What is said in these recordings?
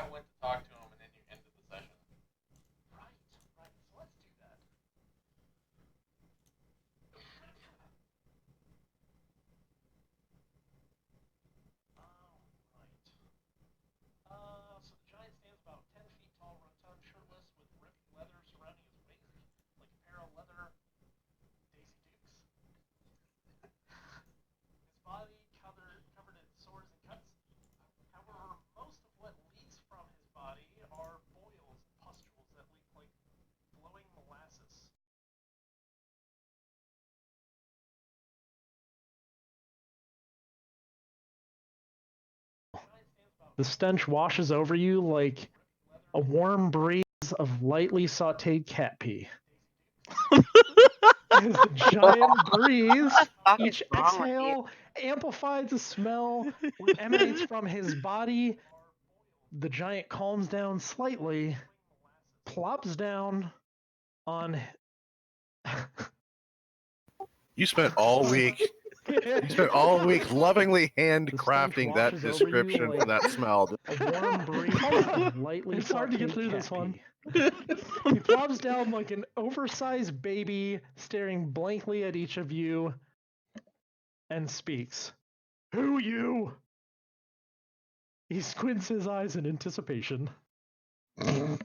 went to talk to him and then you ended the session. Right. So let's do that. So the giant stands about 10 feet tall, rotund, shirtless, with ripped leather surrounding his waist, like a pair of leather Daisy Dukes. His body covered in sores and cuts. However, most of what leaks from his body are boils and pustules that leak like glowing molasses. The stench washes over you like a warm breeze of lightly sauteed cat pee. As the giant breathes, each exhale amplifies the smell that emanates from his body. The giant calms down slightly, plops down on. You spent all week. You spent all week lovingly handcrafting that description like for that smell. a warm breeze of lightly It's hard to get sauteed through cat this one. pee. He plops down like an oversized baby, staring blankly at each of you, and speaks. Who you? He squints his eyes in anticipation. I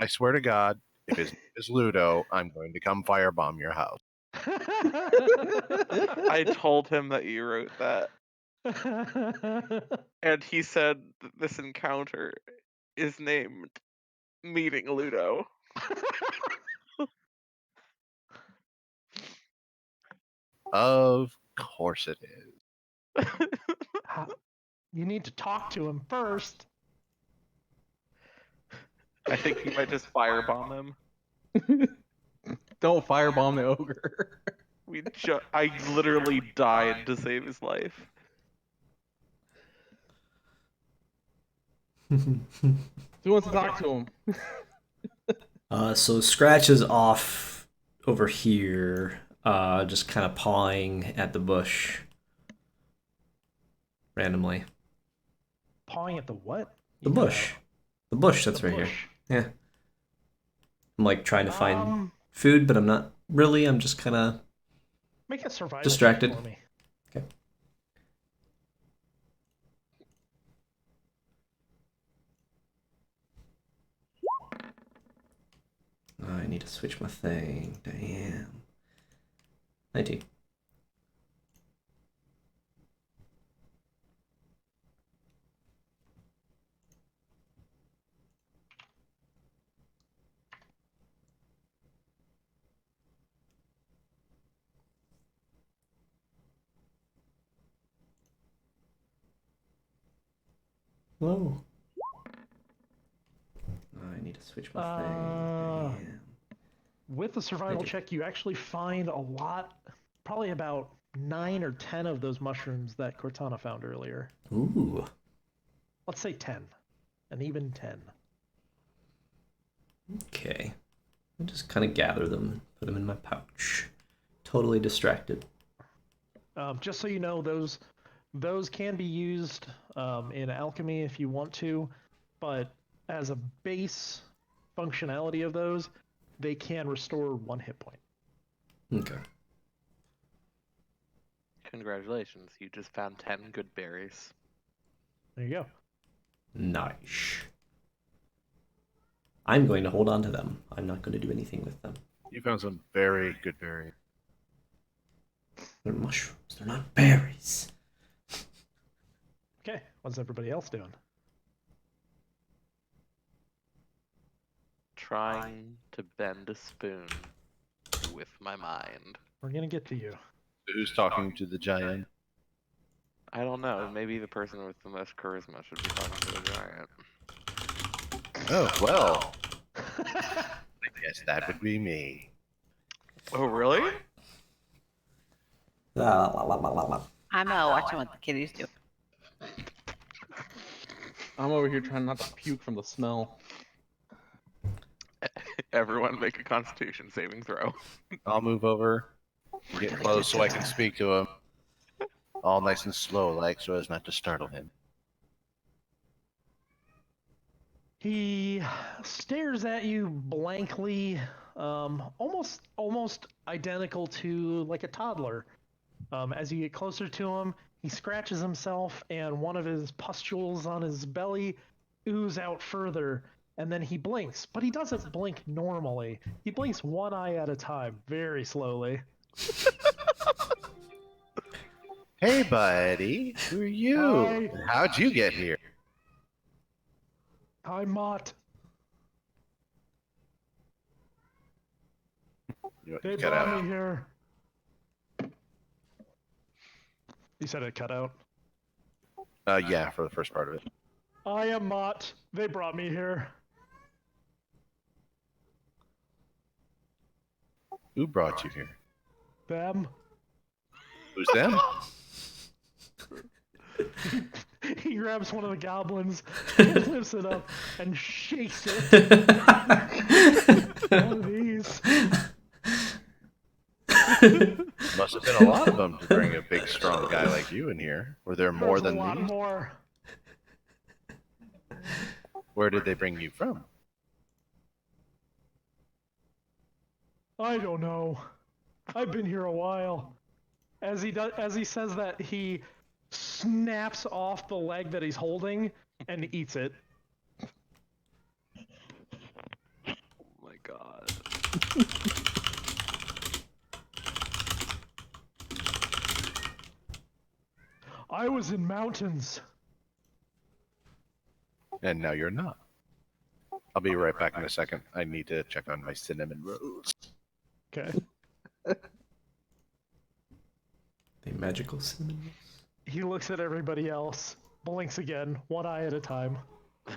swear to God, if his name is Ludo, I'm going to come firebomb your house. I told him that you wrote that, and he said that this encounter is named Meeting Ludo. Of course it is. You need to talk to him first. I think you might just firebomb him. Don't firebomb the ogre. I literally died to save his life. Who wants to talk to him? So Scratch is off over here, just kind of pawing at the bush randomly. Pawing at the what? The bush. The bush that's right here. Bush. Yeah. I'm like trying to find food, but I'm not really. I'm just kind of Make a survival distracted. check for me. Okay. I need to switch my thing. Damn. 19. Whoa. I need to switch my thing. Damn. With the survival check, you actually find a lot, probably about 9 or 10 of those mushrooms that Cortana found earlier. Ooh. Let's say 10. An even 10. Okay. I just kind of gather them and put them in my pouch. Totally distracted. Just so you know, those can be used in alchemy if you want to, but as a base functionality of those, they can restore 1 hit point. Okay. Congratulations, you just found 10 good berries. There you go. Nice. I'm going to hold on to them. I'm not going to do anything with them. You found some very good berries. They're mushrooms. They're not berries. Okay, what's everybody else doing? Trying to bend a spoon with my mind. We're gonna get to you. Who's talking to the giant? I don't know, maybe the person with the most charisma should be talking to the giant. Oh, well. I guess that would be me. Oh, really? I'm watching what the kiddies do. I'm over here trying not to puke from the smell. Everyone make a constitution saving throw. I'll move over, get close so I can speak to him. all nice and slow, like so as not to startle him. He stares at you blankly, almost identical to like a toddler. As you get closer to him, he scratches himself, and one of his pustules on his belly ooze out further, and then he blinks. But he doesn't blink normally. He blinks one eye at a time, very slowly. Hey, buddy. Who are you? Hi. How'd you get here? I'm Mott. You They cut brought out. me here. You said it cut out. Yeah, for the first part of it. I am Mott. They brought me here. Who brought you here? Them. Who's them? He grabs one of the goblins, lifts it up, and shakes it. One of these. Must have been a lot of them to bring a big, strong guy like you in here. Were there more There's than a lot these? more. Where did they bring you from? I don't know. I've been here a while. As he says that, he snaps off the leg that he's holding and eats it. Oh my god. I was in mountains. And now you're not. I'll be right back in a second. I need to check on my cinnamon rolls. Okay. The magical cinnamon. He looks at everybody else, blinks again, one eye at a time. I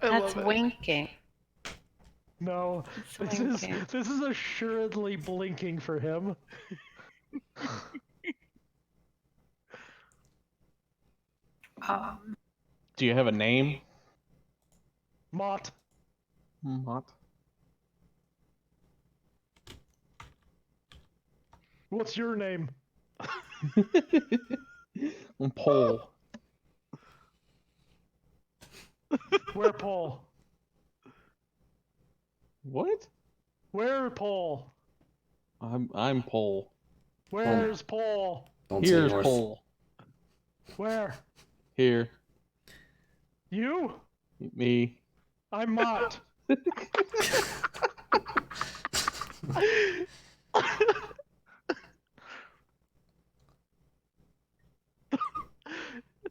That's love it. winking. No, It's winking. this is assuredly blinking for him. Do you have a name? Mott, Mott. what's your name? I'm Pole. Where Paul? What? Where Paul? I'm Pole. Where's Paul? Don't say Here's north. Pole. Where? Here. You? Me. I'm Mott.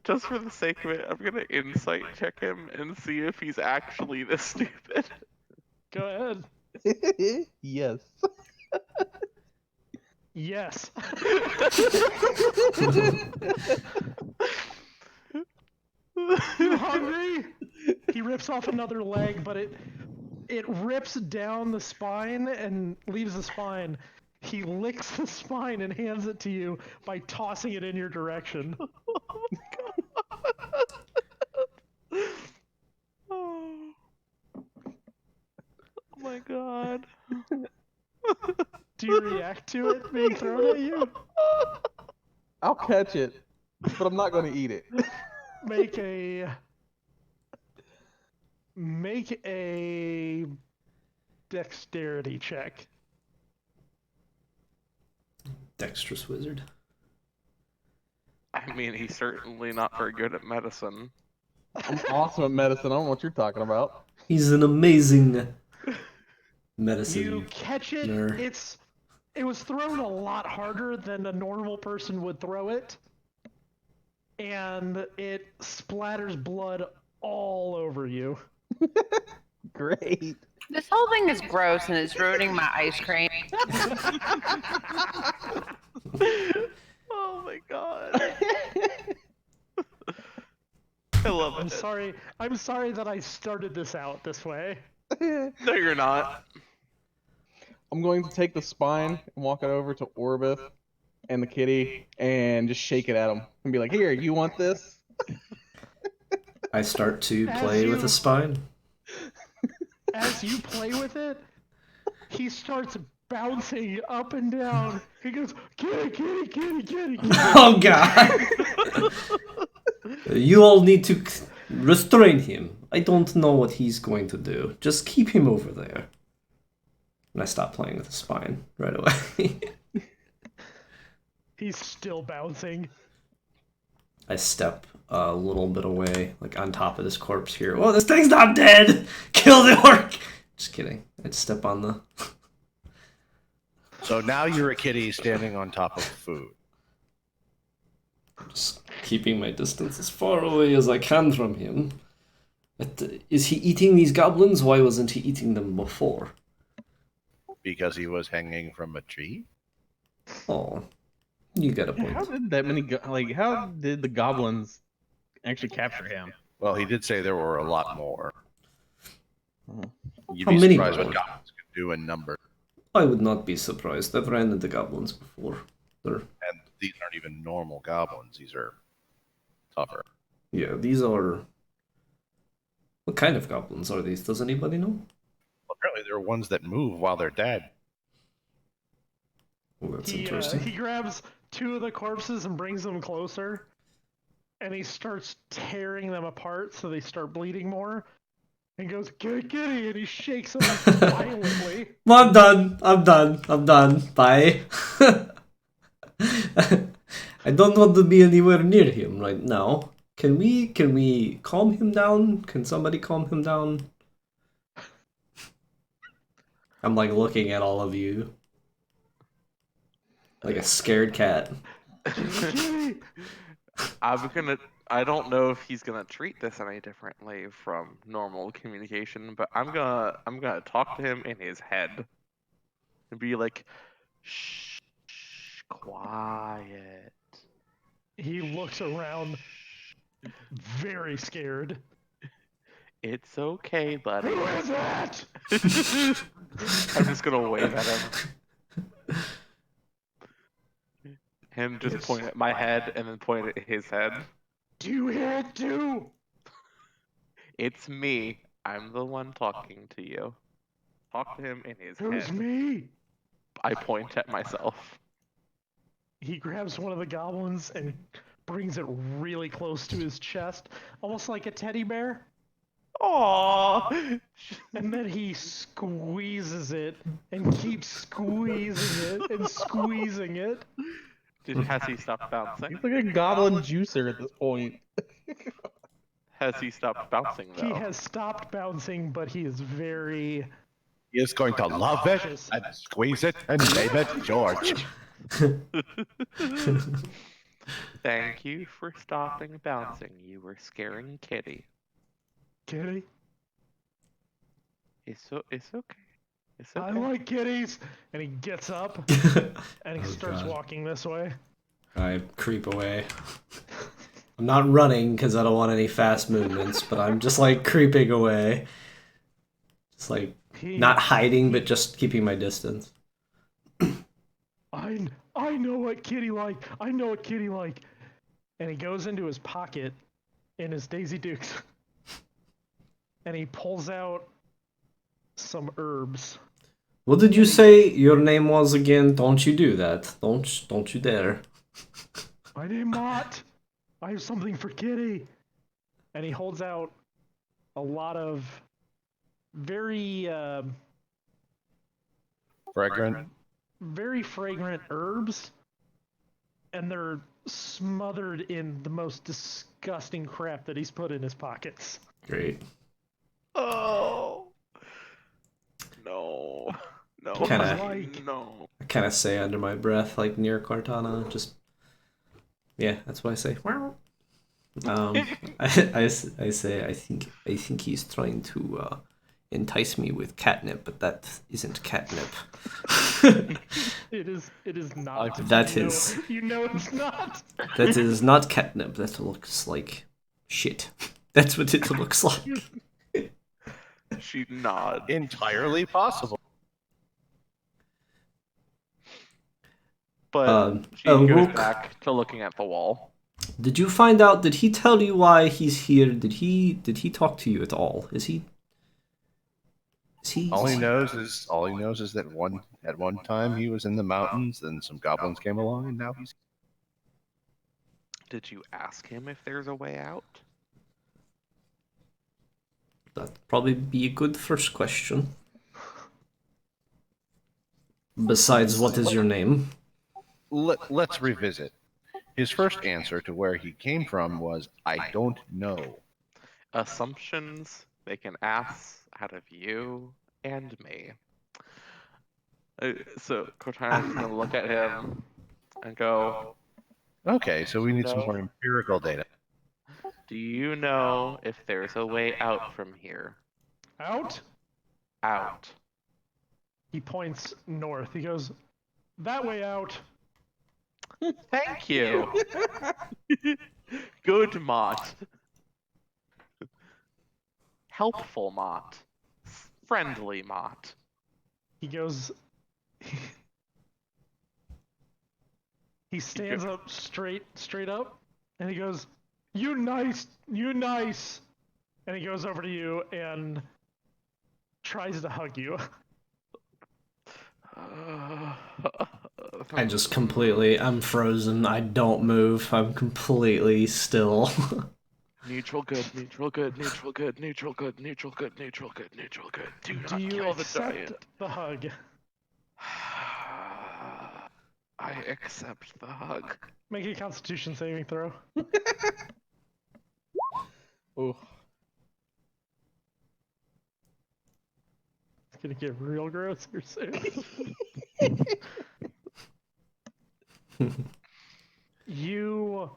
Just for the sake of it, I'm gonna insight check him and see if he's actually this stupid. Go ahead. Yes. Yes. You hungry? He rips off another leg, but it rips down the spine and leaves the spine. He licks the spine and hands it to you by tossing it in your direction. Oh my god. Do you react to it being thrown at you? I'll catch it, but I'm not going to eat it. Make a dexterity check. Dexterous wizard. I mean, he's certainly not very good at medicine. I'm awesome at medicine. I don't know what you're talking about. He's an amazing medicine. You catch it. nerd. It was thrown a lot harder than a normal person would throw it, and it splatters blood all over you. Great. This whole thing is gross and it's ruining my ice cream. Oh my god. I love I'm it. sorry. I'm sorry that I started this out this way. No, you're not. I'm going to take the spine and walk it over to Orbith and the kitty and just shake it at him and be like, "Here, you want this?" I start to As play with you- the spine. As you play with it, he starts bouncing up and down. He goes, kitty, kitty, kitty, kitty, kitty. Oh god! You all need to restrain him. I don't know what he's going to do. Just keep him over there. And I stop playing with the spine right away. He's still bouncing. I step a little bit away, like on top of this corpse here. Oh, this thing's not dead! Kill the orc! Just kidding. I'd step on the... So now you're a kitty standing on top of food. Just keeping my distance as far away as I can from him. But, is he eating these goblins? Why wasn't he eating them before? Because he was hanging from a tree? Oh, you got a Yeah, point. how did that many how did the goblins actually capture him? Well, he did say there were a lot more. You'd How be many surprised more? what goblins could do in number. I would not be surprised. I've ran into goblins before. They're... And these aren't even normal goblins. These are tougher. Yeah, these are... What kind of goblins are these? Does anybody know? Apparently there are ones that move while they're dead. Oh, that's He interesting. grabs two of the corpses and brings them closer. And he starts tearing them apart so they start bleeding more. And goes, kitty, kitty, and he shakes them violently. Well, I'm done. I'm done. I'm done. Bye. I don't want to be anywhere near him right now. Can we calm him down? Can somebody calm him down? I'm like looking at all of you. Like a scared cat. Kitty! I don't know if he's gonna treat this any differently from normal communication, but I'm gonna talk to him in his head and be like, shh, quiet. He looks around, very scared. It's okay, buddy. Who is that? I'm just gonna wave at him. Him just Yes. point at my head and then point at his head. Do you hear it too? It's me. I'm the one talking to you. Talk to him in his Who's head. me? I point at myself. He grabs one of the goblins and brings it really close to his chest, almost like a teddy bear. Aww. And then he squeezes it and keeps squeezing it and squeezing it. Has he stopped bouncing? He's like a goblin juicer at this point. Has he stopped bouncing though? He has stopped bouncing, but he is very. He is going to love it and squeeze it and name it George. Thank you for stopping bouncing. You were scaring Kitty. Kitty? It's okay. It's I okay. like kitties! And he gets up and he Oh, starts God. walking this way. I creep away. I'm not running because I don't want any fast movements, but I'm just like creeping away. Just like He, not hiding, but just keeping my distance. I know what Kitty like. I know what Kitty like. And he goes into his pocket in his Daisy Dukes. And he pulls out some herbs. What did you say your name was again? Don't you do that. Don't you dare. My name Mott. I have something for Kitty. And he holds out a lot of very Fragrant. very fragrant herbs, and they're smothered in the most disgusting crap that he's put in his pockets. Great. Oh. No. No. Kinda- Like- No. I kind of say under my breath, like near Cortana, just yeah, that's why I say. I say I think he's trying to entice me with catnip, but that isn't catnip. It is not. That You know- is- You know it's not. That is not catnip. That looks like shit. That's what it looks like. She nods. Entirely possible. But she oh, goes Rook. back to looking at the wall. Did you find out? Did he tell you why he's here? Did he talk to you at all? Is he? All he knows is that at one time he was in the mountains, then some goblins came along, and now he's. Did you ask him if there's a way out? That'd probably be a good first question. Besides, what is your name? Let's revisit. His first answer to where he came from was, "I don't know." Assumptions make an ass out of you and me. So Cortana's gonna look at him and go, Okay, so we need some more empirical data. do you know if there's a way out from here? Out? Out. He points north. He goes, that way out. Thank you. Good Mott. Helpful Mott. Friendly Mott. He goes. He stands up straight up, and he goes, you nice. And he goes over to you and tries to hug you. I just completely, I'm frozen. I don't move. I'm completely still. Neutral good, neutral good, neutral good, neutral good, neutral good, neutral good, neutral good. Do not Do you kill the accept giant. the hug? I accept the hug. Make a Constitution saving throw. Ooh. It's gonna get real gross here soon. You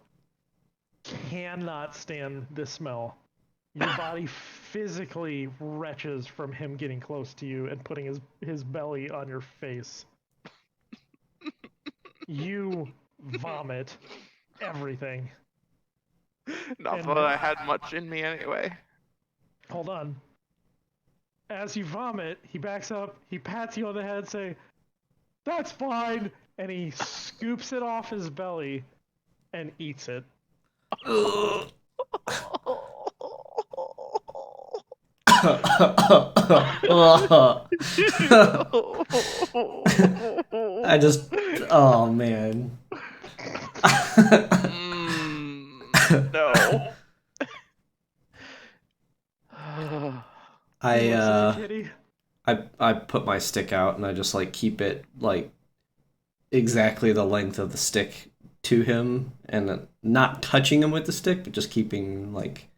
cannot stand this smell. Your body physically retches from him getting close to you and putting his belly on your face. You vomit everything. Not And- that I had much in me anyway. Hold on. As you vomit, he backs up, he pats you on the head, say, that's fine, and he scoops it off his belly and eats it. I just, oh man. No. He looks at the I kitty. I put my stick out and I just like keep it like exactly the length of the stick to him and not touching him with the stick, but just keeping like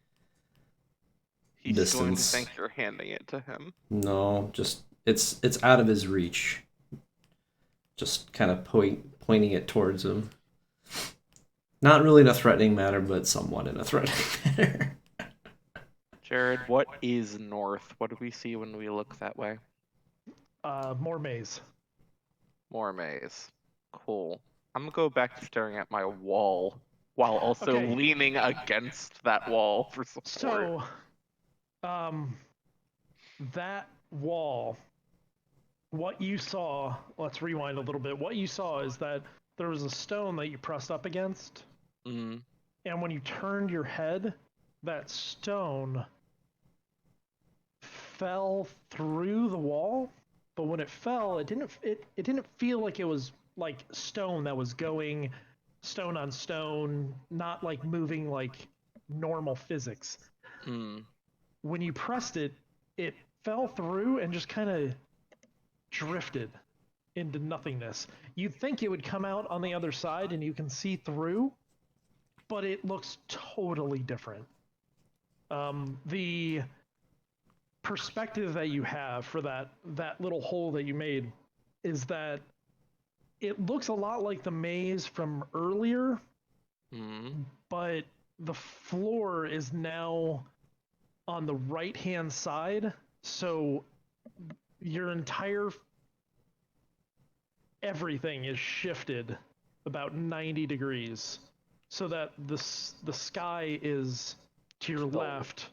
He's going to distance. think you're handing it to him. No, just it's out of his reach. Just kind of pointing it towards him. Not really in a threatening manner, but somewhat in a threatening manner. Jared, what is north? What do we see when we look that way? More maze. More maze. Cool. I'm gonna go back to staring at my wall while also Okay. leaning against that wall for support. So, that wall, what you saw, let's rewind a little bit. What you saw is that there was a stone that you pressed up against, Mhm. and when you turned your head, that stone fell through the wall, but when it fell, it didn't feel like it was like stone that was going stone on stone, not like moving like normal physics. Mm. When you pressed it, it fell through and just kind of drifted into nothingness. You'd think it would come out on the other side and you can see through, but it looks totally different. The perspective that you have for that little hole that you made is that it looks a lot like the maze from earlier, Mm. but the floor is now on the right hand side, so your entire everything is shifted about 90 degrees so that the sky is to your left,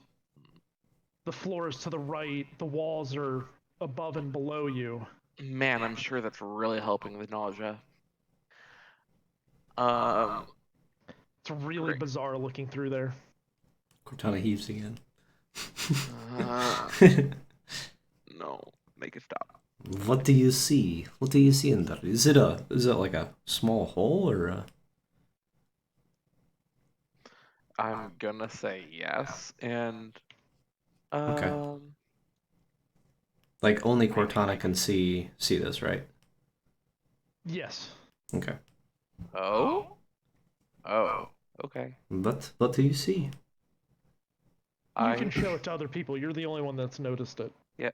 the floor is to the right, the walls are above and below you. Man, I'm sure that's really helping the nausea. It's really Great. bizarre looking through there. Cortana heaves again. uh, no. make it stop. What do you see? What do you see in there? Is it like a small hole or a... I'm gonna say yes, and Okay. Like only Cortana can see this, right? Yes. Okay. oh, okay. But what do you see? You can show it to other people. You're the only one that's noticed it. Yeah,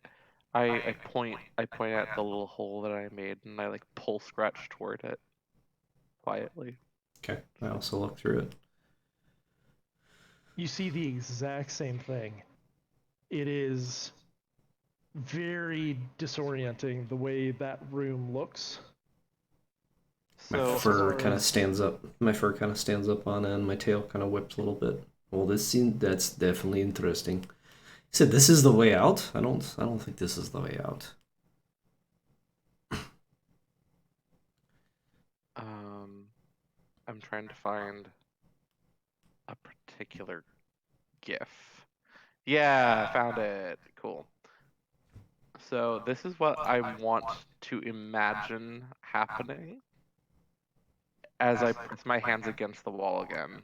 I point at the little hole that I made, and I like pull Scratch toward it quietly. Okay. I also look through it. You see the exact same thing. It is very disorienting the way that room looks. My So fur kind of stands up. My fur kind of stands up on end. My tail kind of whips a little bit. Well, that's definitely interesting. He said, "This is the way out." I don't think this is the way out. I'm trying to find a particular GIF. Yeah, I found it. Cool. So this is what I want to imagine happening as I press my hands against the wall again.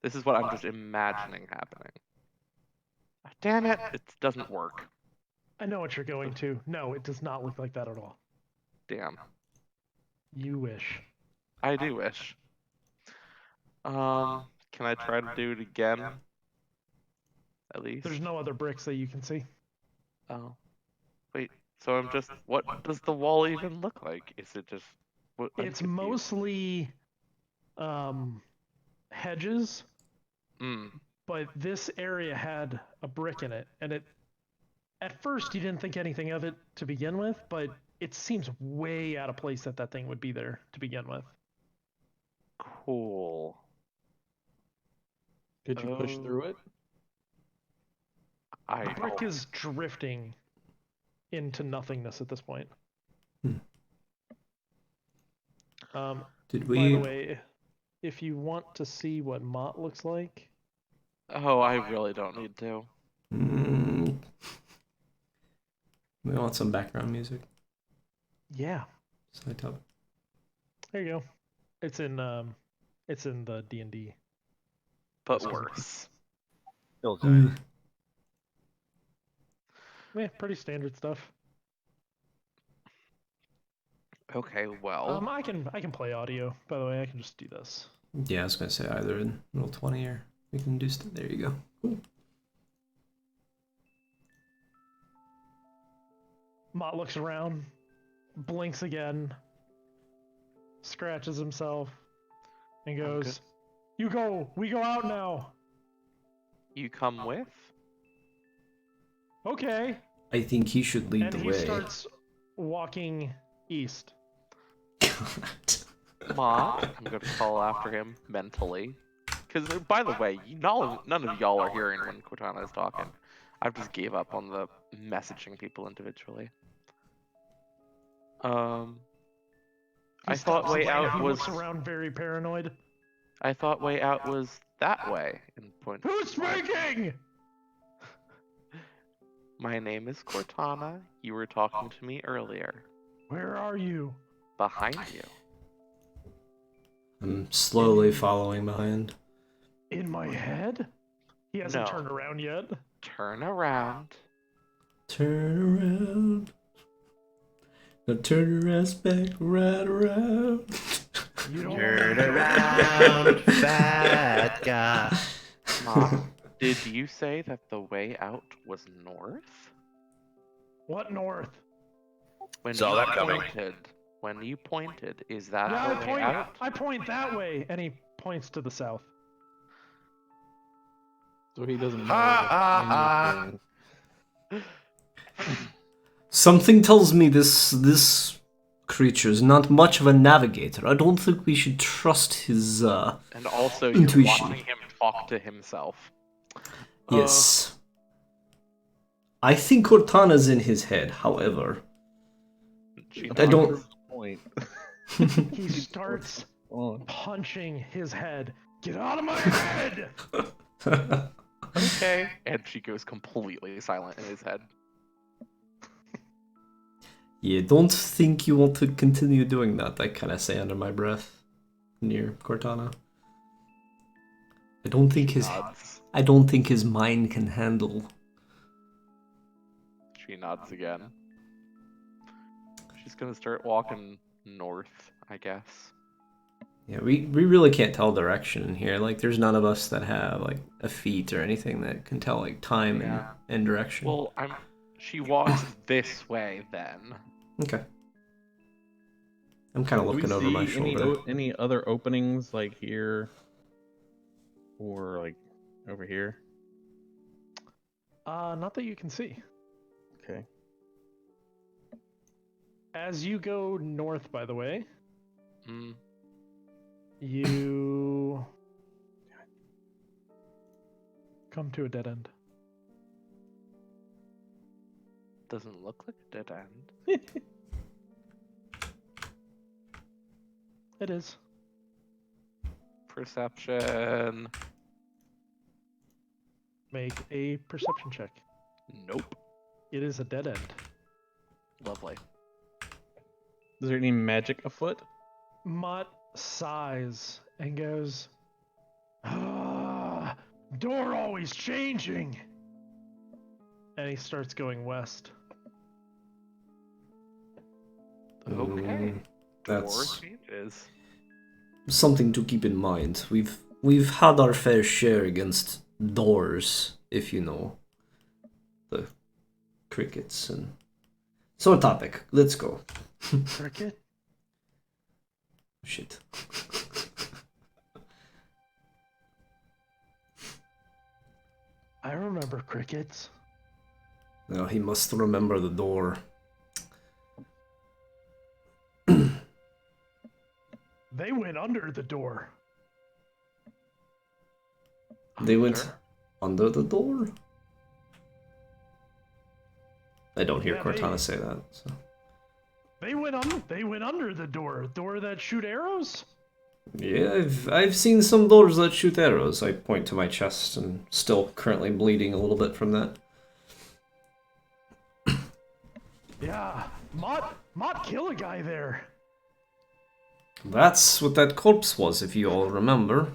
This is what I'm just imagining happening. Damn it, it doesn't work. I know what you're going to. No, it does not look like that at all. Damn. You wish. I do wish. Can I try to do it again? At least. There's no other bricks that you can see. Oh. Wait, so I'm just, what does the wall even look like? Is it just, what, I'm It's confused. mostly hedges, Mm. but this area had a brick in it, and it at first you didn't think anything of it to begin with, but it seems way out of place that that thing would be there to begin with. Cool. Could you push Oh. through it? The brick is drifting into nothingness at this point. Hmm. Did By we? the way, if you want to see what Mott looks like, Oh, I really don't need to. We want some background music. yeah, Side top. there you go. It's in the D&D. But worse. Still giant. Yeah, pretty standard stuff. Okay, well. I can play audio. By the way, I can just do this. Yeah, I was gonna say either in Roll20 or we can do. There you go. Cool. Mott looks around, blinks again, scratches himself, and I'm goes, good. "You go. We go out now." You come with? Okay. I think he should lead And the he way. starts walking east. God. Ma, I'm gonna call after him mentally. Because, by the way, none of y'all are hearing when Cortana is talking. I've just gave up on the messaging people individually. He I thought stops way again, out he was. looks around very paranoid. I thought way out was that way. And point. Who's speaking? My name is Cortana. You were talking to me earlier. Where are you? Behind you. I'm slowly following behind. In my head? He hasn't No. turned around yet. Turn around. Turn around. Now turn your ass back right around. You don't Turn wanna- around, fat guy. Ma, did you say that the way out was north? What north? When Saw you that coming. When you pointed, is that Yeah, the way out? I point that way, and he points to the south. So he doesn't know anything. Something tells me this creature's not much of a navigator. I don't think we should trust his And also, you're Intuition. watching him talk to himself. Yes. I think Cortana's in his head, however. She I don't. Point. He starts Oh, punching his head. Get out of my head! Okay. And she goes completely silent in his head. Yeah, don't think you want to continue doing that, I kind of say under my breath near Cortana. I don't think his mind can handle. She nods again. She's gonna start walking north, I guess. Yeah, we really can't tell direction in here. Like, there's none of us that have like a feat or anything that can tell like time and direction. Well, she walks this way then. Okay. I'm kind of Do we looking over my see shoulder. any other openings like here or like over here? Not that you can see. Okay. As you go north, by the way, Mm. you come to a dead end. Doesn't look like a dead end. It is. Perception. Make a perception check. Nope. It is a dead end. Lovely. Is there any magic afoot? Mutt sighs and goes, door always changing. And he starts going west. Okay. That's Door changes. something to keep in mind. We've had our fair share against doors, if you know the crickets and so topic. Let's go. Cricket? Shit. I remember crickets. Now he must remember the door. They went under the door. They went Sure. under the door? I don't hear Yeah, Cortana say that. So. They went under the door. Door that shoot arrows? Yeah, I've seen some doors that shoot arrows. I point to my chest and still currently bleeding a little bit from that. Yeah. Mott kill a guy there. That's what that corpse was, if you all remember.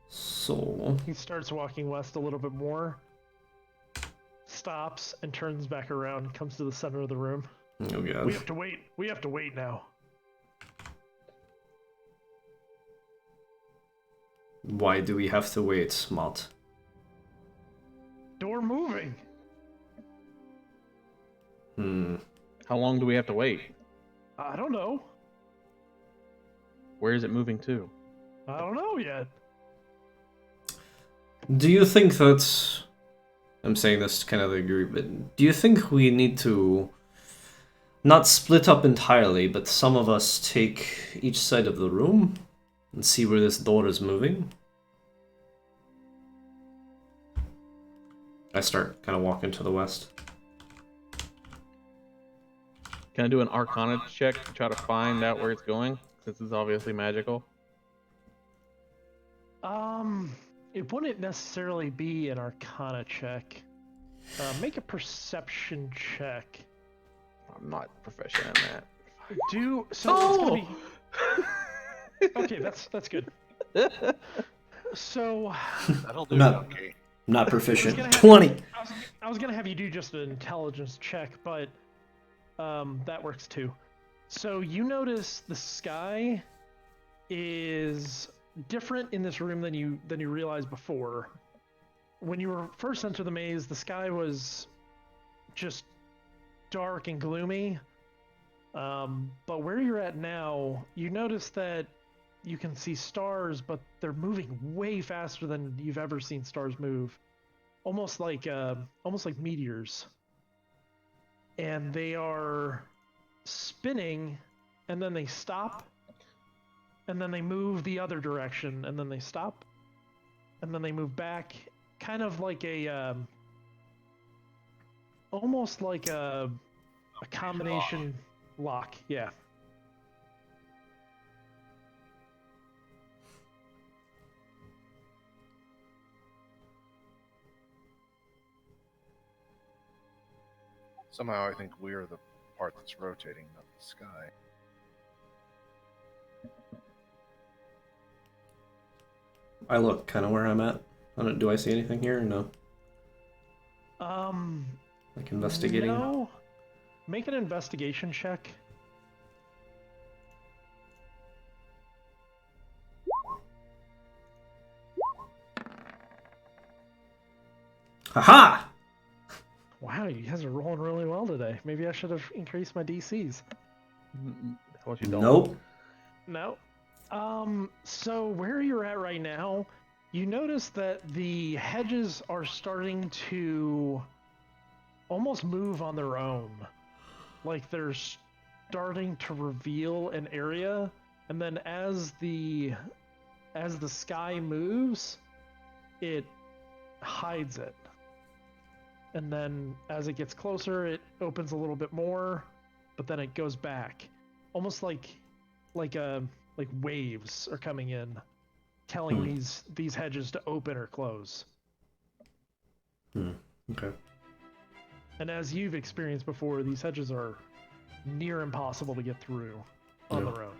So... He starts walking west a little bit more. Stops and turns back around, comes to the center of the room. Oh god. We have to wait. We have to wait now. Why do we have to wait, Mott? Door moving. How long do we have to wait? I don't know. Where is it moving to? I don't know yet. Do you think that... I'm saying this to kind of agree, but do you think we need to not split up entirely, but some of us take each side of the room and see where this door is moving? I start kind of walking to the west. Can I do an Arcana check to try to find out where it's going? Since it's obviously magical. It wouldn't necessarily be an Arcana check. Make a perception check. I'm not proficient in that. It's gonna be... Okay, that's good. So That'll do. No. Okay. I'm not proficient. gonna have- 20! I was gonna have you do just an intelligence check, but that works too. So you notice the sky is different in this room than you realized before. When you were first entered the maze, the sky was just dark and gloomy. But where you're at now, you notice that you can see stars, but they're moving way faster than you've ever seen stars move. Almost like meteors. And they are spinning, and then they stop, and then they move the other direction, and then they stop, and then they move back, kind of like a almost like a combination lock. Yeah. Somehow I think we're the part that's rotating, not the sky. I look kind of where I'm at. Do I see anything here? Or no. Like investigating. No. Make an investigation check. Haha! Wow, you guys are rolling really well today. Maybe I should have increased my DCs. What you don't. Nope. No. So where you're at right now, you notice that the hedges are starting to almost move on their own. Like they're starting to reveal an area, and then as the sky moves, it hides it. And then as it gets closer, it opens a little bit more, but then it goes back. Almost like waves are coming in, telling these hedges to open or close. Okay. And as you've experienced before, these hedges are near impossible to get through on Yeah. their own.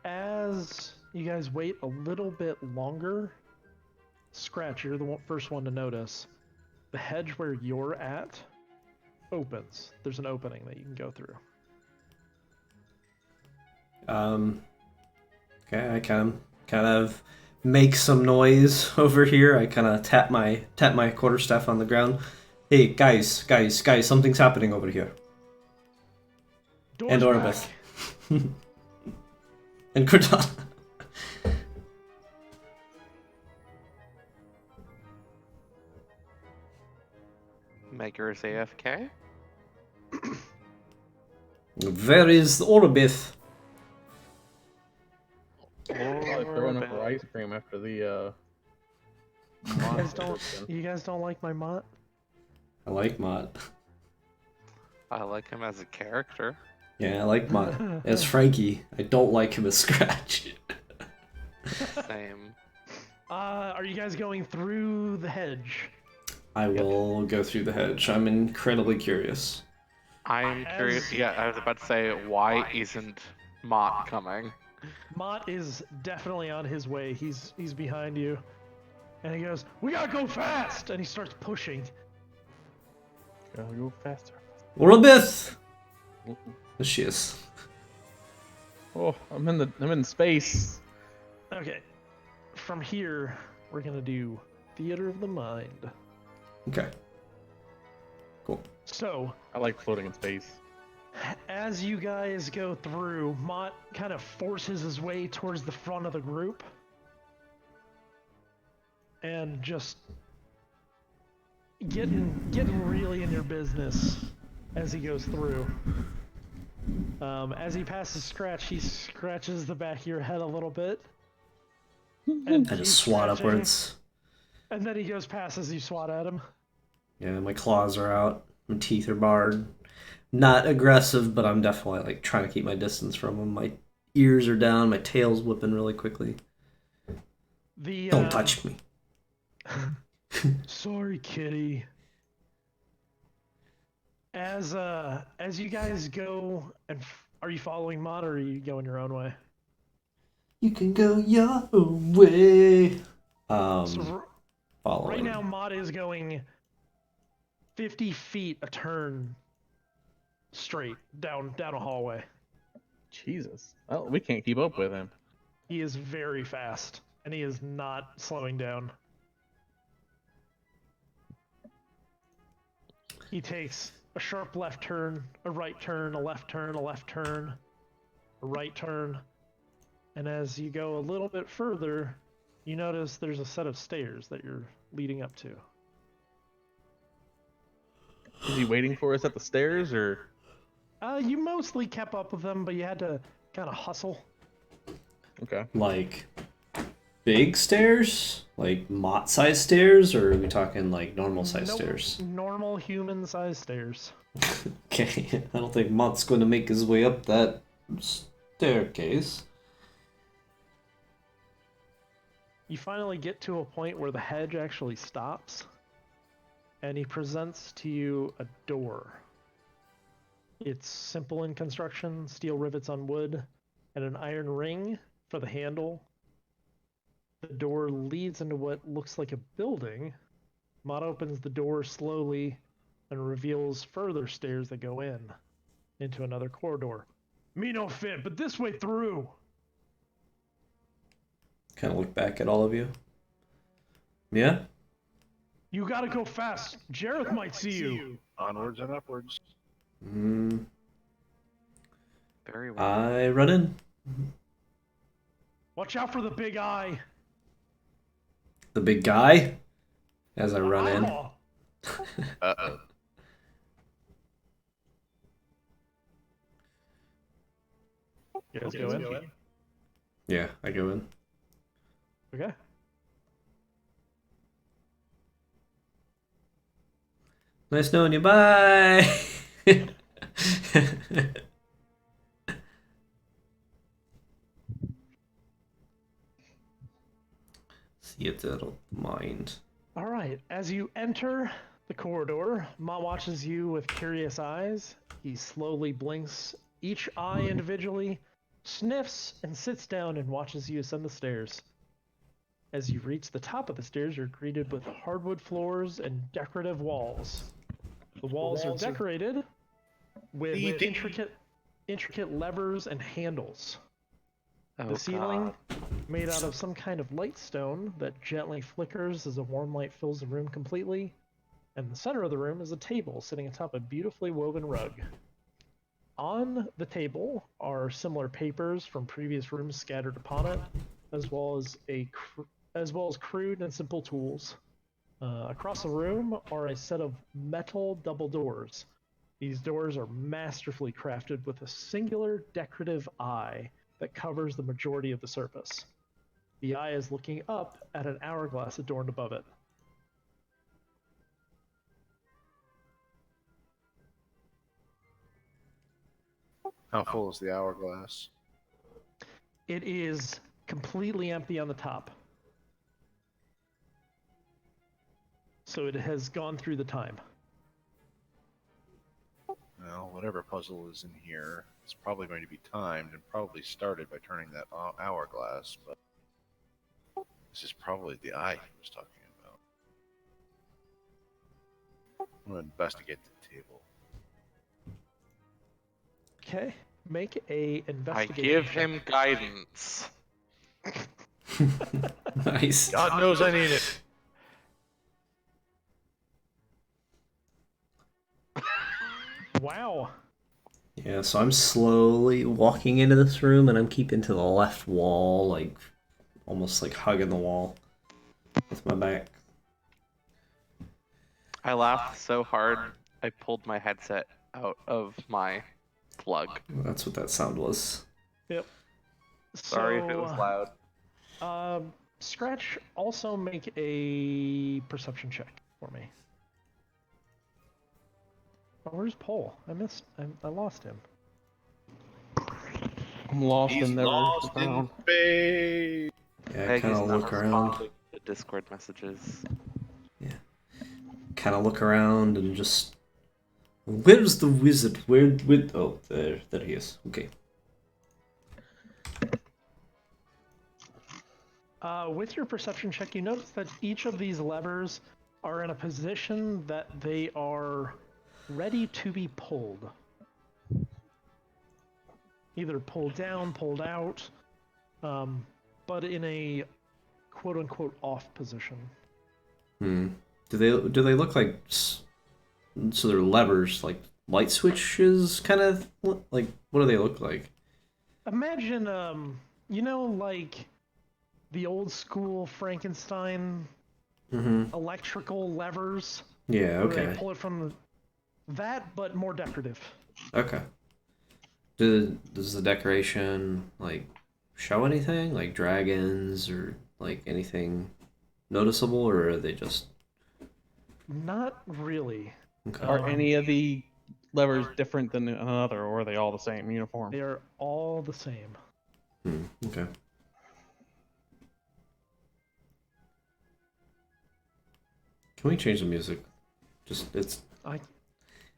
As you guys wait a little bit longer, Scratch, you're the first one to notice. The hedge where you're at opens. There's an opening that you can go through. Okay, I kind of make some noise over here. I kind of tap my quarterstaff on the ground. Hey, guys, something's happening over here. Door's And back. Orbith. And Cortana. Maker's AFK? Where is Orbith? Probably throwing up her ice cream after the You guys don't like my Mott? I like Mott. I like him as a character. Yeah, I like Mott as Frankie. I don't like him as Scratch. Same. Are you guys going through the hedge? I will go through the hedge. I'm incredibly curious. I'm curious. Yeah, I was about to say, why isn't Mott coming? Mott is definitely on his way. He's behind you. And he goes, "We gotta go fast!" And he starts pushing. Gotta go faster. Orbith! There she is. Oh, I'm in space. Okay. From here, we're gonna do Theater of the Mind. Okay. Cool. So, I like floating in space. as you guys go through, Mott kind of forces his way towards the front of the group. And just getting really in your business as he goes through. As he passes Scratch, he scratches the back of your head a little bit. And I just swat keeps scratching, upwards. And then he goes past as you swat at him. Yeah, my claws are out. My teeth are barred. Not aggressive, but I'm definitely like trying to keep my distance from him. My ears are down. My tail's whipping really quickly. Don't touch me. Sorry, kitty. As you guys go, and are you following Mott or are you going your own way? You can go your way. So Following. right now, Mott is going 50 feet a turn straight down a hallway. Jesus. Well, we can't keep up with him. He is very fast, and he is not slowing down. He takes a sharp left turn, a right turn, a left turn, a left turn, a right turn. And as you go a little bit further, you notice there's a set of stairs that you're leading up to. Is he waiting for us at the stairs, or? You mostly kept up with them, but you had to kind of hustle. Okay. Like big stairs? Like Mott-sized stairs? Or are we talking like normal-sized stairs? Normal human-sized stairs. Okay, I don't think Mott's going to make his way up that staircase. You finally get to a point where the hedge actually stops, and he presents to you a door. It's simple in construction, steel rivets on wood, and an iron ring for the handle. The door leads into what looks like a building. Mott opens the door slowly and reveals further stairs that go into another corridor. Me no fit, but this way through. Kind of look back at all of you. Yeah? You gotta go fast. Jareth might see you. Onwards and upwards. Mm, Very well. I run in. Watch out for the big eye. The big guy? As I run in. Eyeball. Uh-oh. You guys go in? Yeah, I go in. Okay. Nice knowing you. Bye! See if that'll mind. All right. As you enter the corridor, Ma watches you with curious eyes. He slowly blinks each eye individually, sniffs, and sits down and watches you ascend the stairs. As you reach the top of the stairs, you're greeted with hardwood floors and decorative walls. The walls are decorated with intricate levers and handles. Oh, The ceiling, God. made out of some kind of light stone that gently flickers as a warm light fills the room completely. And the center of the room is a table sitting atop a beautifully woven rug. On the table are similar papers from previous rooms scattered upon it, as well as crude and simple tools. Across the room are a set of metal double doors. These doors are masterfully crafted with a singular decorative eye that covers the majority of the surface. The eye is looking up at an hourglass adorned above it. How full is the hourglass? It is completely empty on the top. So it has gone through the time. Well, whatever puzzle is in here, it's probably going to be timed and probably started by turning that hourglass, but this is probably the eye he was talking about. I'm going to investigate the table. Okay, make a I investigation give check. him guidance. Nice. God knows I need it! Wow. Yeah, so I'm slowly walking into this room and I'm keeping to the left wall, like almost like hugging the wall with my back. I laughed so hard, I pulled my headset out of my plug. That's what that sound was. Yep. Sorry if it was loud. Scratch, also make a perception check for me. Oh, where's Paul? I lost him. I'm lost He's and never lost in found. space! Yeah, I Peggy's kind of not look around. responding to Discord messages. Kind of look around and just. Where's the wizard? Where? Oh, there he is. Okay. With your perception check, you notice that each of these levers are in a position that they are ready to be pulled. Either pulled down, pulled out, but in a quote-unquote off position. Hmm. Do they look like? So they're levers, like light switches, kind of like. What do they look like? Imagine, like the old school Frankenstein Mm-hmm. electrical levers. Yeah. Where they Okay. pull it from that, but more decorative. Okay. Does the decoration like show anything, like dragons or like anything noticeable, or are they just Not really. okay? Are any of the levers different than another, or are they all the same uniform? They are all the same. Okay. Can we change the music? Just it's I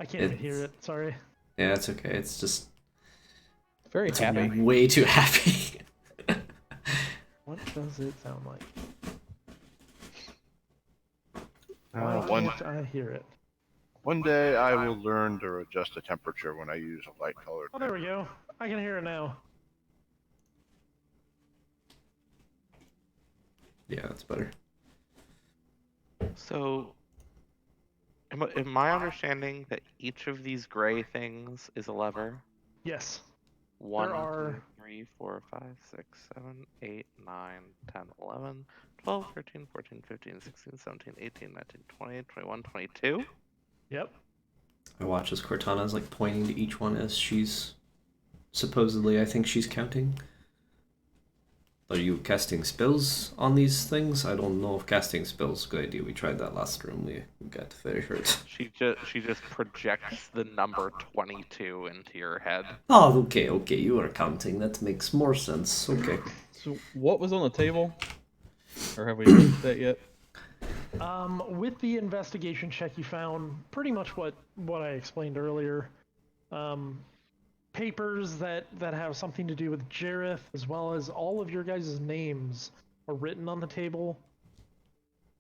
can't even hear it. Sorry. yeah, it's okay. It's just Very it's happy. way too happy. What does it sound like? Uh, Why one can't I hear it? one day I will learn to adjust the temperature when I use a light colored. Oh, there we go. I can hear it now. Yeah, that's better. So, am my understanding that each of these gray things is a lever? Yes. 1, are- 2, 3, 4, 5, 6, 7, 8, 9, 10, 11, 12, 13, 14, 15, 16, 17, 18, 19, 20, 21, 22? Yep. I watch as Cortana's like pointing to each one as she's supposedly, I think she's counting. Are you casting spells on these things? I don't know if casting spells is a good idea. We tried that last room. We got very hurt. She just projects the number 22 into your head. Oh, okay. You are counting. That makes more sense. Okay. So what was on the table? Or have we reached that yet? With the investigation check, you found pretty much what I explained earlier. Papers that have something to do with Jareth, as well as all of your guys' names are written on the table,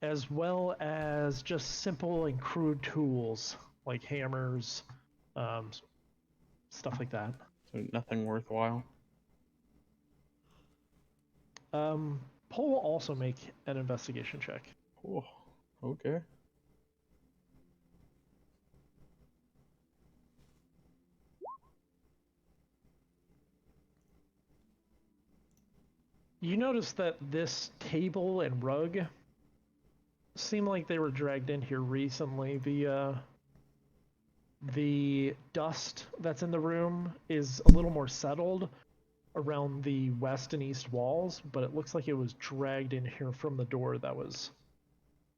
as well as just simple and crude tools like hammers, stuff like that. So nothing worthwhile. Paul will also make an investigation check. Oh, okay. You notice that this table and rug seem like they were dragged in here recently. The dust that's in the room is a little more settled around the west and east walls, but it looks like it was dragged in here from the door that was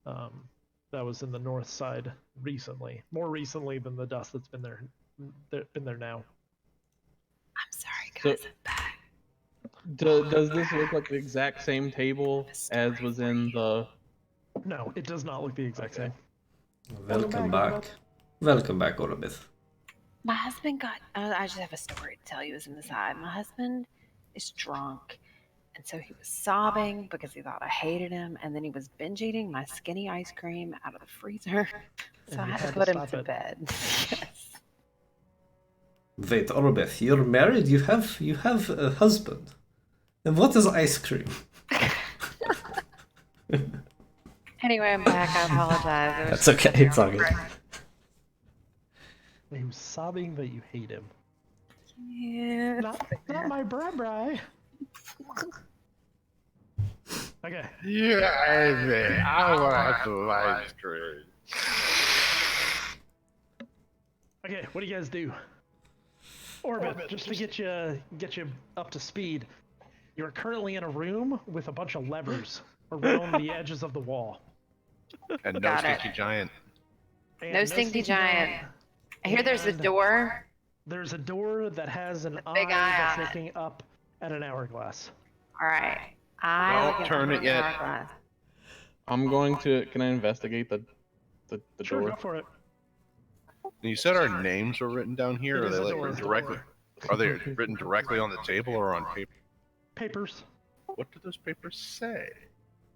in the north side recently, more recently than the dust that's been there now. I'm sorry, So- guys. I'm back. Does this look like the exact same table as was in the... No, it does not look the exact Okay. same. Welcome back, back. Welcome back, Orbith. My husband got. I just have a story to tell you. It's in the side. My husband is drunk, and so he was sobbing because he thought I hated him, and then he was binge eating my skinny ice cream out of the freezer. So And I you had to had to put him stop to it. bed. Yes. Wait, Orbith, you're married? You have a husband. And what is ice cream? Anyway, I'm back. I apologize. It was That's just okay. It's all good. He was sobbing that you hate him. Yeah. Not my bri. Okay. Yeah, I want some ice cream. Okay, what do you guys do? Orbit, just to get you up to speed. You're currently in a room with a bunch of levers around the edges of the wall. And no Got it. stinky giant. And No stinky giant. I hear there's a And door. There's a door that has an eye big eye that's on it. looking up at an hourglass. All right. I Don't look at turn the it yet. hourglass. I'm going to... Can I investigate the Sure, door? go for it. You said our names were written down here, It or are is they a like door, written it's a directly? door. Are they written directly on the table or on paper? Papers. What do those papers say?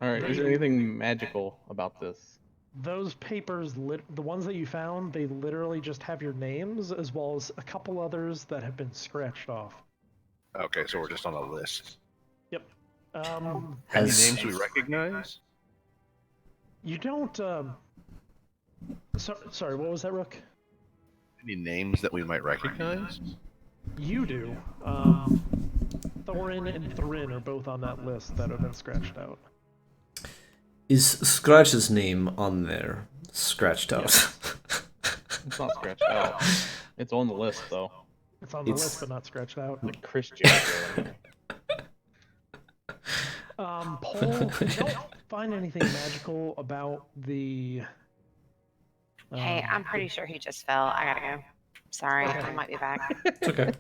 Alright, is there anything magical about this? Those papers, the ones that you found, they literally just have your names as well as a couple others that have been scratched off. Okay, so we're just on a list. Any Has- names we recognize? You don't. Sorry, what was that, Rook? Any names that we might recognize? You do. Thorin and Thrin are both on that list that have been scratched out. Is Scratch's name on there? Scratched out. It's not scratched out. It's on the list, though. It's on the It's- list, but not scratched out. Like Chris Jericho. Paul, you don't find anything magical about the. Hey, I'm pretty sure he just fell. I gotta go. Sorry, Okay. I might be back. It's okay.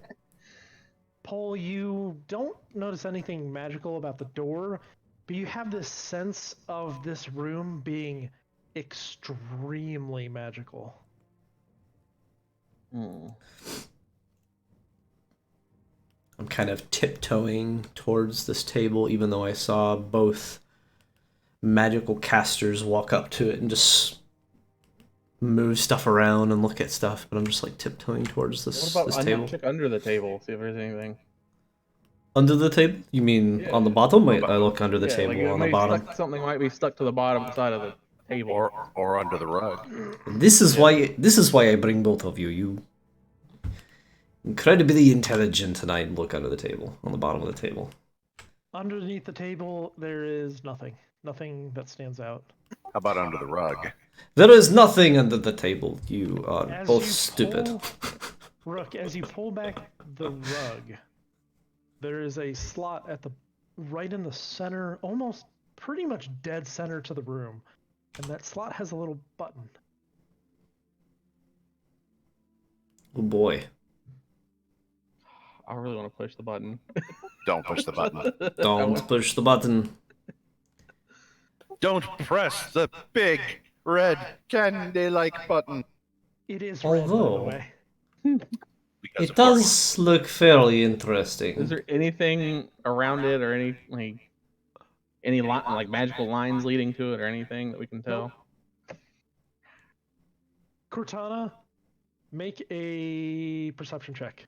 Paul, you don't notice anything magical about the door, but you have this sense of this room being extremely magical. Hmm. I'm kind of tiptoeing towards this table, even though I saw both magical casters walk up to it and just move stuff around and look at stuff. But I'm just like tiptoeing towards What this about this I table. check under the table, see if there's anything? Under the table? You mean Yeah. on the bottom? Wait, I look under the Yeah, like table it on the may bottom. something might be stuck to the bottom side of the table. Or under the rug. This is why I bring both of you. You incredibly intelligent, and I look under the table, on the bottom of the table. Underneath the table, there is nothing. Nothing that stands out. How about under the rug? There is nothing under the table. You are As both you stupid. pull- Rook, as you pull back the rug, there is a slot at the right in the center, almost pretty much dead center to the room. And that slot has a little button. Oh boy. I really want to push the button. Don't push the button. Don't push the button. Don't press the big red candy-like button. It is red, by the Although- way. Because It of course. does look fairly interesting. Is there anything around it, or any like magical lines leading to it, or anything that we can tell? Cortana, make a perception check.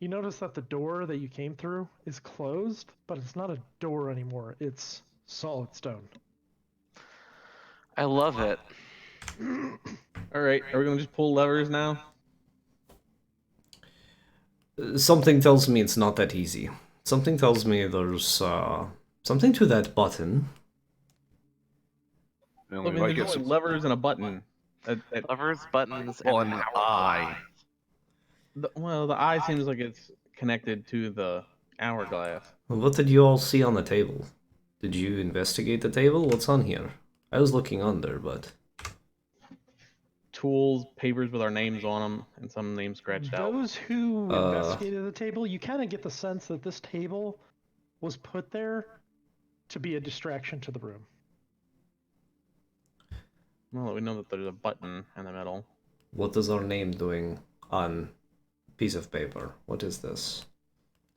You notice that the door that you came through is closed, but it's not a door anymore. It's solid stone. I love it. All right, are we gonna just pull levers now? Something tells me it's not that easy. Something tells me there's something to that button. The I only mean, way there's gets- only levers and a button. Levers, buttons, Well, and an power eye. buttons. Well, the eye seems like it's connected to the hourglass. What did you all see on the table? Did you investigate the table? What's on here? I was looking under, but Tools, papers with our names on them, and some names scratched out. Those who Uh. investigated the table, you kind of get the sense that this table was put there to be a distraction to the room. Well, we know that there's a button in the middle. what is our name doing on a piece of paper? What is this?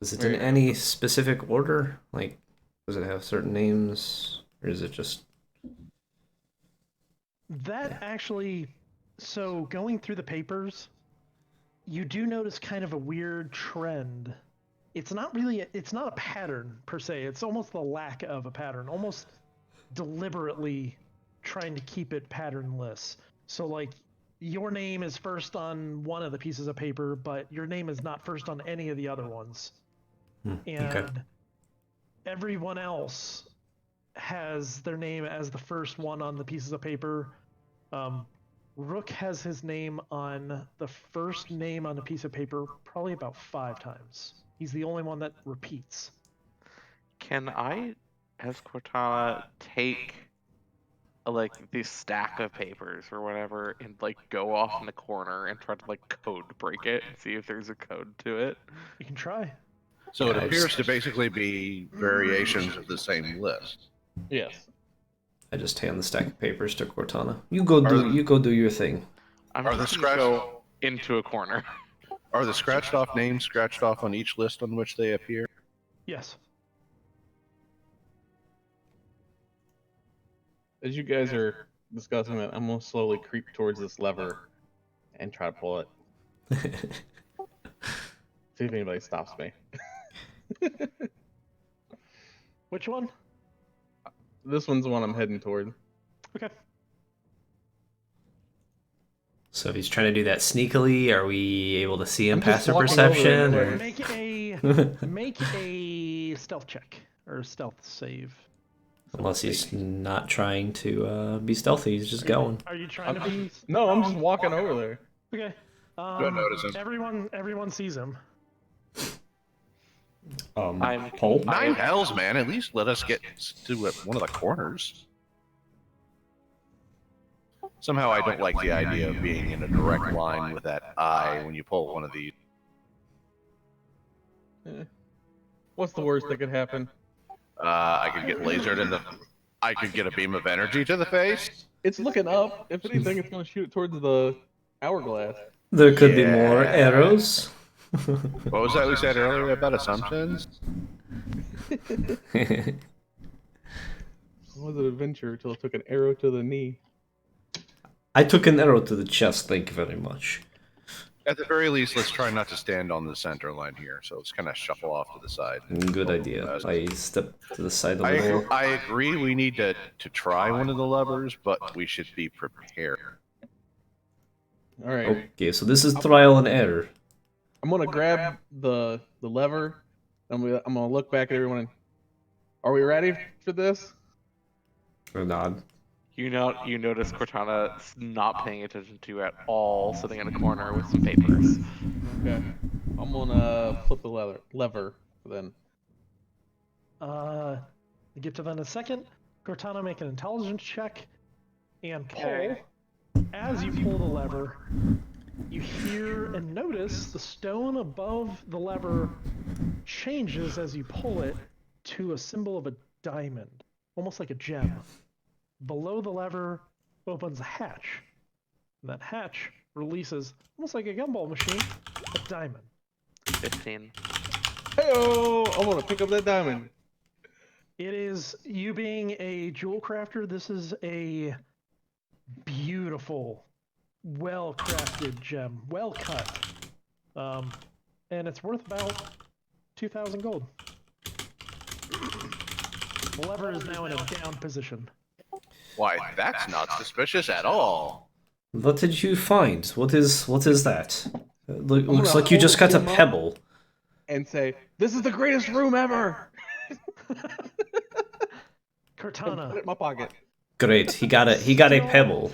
Is it in Where- any specific order? Like, does it have certain names? Or is it just... That actually, so going through the papers, you do notice kind of a weird trend. It's not really, it's not a pattern per se. It's almost the lack of a pattern, almost deliberately trying to keep it patternless. So like your name is first on one of the pieces of paper, but your name is not first on any of the other ones. Okay. And everyone else has their name as the first one on the pieces of paper. Rook has his name on the first name on a piece of paper probably about 5 times. He's the only one that repeats. Can I, as Cortana, take like this stack of papers or whatever and like go off in the corner and try to like code break it and see if there's a code to it? You can try. So it Yeah, appears to basically be variations of the same list. Yes. I just hand the stack of papers to Cortana. You go do your thing. I'm Are the just gonna scratch- go into a corner. Are the scratched off names scratched off on each list on which they appear? Yes. As you guys are discussing that, I'm gonna slowly creep towards this lever and try to pull it. See if anybody stops me. Which one? This one's the one I'm heading toward. Okay. So if he's trying to do that sneakily, are we able to see him I'm pass just a walking over perception? there. Make a stealth check or a stealth save. Unless he's not trying to be stealthy, he's just going. Are you trying to be? No, I'm just walking over there. Okay. Don't notice him. Everyone sees him. I'm Paul? Nine hells, man. At least let us get to one of the corners. Somehow I don't like the idea of being in a direct line with that eye when you pull one of these. What's the worst that could happen? I could get lasered in the. I could get a beam of energy to the face. It's looking up. If anything, it's going to shoot it towards the hourglass. There could be more Yeah. arrows. What was that we said earlier about assumptions? It was an adventure until it took an arrow to the knee. I took an arrow to the chest, thank you very much. At the very least, let's try not to stand on the center line here. So let's kind of shuffle off to the side. Good idea. I step to the side a I little. agree. We need to try one of the levers, but we should be prepared. All right. Okay, so this is trial and error. I'm gonna grab the lever. I'm gonna look back at everyone. Are we ready for this? Or nod. You notice Cortana not paying attention to you at all, sitting in a corner with some papers. Okay. I'm gonna flip the lever then. We'll get to that in a second. Cortana, make an intelligence check and pull. Okay. As you pull the lever, you hear and notice the stone above the lever changes as you pull it to a symbol of a diamond, almost like a gem. Below the lever opens a hatch. And that hatch releases, almost like a gumball machine, a diamond. 15. Hey-oh! I want to pick up that diamond. It is, you being a jewel crafter, this is a beautiful, well-crafted gem, well cut. And it's worth about 2,000 gold. The lever is now in a down position. Why, that's not suspicious at all. What did you find? What is that? Looks gonna like you hold just got a him up. pebble. And say, "This is the greatest room ever." Put it Cortana, in my pocket. Great, he got a pebble.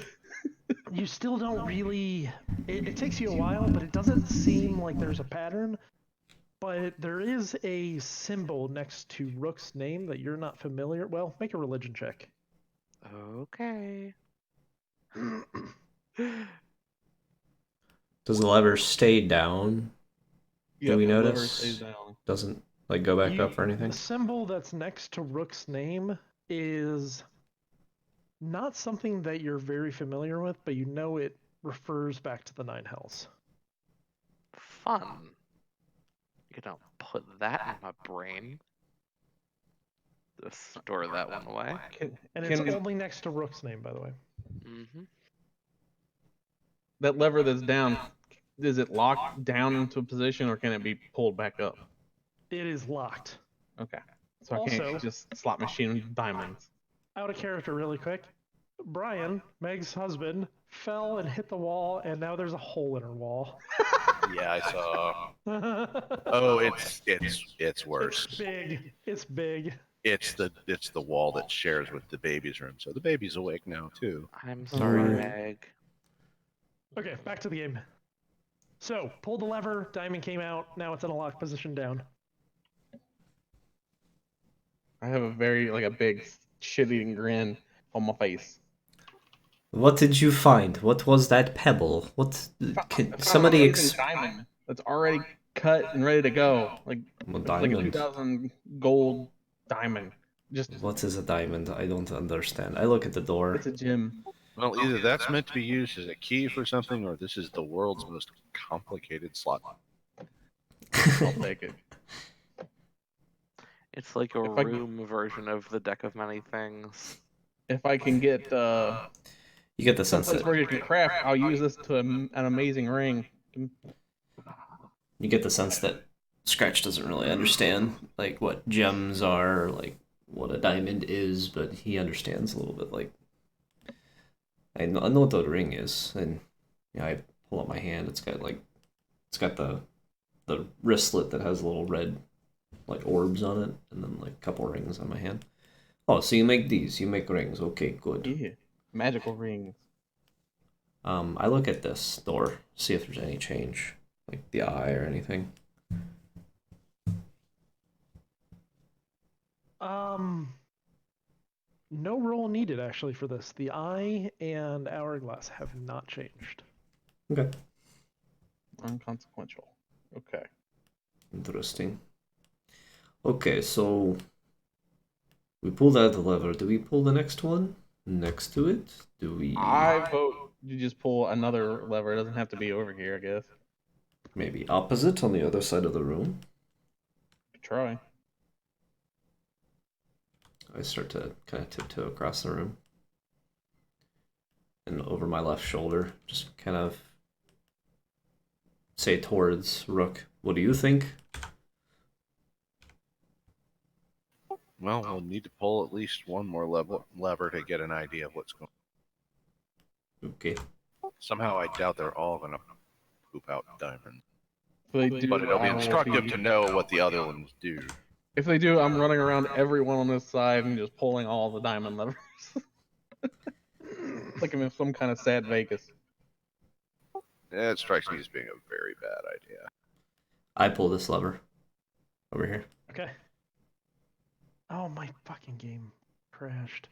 you still don't really. It takes you a while, but it doesn't seem like there's a pattern. But there is a symbol next to Rook's name that you're not familiar. Well, make a religion check. Okay. Does the lever stay down? Yeah, we the lever notice? stays down. Doesn't like go back up or anything? The symbol that's next to Rook's name is not something that you're very familiar with, but you know it refers back to the Nine Hells. Fun. You don't put that in my brain. Just store that one away. And it's Can- only next to Rook's name, by the way. Mm-hmm. That lever that's down, is it locked down into a position or can it be pulled back up? It is locked. Okay. So I Also- can't just slot machine diamonds. Out of character, really quick. Brian, Meg's husband, fell and hit the wall, and now there's a hole in her wall. Yeah, I saw. It's Oh, it's worse. big. It's big. It's the wall that shares with the baby's room. So the baby's awake now too. I'm sorry, Alright. Meg. Okay, back to the game. So, pull the lever, diamond came out, now it's in a locked position down. I have a big shit-eating grin on my face. What did you find? What was that pebble? What? Can Found somebody an amazing diamond that's already cut and ready to go. Like Well, like a diamond. 2,000 gold diamond. Just What is a diamond? I don't understand. I look at the door. it's a gem. Well, either that's meant to be used as a key for something, or this is the world's most complicated slot. I'll take it. It's like a If I- room version of the deck of many things. If I can get You get the sense someplace that where you can craft, I'll use this to an amazing ring. you get the sense that Scratch doesn't really understand like what gems are, or, like what a diamond is, but he understands a little bit. Like I know what the ring is, and yeah, I pull up my hand. It's got the wristlet that has little red like orbs on it, and then like a couple rings on my hand. Oh, so you make these? You make rings? Okay, good. Yeah. Magical rings. I look at this door, see if there's any change, like the eye or anything. No roll needed actually for this. The eye and hourglass have not changed. Okay. Unconsequential. Okay. Interesting. Okay, so We pulled out the lever. Do we pull the next one next to it? Do we? I vote you just pull another lever. It doesn't have to be over here, I guess. Maybe opposite on the other side of the room. Try. I start to kind of tiptoe across the room. And over my left shoulder, just kind of say towards Rook, what do you think? Well, we'll need to pull at least one more lever to get an idea of what's going on. Okay. Somehow I doubt they're all going to poop out diamonds. If they do, But it'll be I will instructive be- to know what the other ones do. If they do, I'm running around everyone on this side and just pulling all the diamond levers. Like I'm in some kind of sad Vegas. It strikes me as being a very bad idea. I pull this lever over here. Okay. Oh, my fucking game crashed.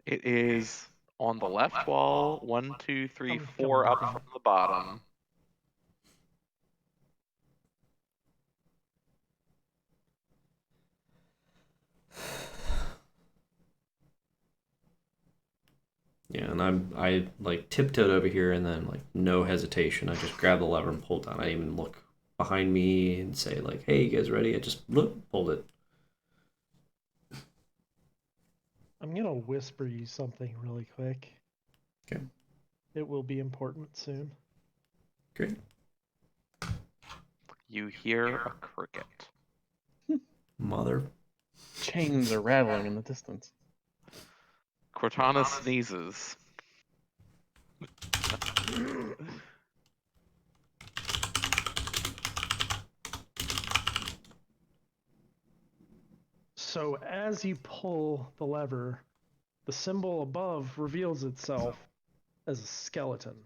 It is on the left wall, 1, 2, 3, I'm 4 coming up down. from the bottom. Yeah, and I like tiptoed over here and then like no hesitation. I just grabbed the lever and pulled down. I didn't even look behind me and say like, "Hey, you guys ready?" I just pulled it. I'm gonna whisper you something really quick. Okay. It will be important soon. Great. You hear a cricket. Mother. Chains are rattling in the distance. Cortana sneezes. So as you pull the lever, the symbol above reveals itself as a skeleton.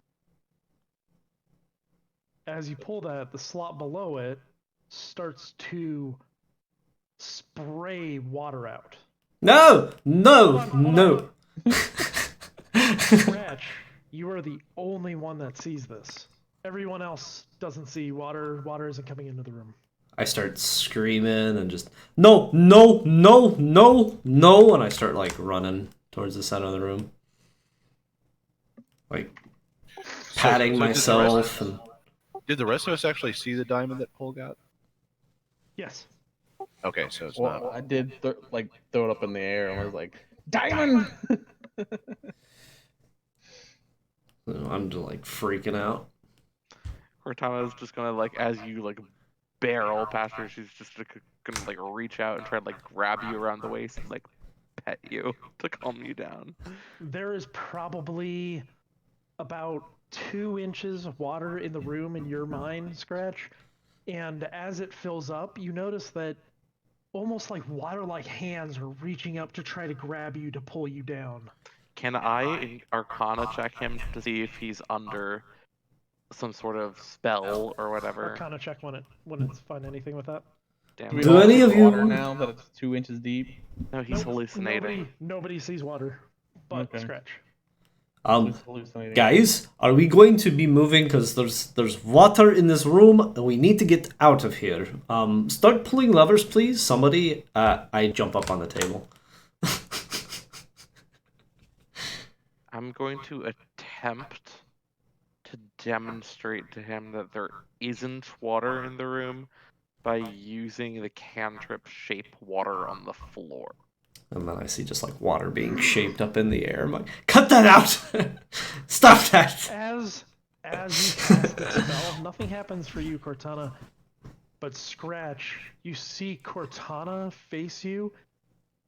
As you pull that, the slot below it starts to spray water out. No! No! Hold on, No! Scratch, you are the only one that sees this. Everyone else doesn't see water. Water isn't coming into the room. I start screaming and just no, no, no, no, no, and I start like running towards the center of the room, like patting so myself. Did the rest of us actually see the diamond that Pull got? Yes. Okay, so it's Well, not. I did throw it up in the air and was like, "Diamond!" And I'm just like freaking out. Cortana's just gonna like, as you like barrel past her, she's just gonna like reach out and try to like grab you around the waist and like pet you to calm you down. There is probably about 2 inches of water in the room in your mind, Scratch. And as it fills up, you notice that almost like water-like hands are reaching up to try to grab you to pull you down. Can I Arcana check him to see if he's under some sort of spell or whatever? Arcana check when it's find anything with that. Damn Do we it. Do all any see of you- water now that it's 2 inches deep? No, he's Nope, hallucinating. Nobody sees water, but Okay. Scratch. It's hallucinating. Guys, are we going to be moving? Because there's water in this room, and we need to get out of here. Start pulling levers, please. Somebody. I jump up on the table. I'm going to attempt to demonstrate to him that there isn't water in the room by using the cantrip shape water on the floor. And then I see just like water being shaped up in the air. I'm like, cut that out! Stop that! As you cast the spell, nothing happens for you, Cortana. But Scratch, you see Cortana face you,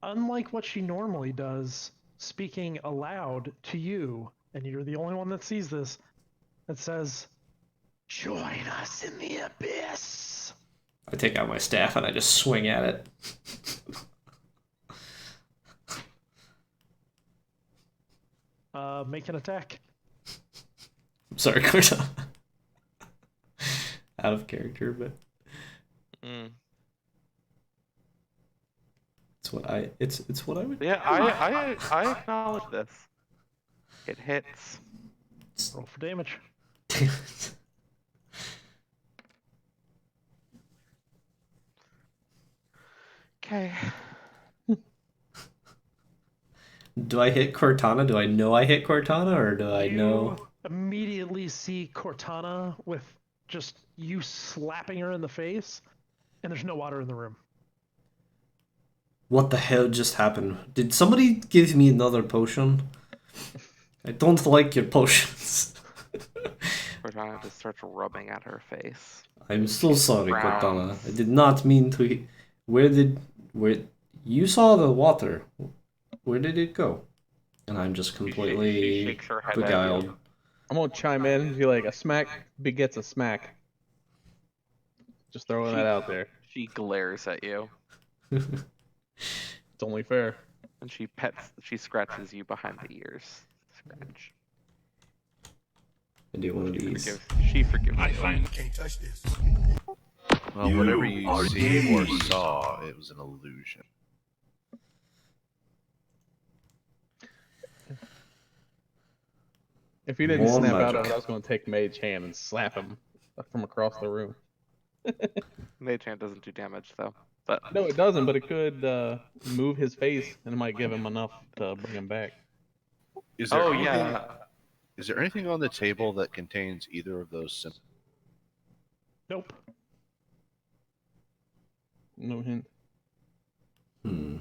unlike what she normally does, speaking aloud to you, and you're the only one that sees this. It says, "Join us in the abyss." I take out my staff and I just swing at it. Make an attack. I'm sorry, Cortana. Out of character, but it's what I would. Yeah, I acknowledge this. It hits. Roll for damage. Damn it. Okay. Do I hit Cortana? Do I know I hit Cortana, or do I You know? immediately see Cortana with just you slapping her in the face, and there's no water in the room. What the hell just happened? Did somebody give me another potion? I don't like your potions. Cortana just starts rubbing at her face. I'm so sorry, frowns. Cortana. I did not mean to. Where you saw the water? Where did it go? And I'm just She completely shakes her head at beguiled. you. I'm gonna chime in and be like, a smack begets a smack. Just throwing that out there. She glares at you, It's only fair. and she scratches you behind the ears. Scratch. I do one of these. She forgives you. Can't touch this. Well, whatever you see or saw, it was an illusion. If he didn't More snap out of magic. it, I was gonna take Mage Hand and slap him from across the room. Mage Hand doesn't do damage though. But No, it doesn't, but it could move his face and it might give him enough to bring him back. Is there oh anything, yeah, Is there anything on the table that contains either of those symbols? Nope. No hint. Hmm.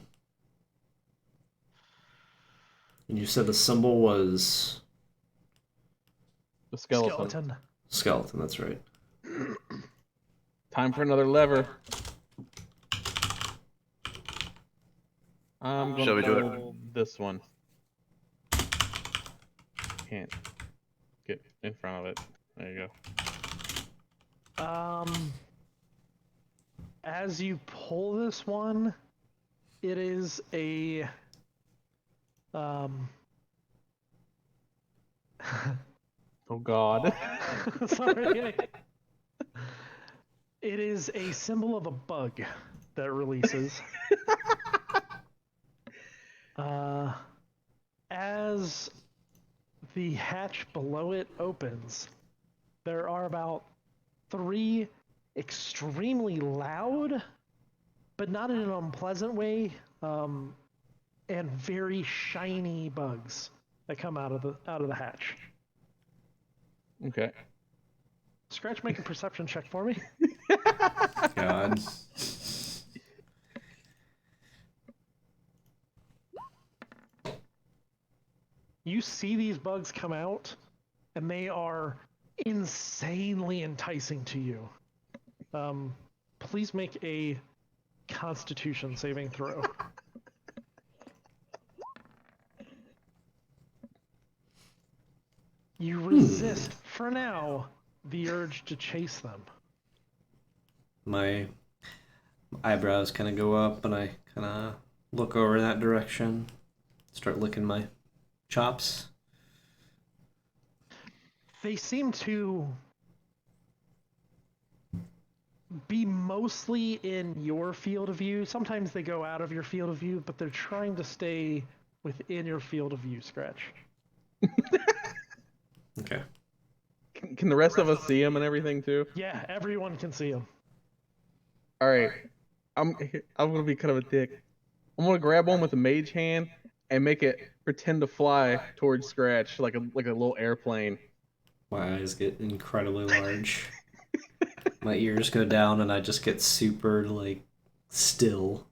And you said the symbol was The skeleton. skeleton. That's right. Time for another lever. I'm gonna Shall we do it? pull this one. Can't get in front of it. There you go. As you pull this one, it is a Oh God. sorry. It is a symbol of a bug that releases. As the hatch below it opens, there are about 3 extremely loud, but not in an unpleasant way, and very shiny bugs that come out of the hatch. Okay. Scratch, make a perception check for me. God. You see these bugs come out, and they are insanely enticing to you. Please make a Constitution saving throw. You resist, for now, the urge to chase them. My eyebrows kind of go up, and I kind of look over in that direction. Start licking my chops. They seem to be mostly in your field of view. Sometimes they go out of your field of view, but they're trying to stay within your field of view, Scratch. Okay. Can the rest of us see him and everything too? Yeah, everyone can see them. All right. I'm gonna be kind of a dick. I'm gonna grab one with a mage hand and make it pretend to fly towards Scratch like a little airplane. My eyes get incredibly large. My ears go down, and I just get super like still.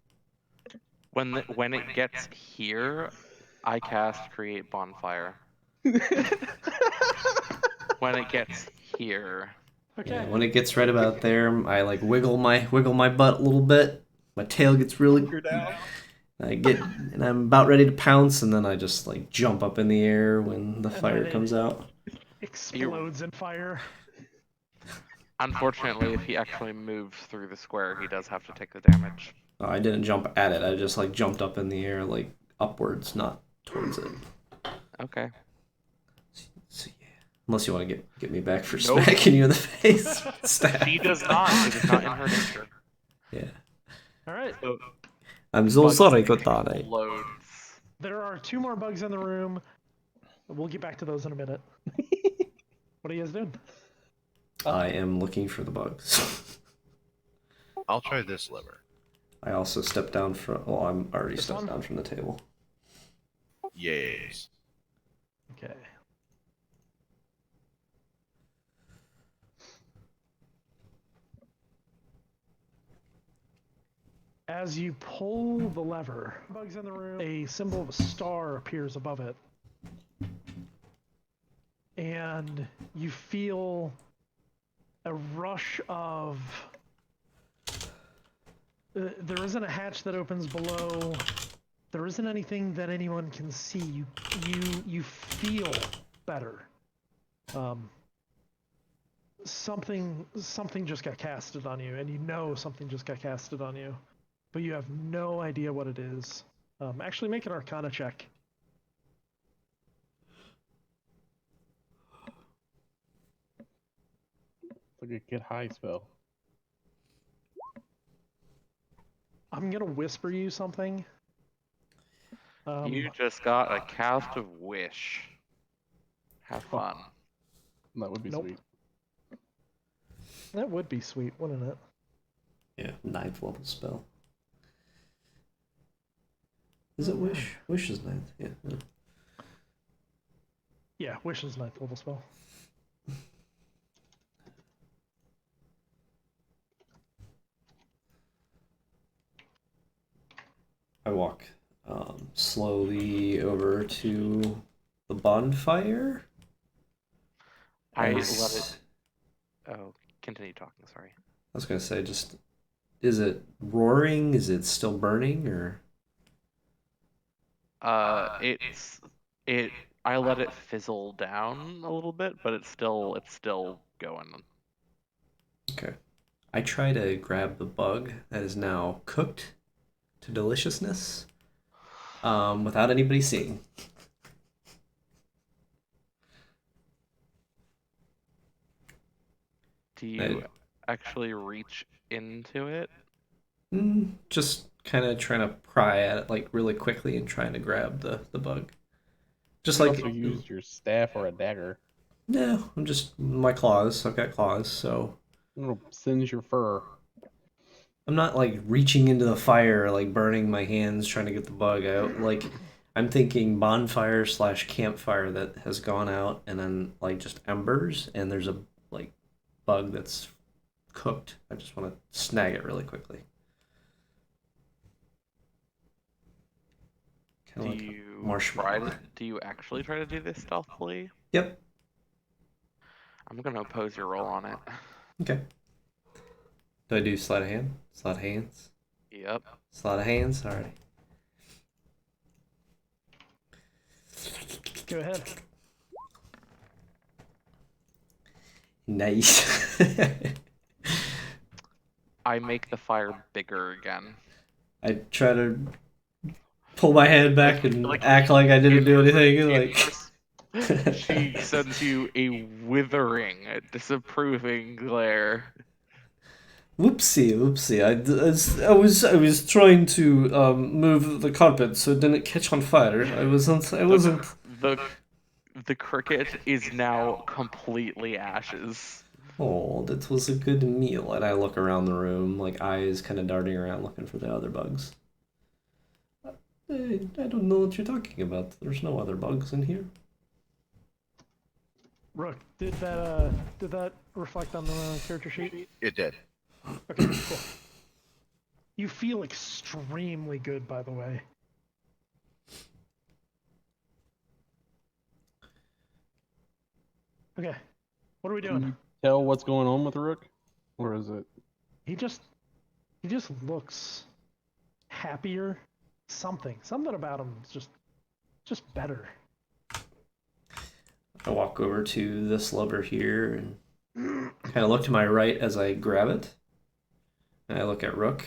when it gets here, I cast Create Bonfire. When it gets here. Okay. Yeah, when it gets right about there, I like wiggle my butt a little bit. My tail gets really. You're down. And I'm about ready to pounce, and then I just like jump up in the air when the fire then comes out. Explodes in fire. Unfortunately, if he actually moves through the square, he does have to take the damage. Oh, I didn't jump at it. I just like jumped up in the air, like upwards, not towards it. Okay. So, yeah. Unless you want to get me back for Nope. smacking you in the face. Stab. She does not. It is not in her nature. Yeah. All right. So I'm so Bug sorry, Kotane. explodes. There are 2 more bugs in the room. We'll get back to those in a minute. What are you guys doing? I am looking for the bugs. I'll try this lever. I also stepped down from. Well, I'm already This stepped one? down from the table. Yes. Okay. As you pull the lever, bugs in the room, a symbol of a star appears above it. And you feel a rush of. There isn't a hatch that opens below. There isn't anything that anyone can see. You feel better. Something just got casted on you, and you know something just got casted on you, but you have no idea what it is. Actually, make an Arcana check. Like a get high spell. I'm gonna whisper you something. You just got a cast of wish. Have fun. That would be Nope. sweet. That would be sweet, wouldn't it? Yeah, 9th level spell. Is it wish? Wish is 9th. Yeah. Yeah. Yeah, wish is 9th level spell. I walk slowly over to the bonfire. I As- let it. Oh, continue talking. Sorry. I was gonna say, just is it roaring? Is it still burning, or It's it. I let it fizzle down a little bit, but it's still going. okay? I try to grab the bug that is now cooked to deliciousness, without anybody seeing. Do you actually reach into it? Just kind of trying to pry at it like really quickly and trying to grab the bug. Just You like also used your staff or a dagger. no, I'm just my claws. I've got claws, so It'll singe your fur. I'm not like reaching into the fire, like burning my hands trying to get the bug out. Like I'm thinking bonfire / campfire that has gone out, and then like just embers, and there's a like bug that's cooked. I just want to snag it really quickly. Do Kind of like you a marshmallow. Do you actually try to do this stealthily? Yep. I'm gonna oppose your roll on it. Okay. Do I do sleight of hand? Sleight of hands? Yep. Sleight of hands? Alright. Go ahead. Nice. I make the fire bigger again. I try to pull my hand back and Like, act like I didn't do anything. Like She sends you a withering, disapproving glare. whoopsie. I was trying to move the carpet so it didn't catch on fire. I wasn't. The cricket is now completely ashes. Oh, that was a good meal. And I look around the room, like eyes kind of darting around looking for the other bugs. I don't know what you're talking about. There's no other bugs in here. Rook, did that reflect on the character sheet? It did. Okay, cool. You feel extremely good, by the way. Okay, what are we doing? Can you tell what's going on with Rook? Or is it... He just looks happier. Something about him is just better. I walk over to this lever here and kind of look to my right as I grab it. And I look at Rook.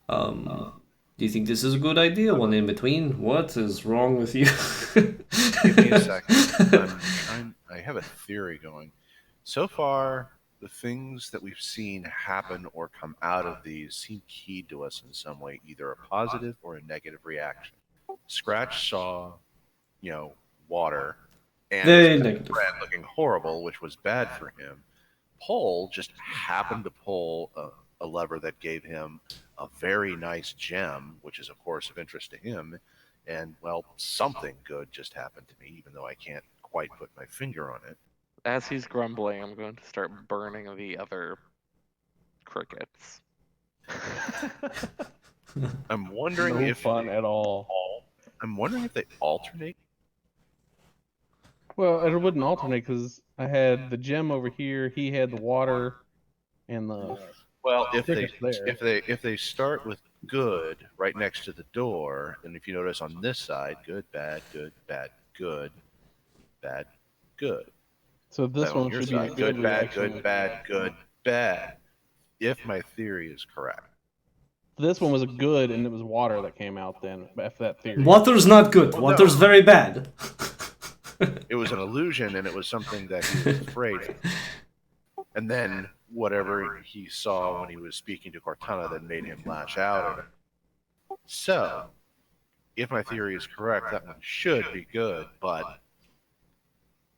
Do you think this is a good idea? One in between? What is wrong with you? Give me a second. I have a theory going. So far, the things that we've seen happen or come out of these seem keyed to us in some way, either a positive or a negative reaction. Scratch saw, water, and Very his negative. friend looking horrible, which was bad for him. Pole just happened to pull a lever that gave him a very nice gem, which is, of course, of interest to him. And, well, something good just happened to me, even though I can't quite put my finger on it. As he's grumbling, I'm going to start burning the other crickets. I'm wondering No if fun at all. I'm wondering if they alternate. Well, it wouldn't alternate because I had the gem over here, he had the water, and the Well, if they start with good right next to the door, and if you notice on this side, good, bad, good, bad, good, bad, good. So this Then on one your should side, be good, bad, reaction. good, bad, good, bad. If my theory is correct. This one was a good, and it was water that came out then. After that theory. Water's not good. Well, Water's no. very bad. It was an illusion, and it was something that he was afraid of. And then whatever he saw when he was speaking to Cortana that made him lash out at him. So, if my theory is correct, that one should be good, but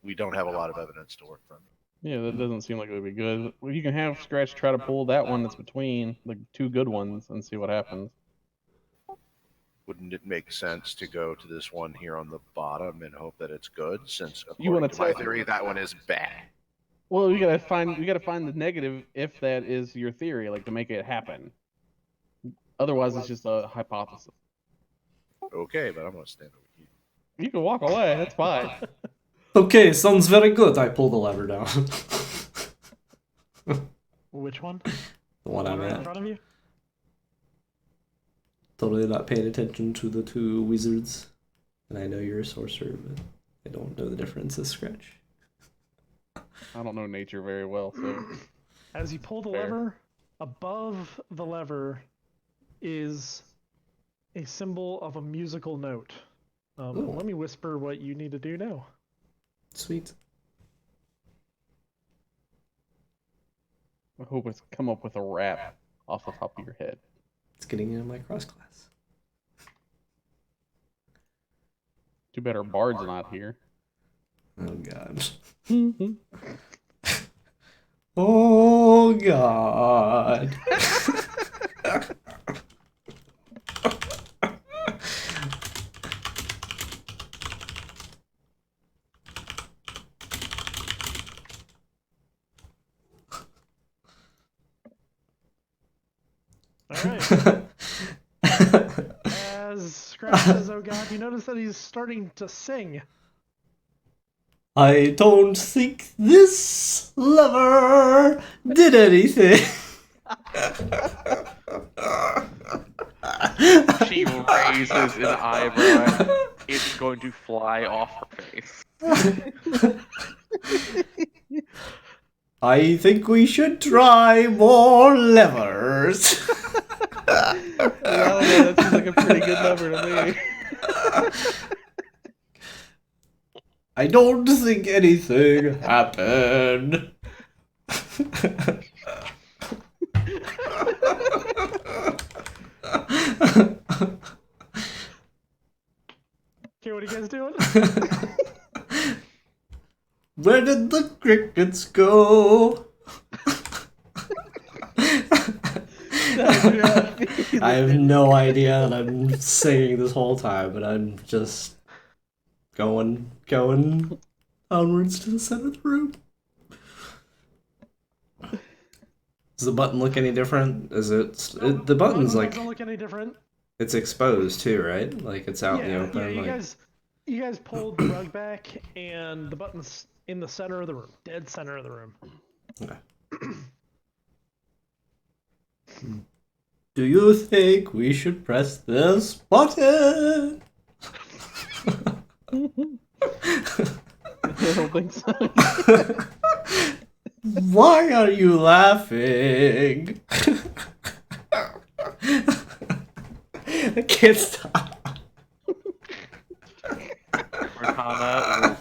we don't have a lot of evidence to work from. Yeah, that doesn't seem like it would be good. Well, you can have Scratch try to pull that one that's between the two good ones and see what happens. Wouldn't it make sense to go to this one here on the bottom and hope that it's good, since You wanna according to my tell- theory, that one is bad? Well, you gotta find the negative if that is your theory, like to make it happen. Otherwise, it's just a hypothesis. Okay, but I'm going to stand over here. You can walk away. That's fine. Okay, sounds very good. I pull the lever down. Which one? The one I'm Right in at. front of you? Totally not paying attention to the two wizards. And I know you're a sorcerer, but I don't know the difference as Scratch. I don't know nature very well, so As you pull the Fair. lever, above the lever is a symbol of a musical note. Ooh. Let me whisper what you need to do now. Sweet. I hope it's come up with a rap off the top of your head. It's getting into my cross class. Too bad our bard's not here. Oh god. Oh god. All right. As Scratch says, "Oh God," you notice that he's starting to sing. I don't think this lever did anything. She raises an eyebrow. It's going to fly off her face. I think we should try more levers. Well, yeah, that seems like a pretty good lever to me. I don't think anything happened. Okay, what are you guys doing? Where did the crickets go? I have no idea, and I'm singing this whole time, but I'm just going onwards to the center of the room. Does the button look any different? Is the button's like doesn't look any different. it's exposed too, right? Like it's out in the open. Yeah, you like... you guys pulled the rug back, and the button's in the center of the room, dead center of the room. Okay. Do you think we should press this button? I don't think so. Why are you laughing? I can't stop. Cortana will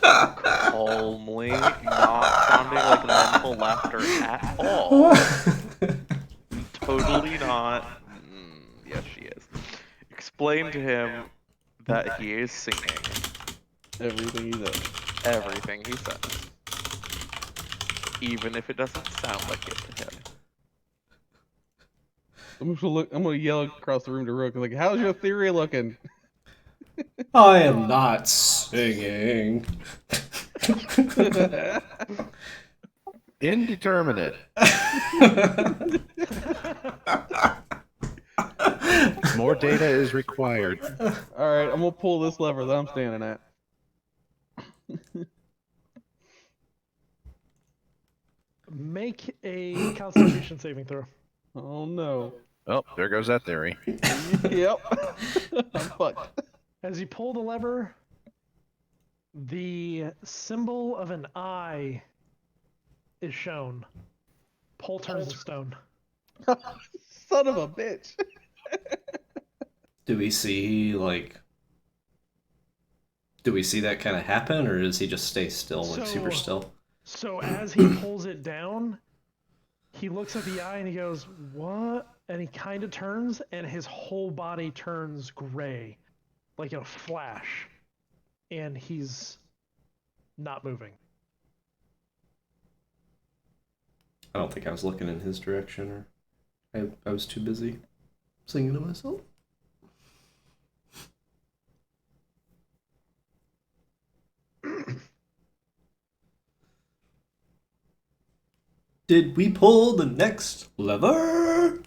calmly, not sounding like mental laughter at all. Totally not. Yes, she is. Explain to him that he is singing Everything he does. everything he says, even if it doesn't sound like it to him. I'm gonna yell across the room to Rook, like, "How's your theory looking?" I am not singing. Indeterminate. More data is required. All right, I'm gonna pull this lever that I'm standing at. Make a Constitution saving throw. Oh no. Oh, there goes that theory. Yep. I'm fucked. As you pull the lever, the symbol of an eye is shown. Pole turns to stone. Son of a bitch. Do we see that kind of happen, or does he just stay still, like super So- still? So as he pulls it down, he looks at the eye and he goes, "What?" And he kind of turns, and his whole body turns gray, like in a flash, and he's not moving. I don't think I was looking in his direction, or I was too busy singing to myself. Did we pull the next lever?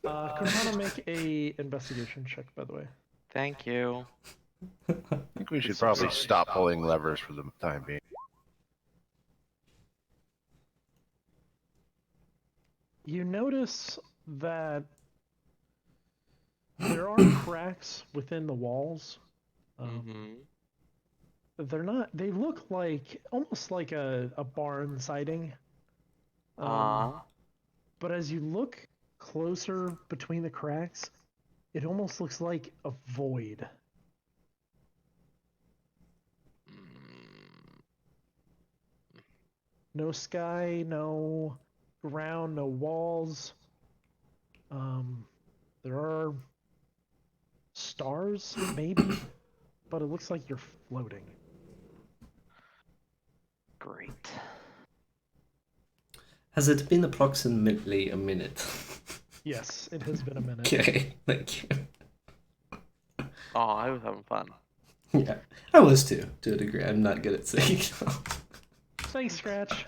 Cortana, make a investigation check, by the way. Thank you. I think we should probably stop pulling levers for the time being. You notice that there are cracks within the walls. Mm-hmm. They're not. They look like almost like a barn siding. Aw. But as you look closer between the cracks, it almost looks like a void. Mm. No sky, no ground, no walls. There are stars, maybe, but it looks like you're floating. Great. Has it been approximately a minute? Yes, it has been a minute. Okay, thank you. Oh, I was having fun. Yeah, I was too, to a degree. I'm not good at singing. Thanks, Scratch.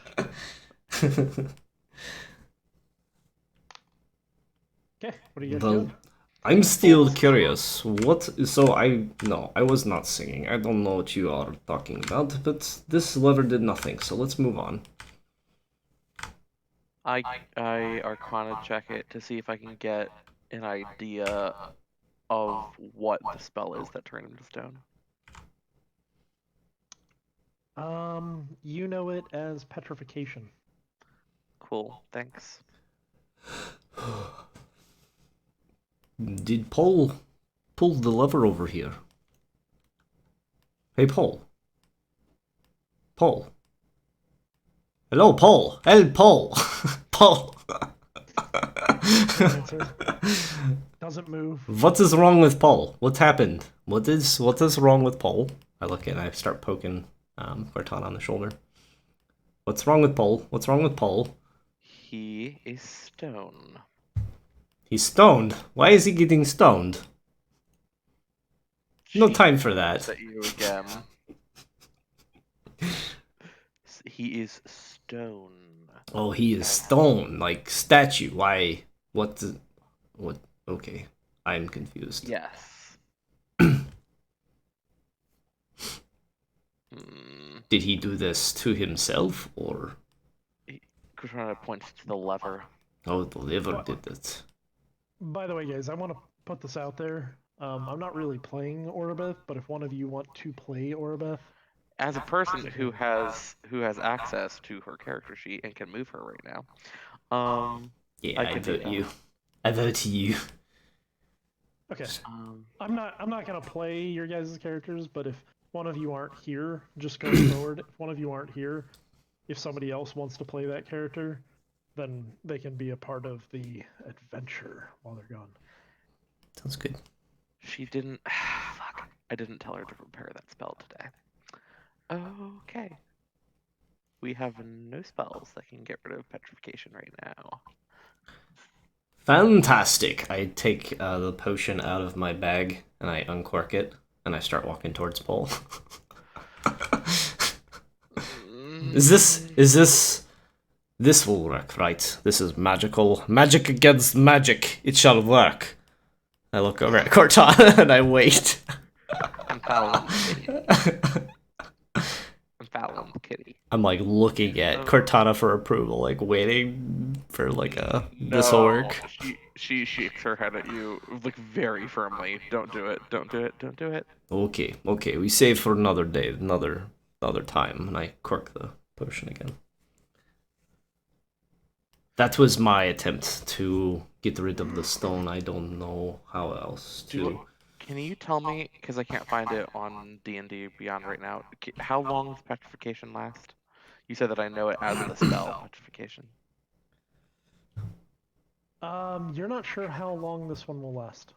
Okay, what are you guys Well, doing? I'm still curious. I was not singing. I don't know what you are talking about, but this lever did nothing, so let's move on. I Arcana check it to see if I can get an idea of what the spell is that turned him to stone. You know it as petrification. Cool. Thanks. Did Paul pull the lever over here? Hey, Paul. Paul. Hello, Paul. Hey, Paul. Paul. No answer. Doesn't move. What is wrong with Paul? What happened? What is wrong with Paul? I look and I start poking Cortana on the shoulder. What's wrong with Paul? What's wrong with Paul? He is stone. He's stoned. Why is he getting stoned? No She time for that. at you again. He is stone. Oh, he is stone, like statue. Why? What? Okay, I'm confused. Yes. Did he do this to himself, or? Kushana points to the lever. Oh, the liver did it. By the way, guys, I want to put this out there. I'm not really playing Oribeth, but if one of you want to play Oribeth, As a person who has access to her character sheet and can move her right now, Yeah, I I can do vote that. you. I vote you. okay. um, I'm not gonna play your guys' characters, but if one of you aren't here, just going forward, if one of you aren't here, if somebody else wants to play that character, then they can be a part of the adventure while they're gone. Sounds good. she didn't. Fuck. I didn't tell her to prepare that spell today. Okay. We have no spells that can get rid of petrification right now. Fantastic. I take the potion out of my bag and I uncork it and I start walking towards Paul. This will work, right? This is magical. Magic against magic. It shall work. I look over at Cortana and I wait. I'm following the kitty. I'm following the kitty. I'm like looking at Cortana for approval, like waiting for like this will work. She shakes her head at you like very firmly. Don't do it. Don't do it. Don't do it. Okay, we save for another day, another time, and I cork the potion again. That was my attempt to get rid of the stone. I don't know how else to. Can you tell me, because I can't find it on D&D Beyond right now, how long does petrification last? You said that I know it as the spell, petrification. You're not sure how long this one will last.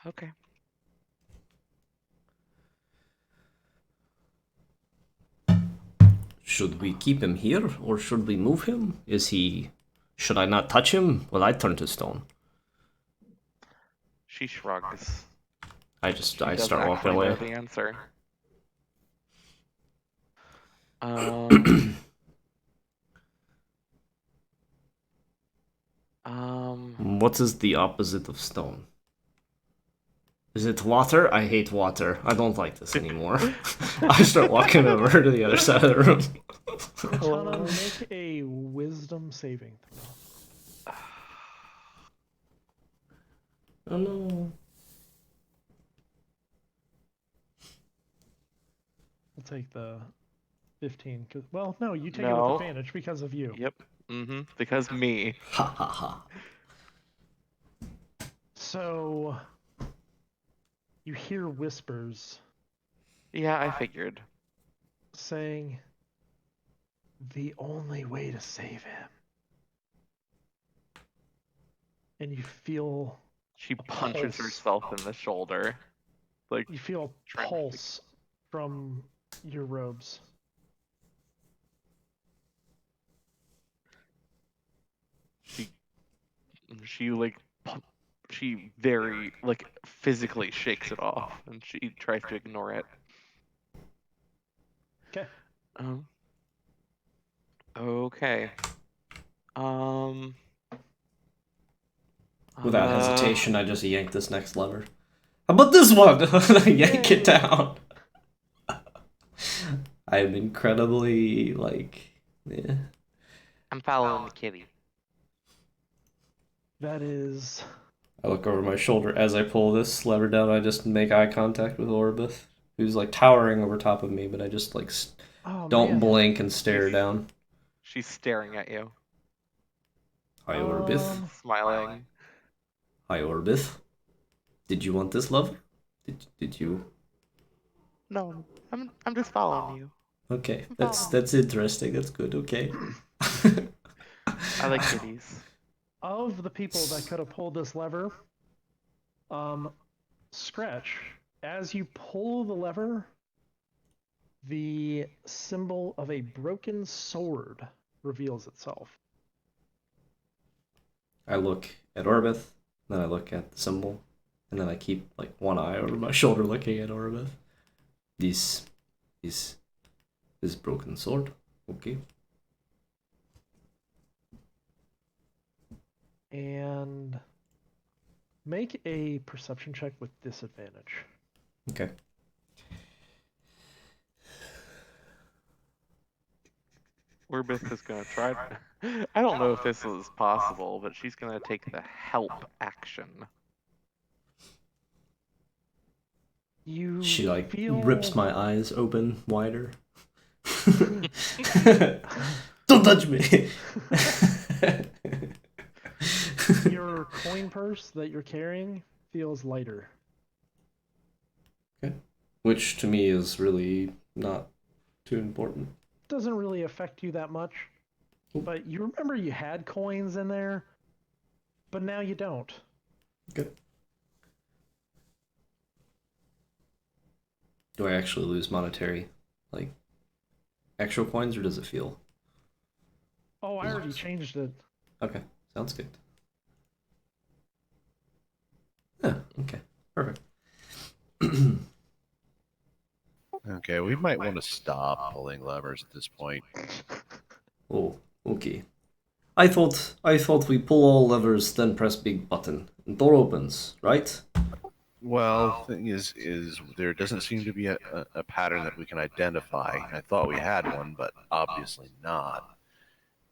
Okay. Should we keep him here, or should we move him? Should I not touch him? Will I turn to stone? She shrugs. I Doesn't start walking actually know away. the answer. What is the opposite of stone? Is it water? I hate water. I don't like this anymore. I start walking over to the other side of the room. Cortana, make a wisdom saving throw. Oh no. I'll take the 15. Well, no, you take it No. with advantage because of you. Yep. Because me. Ha ha ha. So, you hear whispers Yeah, I figured. saying, the only way to save him. And you feel She punches pulse. herself in the shoulder. Like, You feel Trying to pulse from your robes. she like, she very, like, physically shakes it off, and she tries to ignore it. Okay. Okay. Without hesitation, I just yank this next lever. How about this one? I yank it down. I'm incredibly, like, yeah. I'm following the kitty. That is. I look over my shoulder as I pull this lever down. I just make eye contact with Orbith, who's like towering over top of me, but I just like Oh, don't man. blink and stare down. She's staring at you, Hi, Orbith. smiling. Hi, Orbith. Did you want this lever? Did you? No, I'm just following you. Okay, that's interesting. That's good. Okay. I like kitties. Of the people that could have pulled this lever, Scratch, as you pull the lever, the symbol of a broken sword reveals itself. I look at Orbith, then I look at the symbol, and then I keep like one eye over my shoulder looking at Orbith. This broken sword. Okay. And make a perception check with disadvantage. Okay. Orbith is gonna try. I don't know if this is possible, but she's gonna take the help action. You She like feel... rips my eyes open wider. Don't touch me. Your coin purse that you're carrying feels lighter. Okay. Which to me is really not too important. Doesn't really affect you that much. But you remember you had coins in there, but now you don't. Good. Do I actually lose monetary, like, actual coins, or does it feel? Oh, I already changed it. Okay, Sounds good. Yeah, okay. Perfect. Okay, we might want to stop pulling levers at this point. Oh, okay. I thought we pull all levers, then press big button. And door opens, right? Well, thing is there doesn't seem to be a pattern that we can identify. I thought we had one, but obviously not.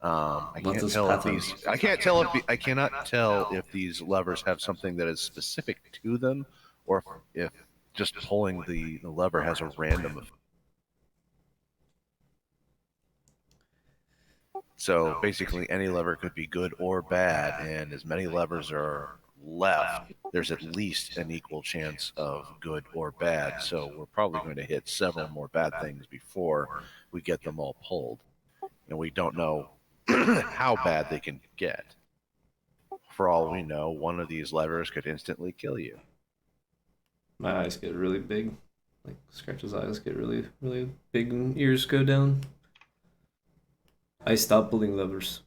I What can't is tell if pattern? these. I can't tell if I cannot tell if these levers have something that is specific to them, or if just pulling the lever has a random effect. So basically, any lever could be good or bad, and as many levers are left, there's at least an equal chance of good or bad. So we're probably going to hit several more bad things before we get them all pulled, and we don't know how bad they can get. For all we know, one of these levers could instantly kill you. My eyes get really big. Like Scratch's eyes get really, really big and ears go down. I stop pulling levers.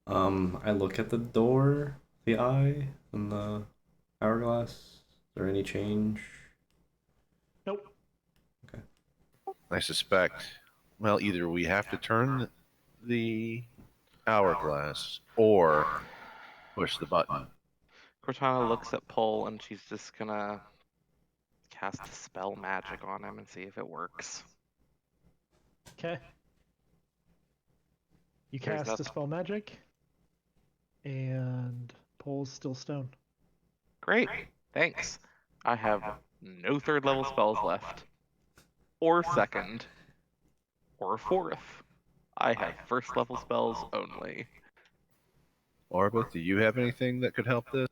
I look at the door, the eye, and the hourglass. Is there any change? Nope. I suspect, well, either we have to turn the hourglass or push the button. Cortana looks at Pull and she's just gonna cast Dispel Magic on him and see if it works. Okay. You There's cast nothing. Dispel Magic, and Pole's still stone. Great, thanks. I have no third level spells left. Or second. Or fourth. I have first level spells only. Orbith, do you have anything that could help this?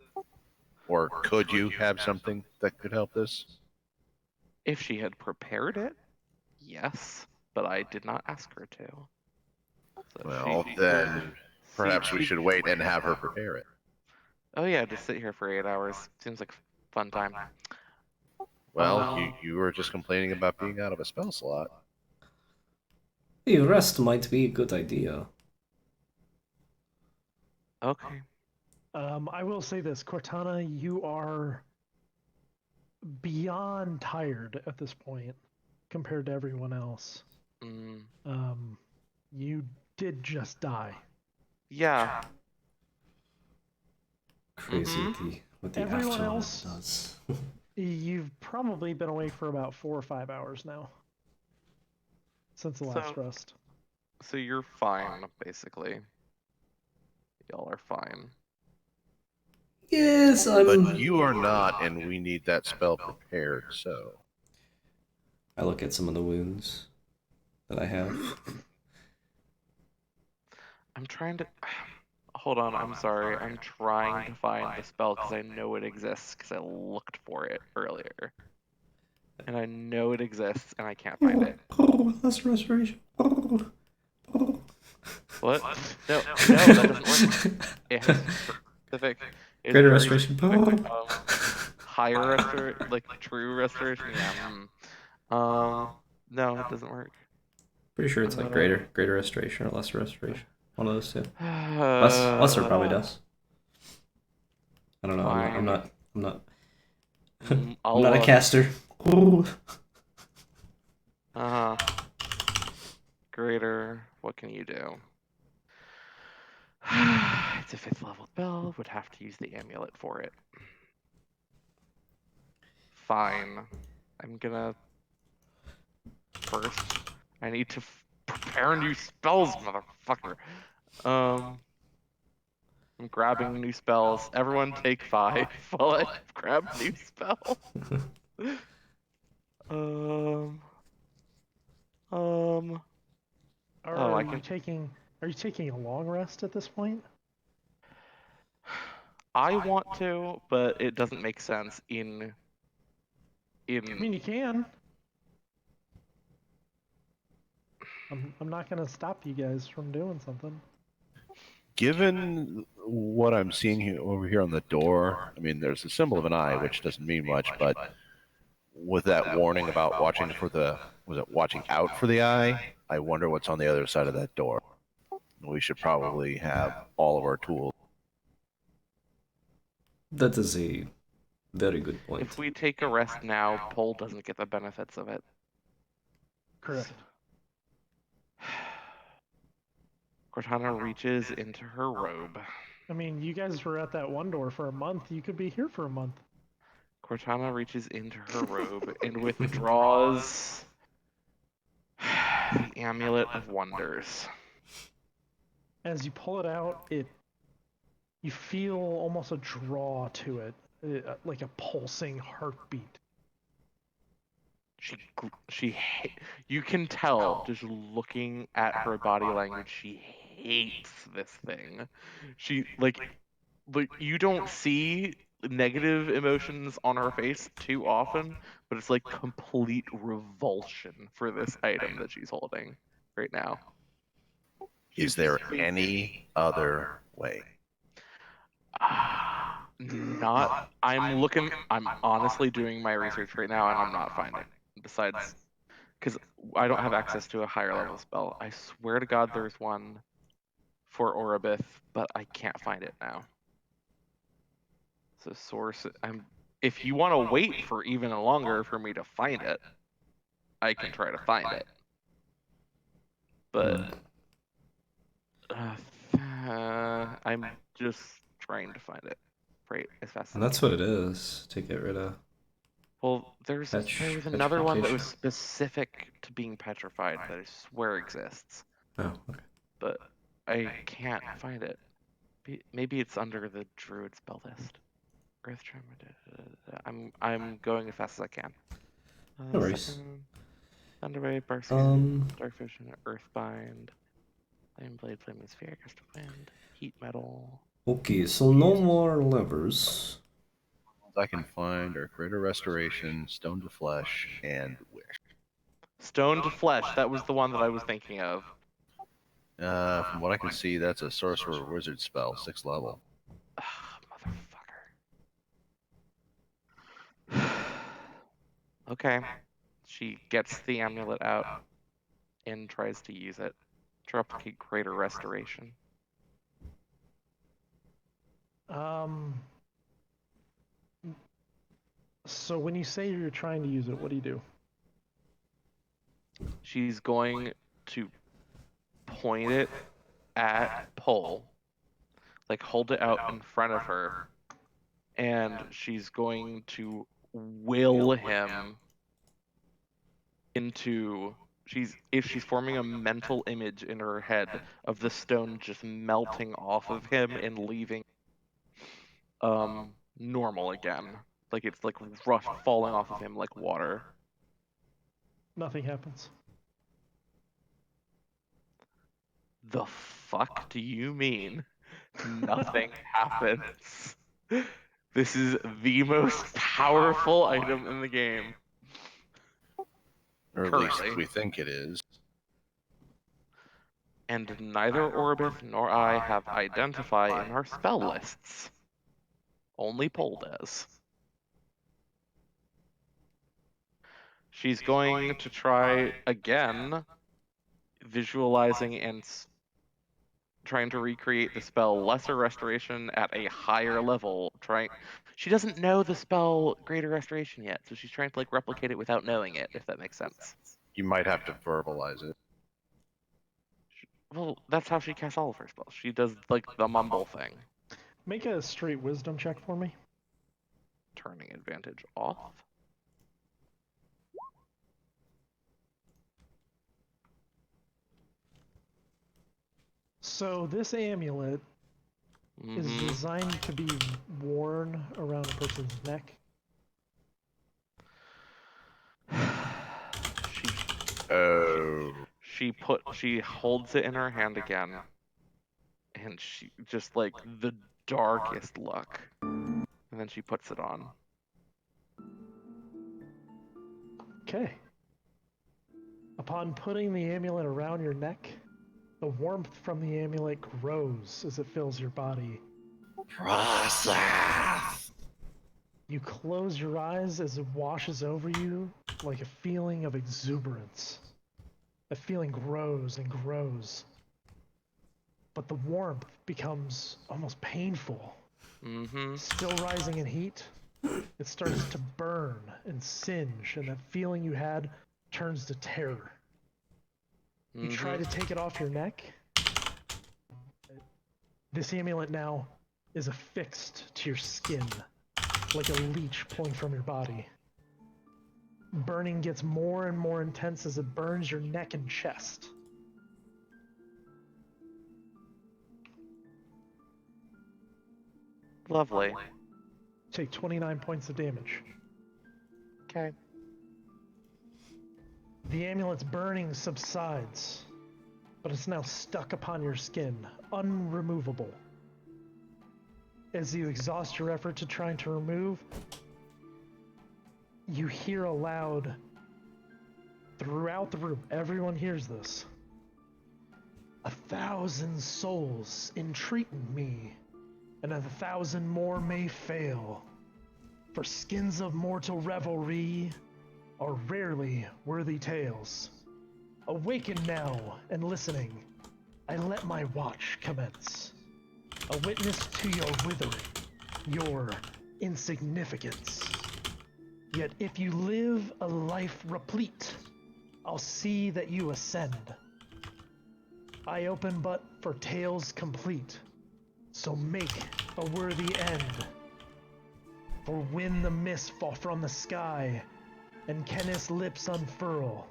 Or could you have something that could help this? If she had prepared it, yes, but I did not ask her to. So Well, she- then perhaps we she- should wait and have her prepare it. Oh yeah, just sit here for 8 hours. Seems like a fun time. Well, you were just complaining about being out of a spell slot. Hey, rest might be a good idea. Okay. I will say this, Cortana, you are beyond tired at this point compared to everyone else. Mm, You did just die. yeah. Crazy Mhm. what the Everyone afterlife else- does. You've probably been awake for about 4 or 5 hours now. Since the last So- rest. So you're fine, basically. Y'all are fine. Yes, But I'm. you are not, and we need that spell prepared, so. I look at some of the wounds that I have. I'm trying to. Hold on, I'm sorry. I'm trying to find the spell because I know it exists because I looked for it earlier. And I know it exists and I can't find it. Oh, that's restoration. Oh. What? No, that doesn't work. It has specific. it's Greater very restoration. specific, higher restoration, like true restoration. Yeah. No, it doesn't work. Pretty sure it's I'm like gonna- greater restoration or lesser restoration. One of those two. Lesser probably does. I don't know. I'm not. I'm not a I'll, caster. Ooh. Greater. What can you do? It's a 5th level spell. Would have to use the amulet for it. Fine. I'm gonna. First, I need to prepare new spells, motherfucker. I'm grabbing new spells. Everyone take 5 while I grab new spell. Are I you taking a long rest at this point? I want to, but it doesn't make sense in. I mean, you can. I'm not gonna stop you guys from doing something. Given what I'm seeing here, over here on the door, I mean, there's a symbol of an eye, which doesn't mean much, but with that warning about watching for the, was it watching out for the eye? I wonder what's on the other side of that door. We should probably have all of our tools. That is a very good point. If we take a rest now, Pole doesn't get the benefits of it. Correct. Cortana reaches into her robe. I mean, you guys were at that one door for a month. You could be here for a month. Cortana reaches into her robe and withdraws the Amulet of Wonders. As you pull it out, you feel almost a draw to it, like a pulsing heartbeat. You can tell just looking at her body language, she hates this thing. She like you don't see negative emotions on her face too often, but it's like complete revulsion for this item that she's holding right now. Is there any other way? I'm honestly doing my research right now and I'm not finding. Besides, because I don't have access to a higher level spell. I swear to God there's one for Oribith, but I can't find it now. So source, if you want to wait for even longer for me to find it, I can try to find it. But I'm just trying to find it right as fast as And that's what it is to get rid of. Well, there was another one that was specific to being petrified that I swear exists, Oh, okay. but I can't find it. Maybe it's under the druid spell list. Earth Tremor. I'm going as fast as I can. No worries. Thunderwave, Barkskin, Darkfish, and Earthbind. Flame Blade, Flaming Sphere, Gust of Wind, Heat Metal. Okay, so no more levers. I can find are Greater Restoration, Stone to Flesh, and Wish. Stone to Flesh, that was the one that I was thinking of. From what I can see, that's a Sorcerer Wizard spell, 6th level. Motherfucker. Okay. She gets the amulet out and tries to use it to replicate Greater Restoration. So when you say you're trying to use it, what do you do? She's going to point it at Pole, like hold it out in front of her, and she's going to will him into she's forming a mental image in her head of the stone just melting off of him and leaving normal again. Like it's like rough falling off of him like water. Nothing happens. The fuck do you mean? Nothing happens. This is the most powerful item in the game. Or at Currently. least we think it is. And neither Oribith nor I have Identify in our spell lists. Only Pole does. She's going to try again, visualizing and trying to recreate the spell Lesser Restoration at a higher level. She doesn't know the spell Greater Restoration yet, so she's trying to like replicate it without knowing it, if that makes sense. You might have to verbalize it. Well, that's how she casts all of her spells. She does like the mumble thing. Make a straight wisdom check for me. Turning advantage off. So this amulet is designed to be worn around a person's neck. She holds it in her hand again, and she just like the darkest look, and then she puts it on. Okay. Upon putting the amulet around your neck, The warmth from the amulet grows as it fills your body. Process. You close your eyes as it washes over you like a feeling of exuberance. The feeling grows and grows. But the warmth becomes almost painful. Mm-hmm. Still rising in heat, it starts to burn and singe, and that feeling you had turns to terror. You try to take it off your neck. This amulet now is affixed to your skin, like a leech pulling from your body. Burning gets more and more intense as it burns your neck and chest. Lovely. Take 29 points of damage. Okay. The amulet's burning subsides, but it's now stuck upon your skin, unremovable. As you exhaust your effort to try to remove, you hear aloud throughout the room, everyone hears this. 1,000 souls entreating me, and 1,000 more may fail. For skins of mortal revelry are rarely worthy tales. Awaken now and listening, I let my watch commence. A witness to your withering, your insignificance. Yet if you live a life replete, I'll see that you ascend. I open but for tales complete, so make a worthy end. For when the mists fall from the sky, and Kenneth's lips unfurl,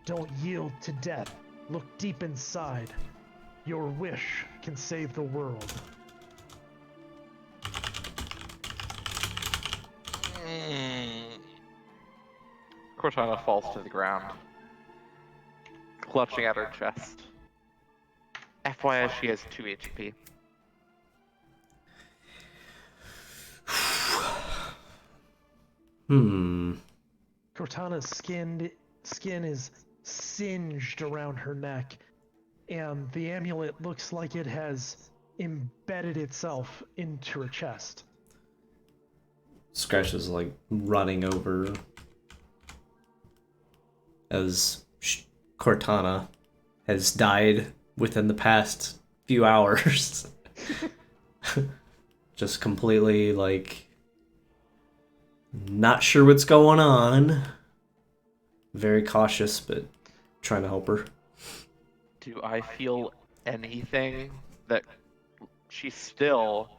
don't yield to death, look deep inside. Your wish can save the world. Cortana falls to the ground, clutching at her chest. FYI, she has 2 HP. Cortana's skin is singed around her neck, and the amulet looks like it has embedded itself into her chest. Scratch is like running over as Cortana has died within the past few hours. Just completely like not sure what's going on. Very cautious, but trying to help her. Do I feel anything that she still,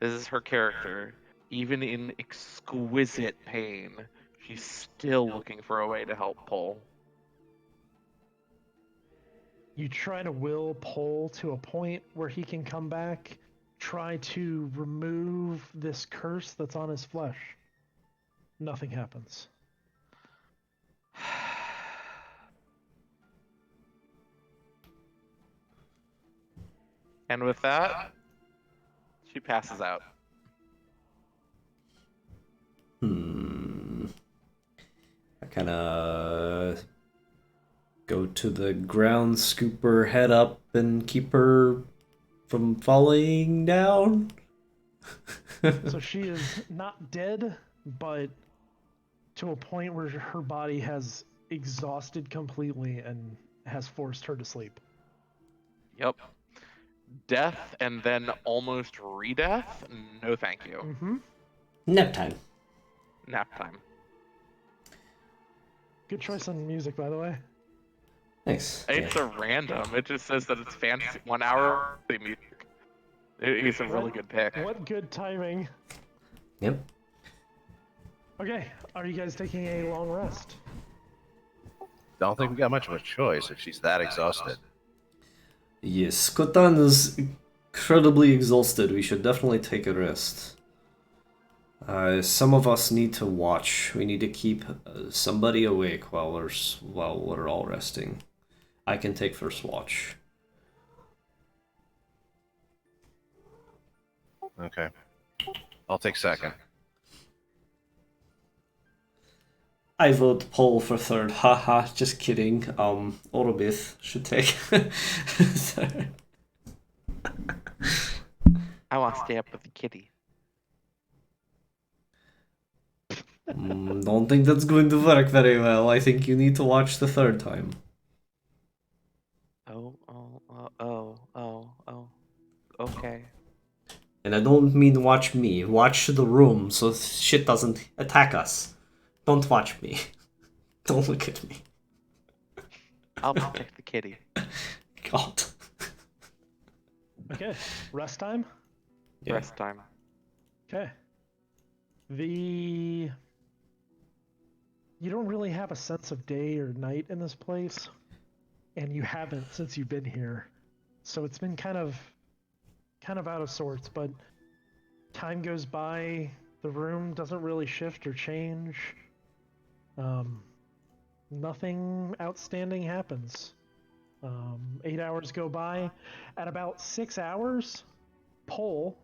this is her character, even in exquisite pain, she's still looking for a way to help pull? You try to will Pole to a point where he can come back, try to remove this curse that's on his flesh. Nothing happens. And with that, she passes out. I kind of go to the ground, scoop her head up, and keep her from falling down. So she is not dead, but to a point where her body has exhausted completely and has forced her to sleep. Yep. Death and then almost re-death? No thank you. Mm-hmm. Nap time. Nap time. Good choice on music, by the way. Thanks. It's a random. It just says that it's fantasy 1 hour music. It's a really good pick. What good timing. Yep. Okay, are you guys taking a long rest? Don't think we got much of a choice if she's that exhausted. Yes, Kotan is incredibly exhausted. We should definitely take a rest. Some of us need to watch. We need to keep somebody awake while we're all resting. I can take first watch. Okay. I'll take second. I vote Paul for third. Haha, just kidding. Orobith should take third. I want to stay up with the kitty. Don't think that's going to work very well. I think you need to watch the third time. Oh. Okay. And I don't mean watch me. Watch the room so shit doesn't attack us. Don't watch me. Don't look at me. I'll protect the kitty. God. Okay, rest time. Yeah. Rest time. Okay. You don't really have a sense of day or night in this place, and you haven't since you've been here. So it's been kind of out of sorts, but time goes by, the room doesn't really shift or change. Nothing outstanding happens. 8 hours go by. At about 6 hours, Pole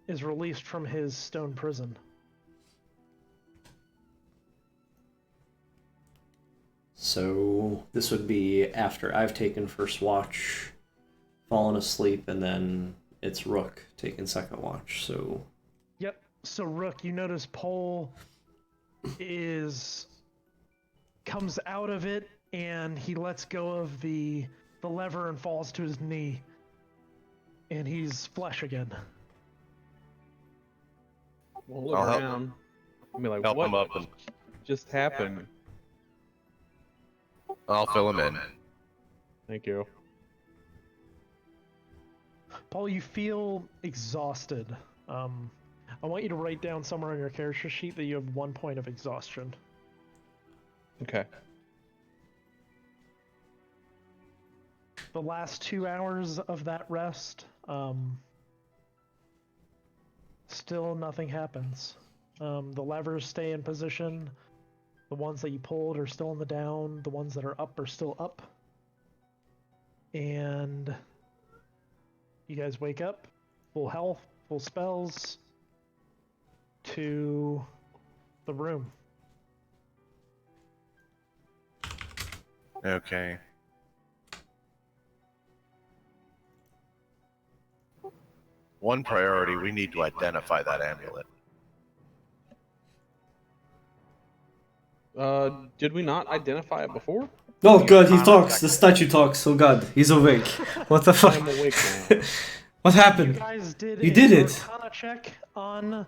is released from his stone prison. So this would be after I've taken first watch, fallen asleep, and then it's Rook taking second watch. So Yep. So Rook, you notice Pole comes out of it and he lets go of the lever and falls to his knee. And he's flesh again. We'll look I'll help- around. I mean, like, Help what him up and just happened? I'll fill him in. Thank you. Paul, you feel exhausted. I want you to write down somewhere on your character sheet that you have 1 point of exhaustion. Okay. The last 2 hours of that rest, still nothing happens. The levers stay in position. The ones that you pulled are still in the down. The ones that are up are still up. And you guys wake up, full health, full spells, to the room. Okay. One priority, we need to identify that amulet. Did we not identify it before? oh god, he talks. The statue talks. Oh god, he's awake. What the I'm fuck? awake now. What You happened? guys did You a did it. Arcana check on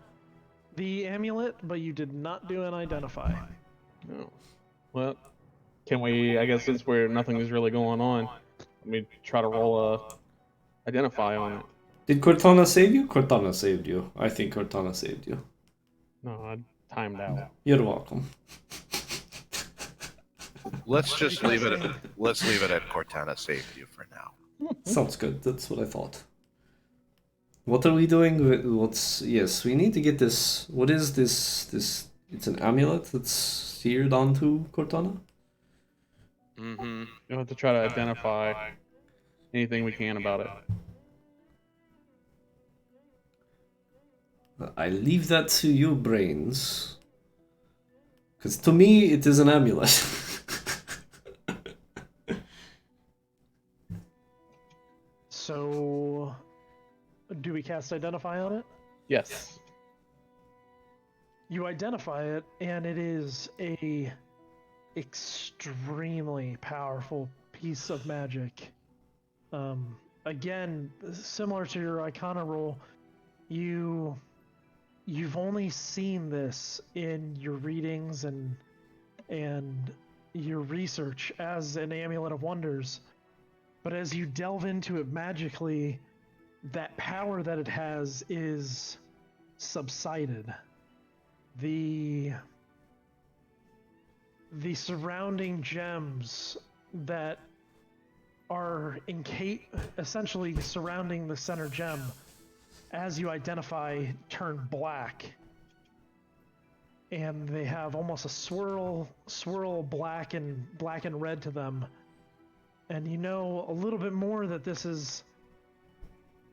the amulet, but you did not do an identify. Oh. Well, can we? I guess since nothing is really going on, let me try to roll a identify on it. Did Cortana save you? Cortana saved you. I think Cortana saved you. No, I timed out. You're welcome. Let's just leave it at Cortana saved you for now. Sounds good. That's what I thought. What are we doing? Yes, we need to get this. What is this? It's an amulet that's seared onto Cortana? Mm-hmm. You'll have to try to identify anything we can about it. I leave that to you, brains. Because to me, it is an amulet. So, do we cast Identify on it? Yes. You identify it, and it is a extremely powerful piece of magic. Again, similar to your Arcana roll, you've only seen this in your readings and your research as an Amulet of Wonders. But as you delve into it magically, that power that it has is subsided. The surrounding gems that are essentially surrounding the center gem, as you identify, turn black. And they have almost a swirl black and red to them. And you know a little bit more that this is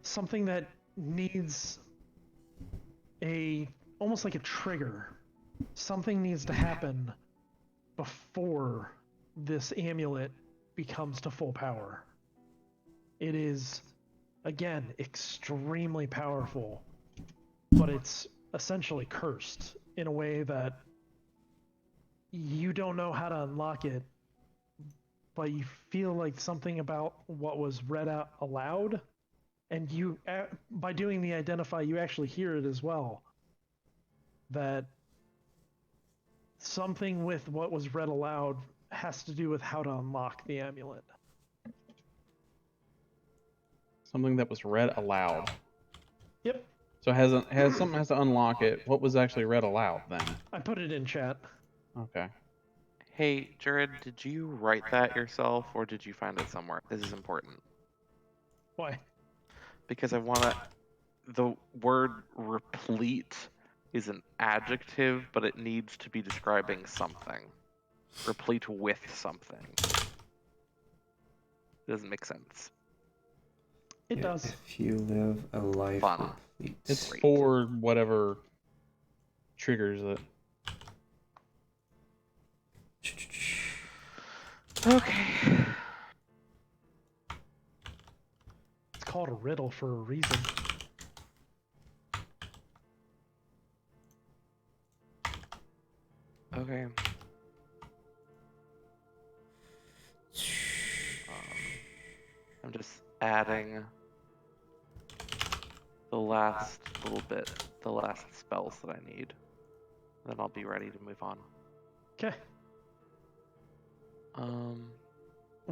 something that needs almost like a trigger. Something needs to happen before this amulet becomes to full power. It is, again, extremely powerful, but it's essentially cursed in a way that you don't know how to unlock it, but you feel like something about what was read out aloud, and you, by doing the identify, you actually hear it as well. That something with what was read aloud has to do with how to unlock the amulet. Something that was read aloud. Yep, So something has to unlock it. What was actually read aloud then? I put it in chat. Okay. Hey, Jared, did you write that yourself or did you find it somewhere? This is important. Why? Because I want to. The word replete is an adjective, but it needs to be describing something. Replete with something. Doesn't make sense. It Yeah, does. If you live a life Fun. complete. It's Great. for whatever triggers it. Okay. It's called a riddle for a reason. Okay. I'm just adding the last little bit, the last spells that I need. Then I'll be ready to move on. Okay.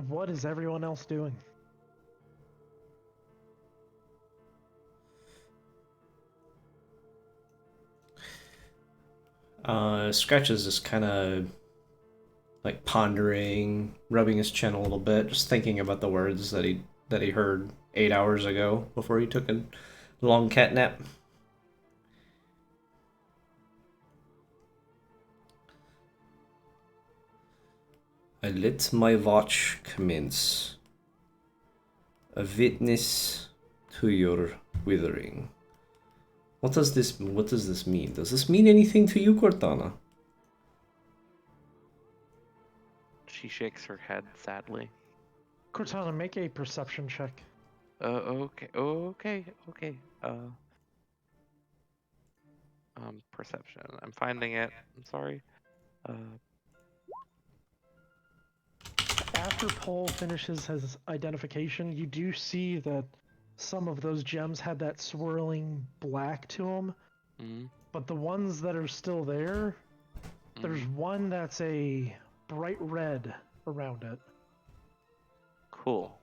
What is everyone else doing? Scratch is just kind of like pondering, rubbing his chin a little bit, just thinking about the words that he heard 8 hours ago before he took a long cat nap. I let my watch commence, a witness to your withering. What does this mean? Does this mean anything to you, Cortana? She shakes her head sadly. Cortana, make a perception check. Okay. Perception. I'm finding it. I'm sorry. After Paul finishes his identification, you do see that some of those gems had that swirling black to them, but the ones that are still there, there's one that's a bright red around it. Cool.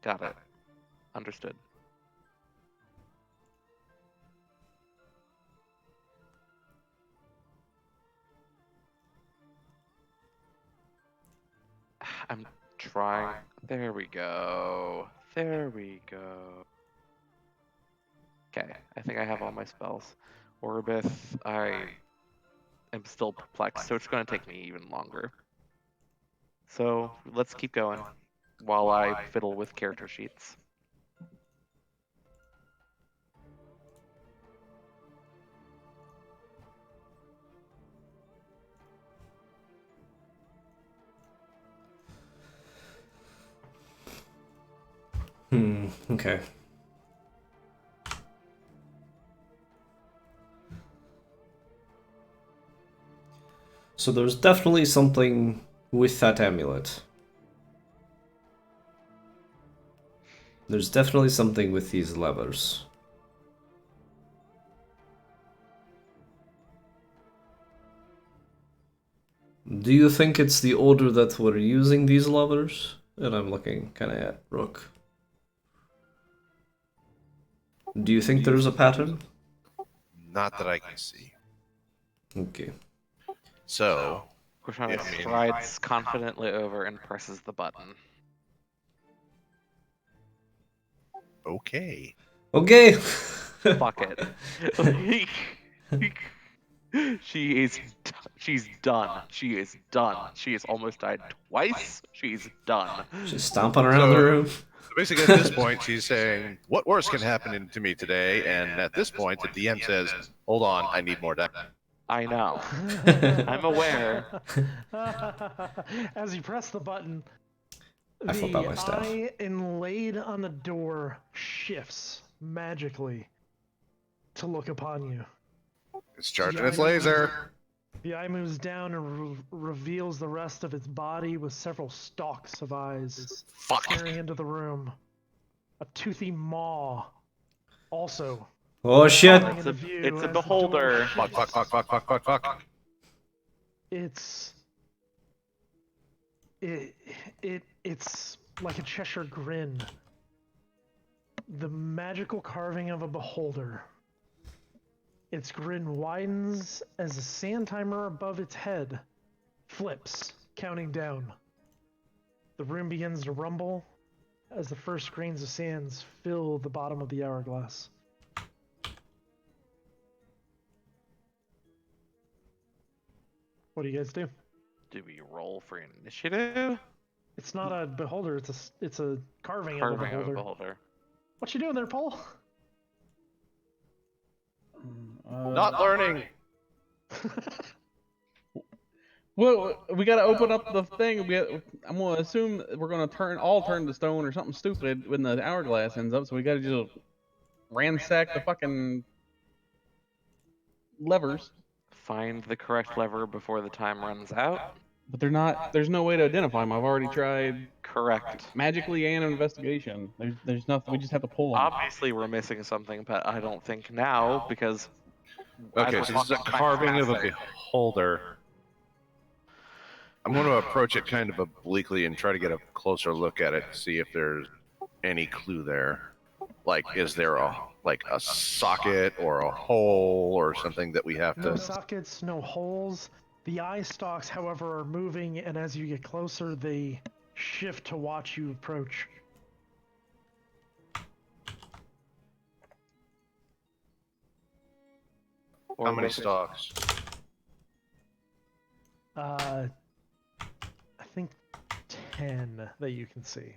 Got it. Understood. I'm trying. There we go. There we go. Okay, I think I have all my spells. Orbith, I am still perplexed, so it's going to take me even longer. So let's keep going while I fiddle with character sheets. Okay. So there's definitely something with that amulet. There's definitely something with these levers. Do you think it's the order that we're using these levers? And I'm looking kind of at Rook. Do you think there's a pattern? Not that I can see. Okay. So, Cortana Yeah, I mean- strides confidently over and presses the button. okay. Okay. Fuck it. She's done. She is done. She has almost died twice. She's done. Just stomping around the So- room. So basically, at this point, she's saying, "What worse can happen to me today?" And at this point, the DM says, "Hold on, I need more damage." I know. I'm aware. As you press the button, I flip out the my staff. eye inlaid on the door shifts magically to look upon you. It's charging Yeah, its I know. laser. The eye moves down and reveals the rest of its body with several stalks of eyes Fuck. staring into the room. A toothy maw also Oh shit! coming into view It's a as the door beholder. Fuck, fuck, fuck, fuck, fuck, fuck, fuck. It's like a Cheshire grin. The magical carving of a beholder. Its grin widens as the sand timer above its head flips, counting down. The room begins to rumble as the first grains of sands fill the bottom of the hourglass. What do you guys do? Do we roll for initiative? It's not a beholder. It's a carving of a Carving of beholder. a beholder. What you doing there, Paul? Not learning. Well, we gotta open up the thing. I'm gonna assume we're gonna turn to stone or something stupid when the hourglass ends up. So we gotta just ransack the fucking levers. Find the correct lever before the time runs out. But they're not. There's no way to identify them. I've already tried Correct. magically and investigation. There's nothing. We just have to pull them. Obviously, we're missing something, but I don't think now because. Okay, so this is a carving of a beholder. I'm going to approach it kind of obliquely and try to get a closer look at it to see if there's any clue there. Like, is there a socket or a hole or something that we have No to? sockets, no holes. The eye stalks, however, are moving, and as you get closer, they shift to watch you approach. How many stalks? I think 10 that you can see.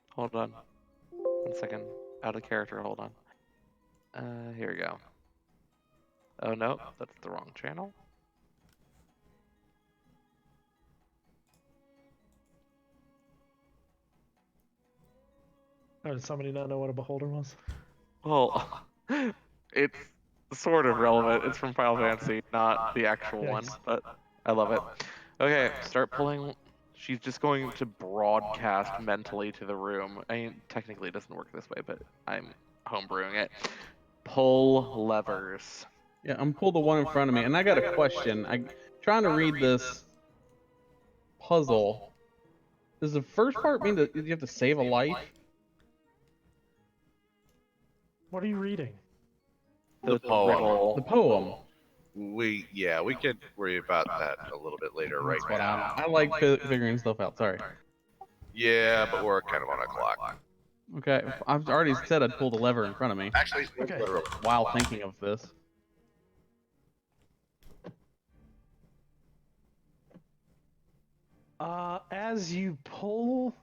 Hold on. 1 second. Out of character, hold on. Here we go. Oh no, that's the wrong channel. Oh, did somebody not know what a beholder was? Well, it's sort of relevant. It's from Final Fantasy, not the actual one, Yikes. but I love it. Okay, start pulling. She's just going to broadcast mentally to the room. I mean, technically it doesn't work this way, but I'm homebrewing it. Pull levers. Yeah, I'm pull the one in front of me, and I got a question. I'm trying to read this puzzle. Does the first part mean that you have to save a life? What are you reading? The poem. riddle. The poem. We could worry about that a little bit later. Right But now. I like figuring stuff out. Sorry. Yeah, but we're kind of on a clock. Okay, I've already said I'd pull the lever in front of me Actually, Okay. while thinking of this. As you pull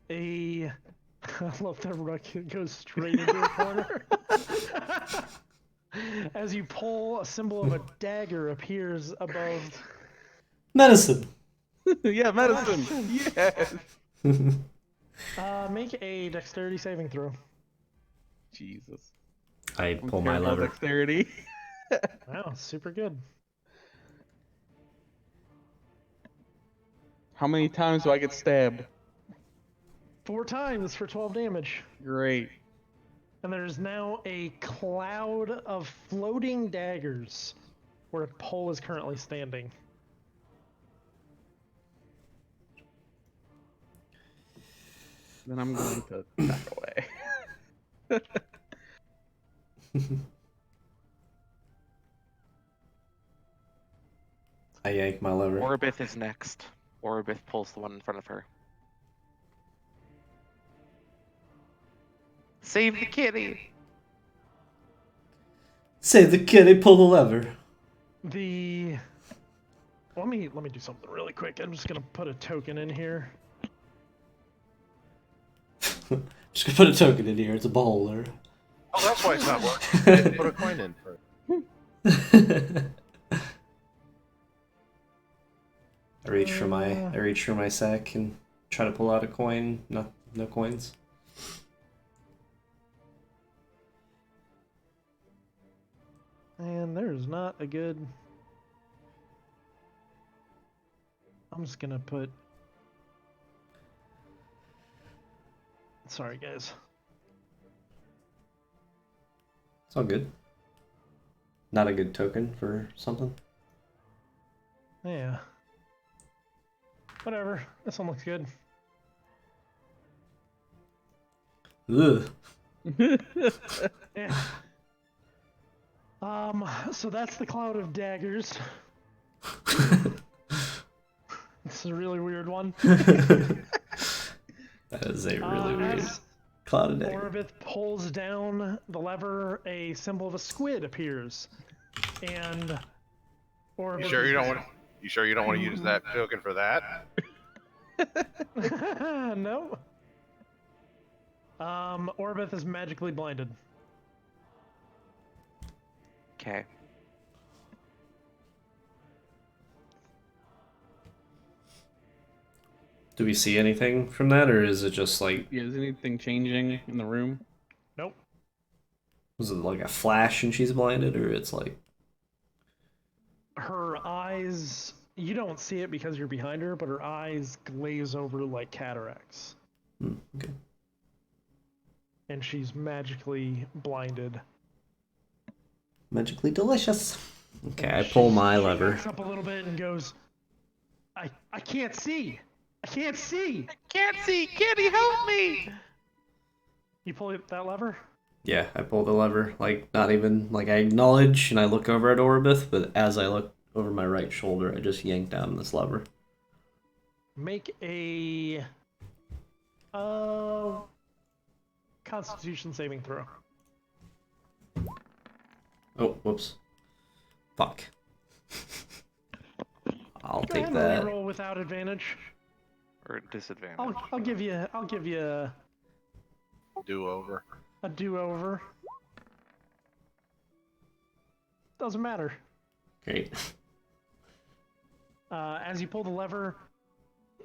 I love that rocket goes straight into a corner. As you pull, a symbol of a dagger appears above. Medicine. Yeah, medicine. Yes. Make a dexterity saving throw. Jesus. I pull my Terrible lever. Dexterity. Wow, super good. How many times do I get stabbed? 4 times for 12 damage. Great. And there's now a cloud of floating daggers where Pole is currently standing. Then I'm going to back away. I yank my lever. Orbith is next. Orbith pulls the one in front of her. Save the kitty! Save the kitty, pull the lever. The Let me do something really quick. I'm just gonna put a token in here. Just gonna put a token in here. It's a beholder. Oh, that's why it's not working. I didn't put a coin in for it. I reach for my sack and try to pull out a coin. No coins. And there's not a good. I'm just gonna put. Sorry, guys. It's all good. Not a good token for something. Yeah. Whatever. This one looks good. Ugh. Yeah. So that's the Cloud of Daggers. It's a really weird one. That is a really weird As cloud of dagger. Orbith pulls down the lever, a symbol of a squid appears. And Orbith You sure you don't want to use that token for that? No. Orbith is magically blinded. Okay. Do we see anything from that, or is it just like, Yeah, is anything changing in the room? Nope. was it like a flash and she's blinded, or it's like, Her eyes, you don't see it because you're behind her, but her eyes glaze over like cataracts. okay. And she's magically blinded. Magically delicious. Okay, I She- pull my she lever. backs up a little bit and goes, I can't see! I can't see! Can't see. Can you help me? You pull that lever? Yeah, I pull the lever. Like, not even, like, I acknowledge and I look over at Orbith, but as I look over my right shoulder, I just yank down this lever. Make a Constitution saving throw. Oh, whoops. Fuck. I'll Go take ahead and that. reroll without advantage. Or disadvantage. I'll give you Do over. a do-over. Doesn't matter. Great. As you pull the lever,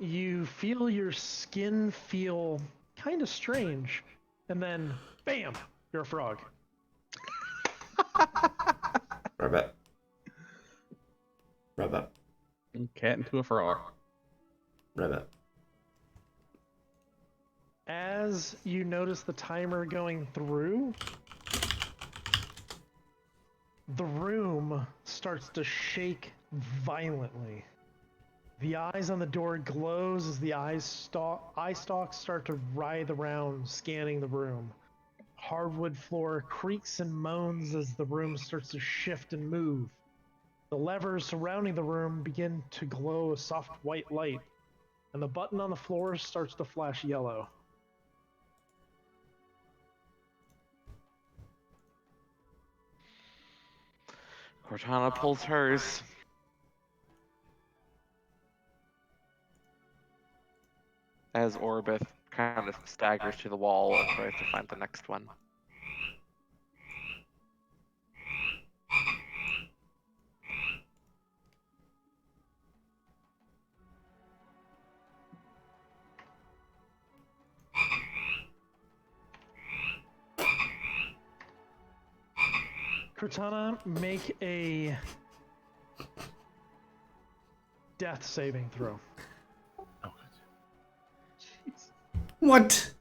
you feel your skin feel kind of strange, and then, bam, you're a frog. Rub up. Rub up. Cat into a frog. Rub up. As you notice the timer going through, the room starts to shake violently. The eyes on the door glows as the eye stalks start to writhe around, scanning the room. Hardwood floor creaks and moans as the room starts to shift and move. The levers surrounding the room begin to glow a soft white light, and the button on the floor starts to flash yellow. Cortana pulls hers. As Orbith kind of staggers to the wall and tries to find the next one. Cortana, make a death saving throw. What?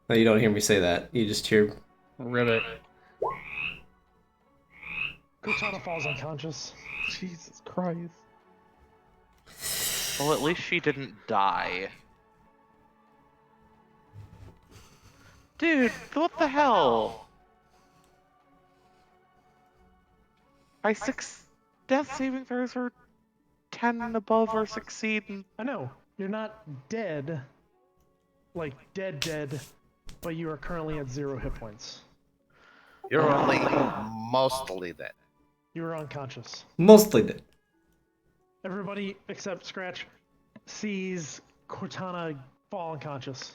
No, you don't hear me say that. You just hear. Ribbit. Cortana falls unconscious. Jesus Christ. Well, at least she didn't die. Dude, what the hell? My 6 death saving throws are 10 and above or succeed. And I know, you're not dead, like dead, but you are currently at 0 hit points. You're only mostly dead. You are unconscious. Mostly dead. Everybody except Scratch sees Cortana fall unconscious.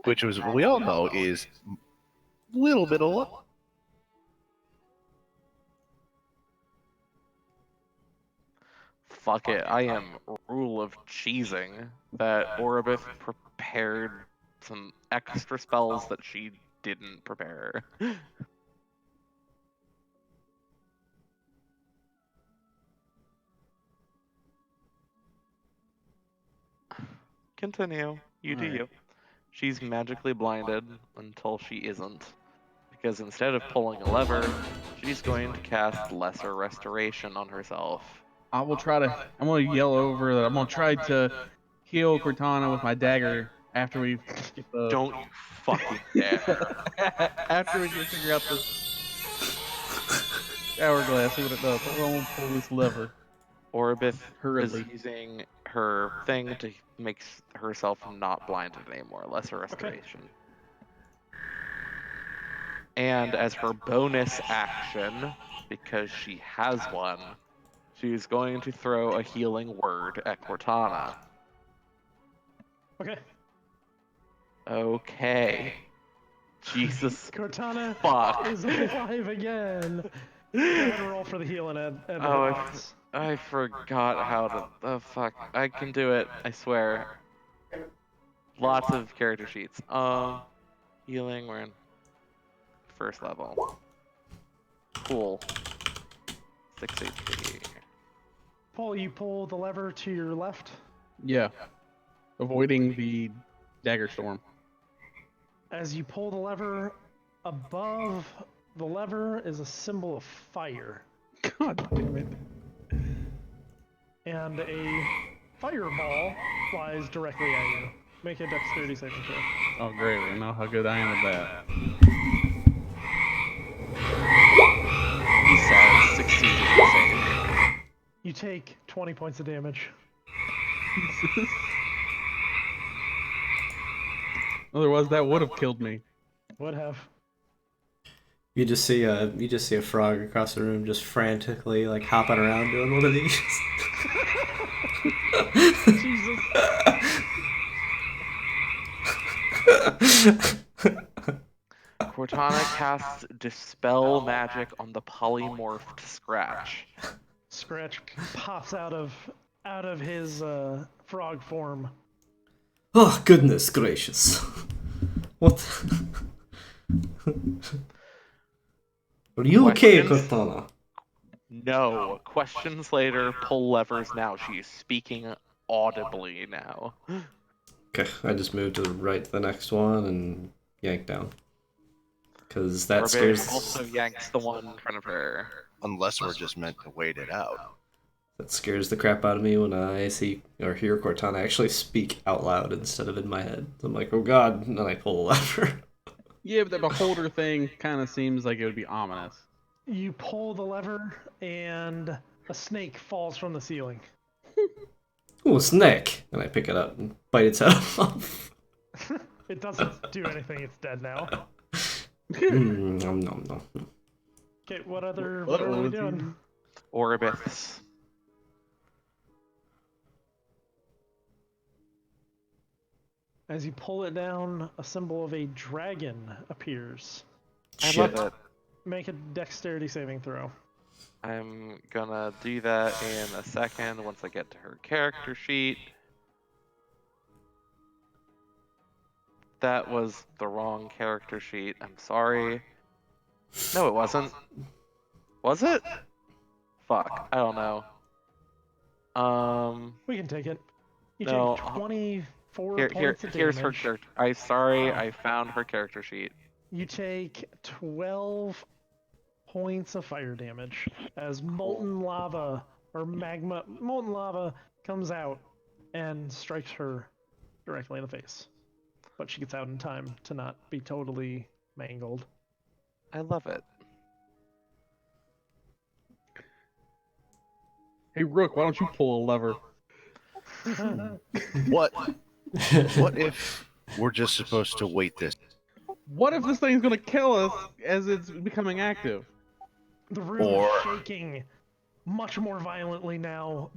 Which was we all know is a little bit of luck. Fuck it, I am rule of cheesing that Oribith prepared some extra spells that she didn't prepare. Continue. You do Alright. you. She's magically blinded until she isn't. Because instead of pulling a lever, she's going to cast Lesser Restoration on herself. I will try to. I'm gonna yell over that. I'm gonna try to heal Cortana with my dagger after we get the. Don't you fucking dare. After we can figure out this hourglass, see what it does. I'm gonna pull this lever. Oribith is Hurriedly. using her thing to make herself not blinded anymore. Lesser Restoration. And as her bonus action, because she has one, she's going to throw a healing word at Cortana. Okay. Okay. Jesus Cortana fuck. is alive again. Go ahead and roll for the healing at Oh, box. I forgot how to. Oh fuck! I can do it. I swear. Lots of character sheets. Healing. We're in first level. Cool. 6 HP. Paul, you pull the lever to your left. Yeah. Avoiding the dagger storm. As you pull the lever, above the lever is a symbol of fire, God damn it. and a fireball flies directly at you. Make a dexterity saving throw. Oh great, I know how good I am at that. He says succeeded the save. You take 20 points of damage. Jesus. Otherwise that would have killed me. Would have. You just see a frog across the room just frantically like hopping around doing one of these. Jesus. Cortana casts Dispel Magic on the polymorphed Scratch. Scratch pops out of his frog form. Oh goodness gracious! What? Are you okay, Questions? Cortana? No. Questions later, pull levers now. She is speaking audibly now. Okay, I just moved to the right to the next one and yank down. Because that Barbarian scares also yanks the one in front of her. Unless we're just meant to wait it out. the crap out of me when I see or hear Cortana actually speak out loud instead of in my head. I'm like, oh god, and then I pull a lever. Yeah, but the beholder thing kind of seems like it would be ominous. You pull the lever, and a snake falls from the ceiling. Ooh, a snake! And I pick it up and bite its head off. It doesn't do anything. It's dead now. Nom nom nom. Okay, what are we doing? Oribiths. As you pull it down, a symbol of a dragon appears. I Shit. love it. Make a dexterity saving throw. I'm gonna do that in a second once I get to her character sheet. That was the wrong character sheet. I'm sorry. No, it wasn't. Was it? Fuck. I don't know. We can take it. You No, take 24 Here, points of here's her damage. character. I'm sorry. I found her character sheet. You take 12 points of fire damage as molten lava comes out and strikes her directly in the face. But she gets out in time to not be totally mangled. I love it. Hey Rook, why don't you pull a lever? What if we're just supposed to wait this? What if this thing's gonna kill us as it's becoming active? The room Or- is shaking much more violently now.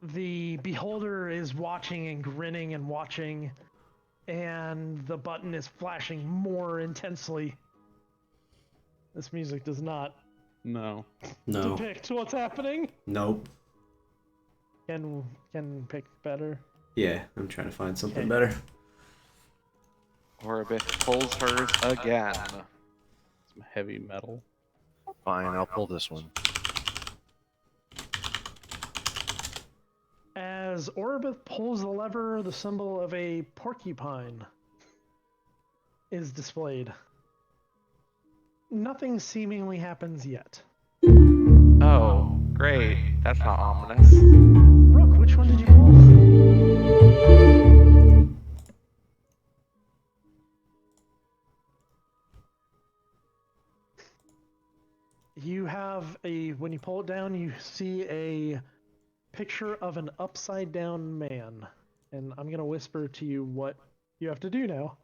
The beholder is watching and grinning and watching, and the button is flashing more intensely. This music does not No. No. depict what's happening. Nope. Can pick better. Yeah, I'm trying to find something Okay. better. Orbith pulls hers again. Some heavy metal. Fine, I'll pull this one. As Orbith pulls the lever, the symbol of a porcupine is displayed. Nothing seemingly happens yet. Oh, great. That's not ominous. Rook, which one did you pull? You have when you pull it down, you see a picture of an upside down man. And I'm going to whisper to you what you have to do now.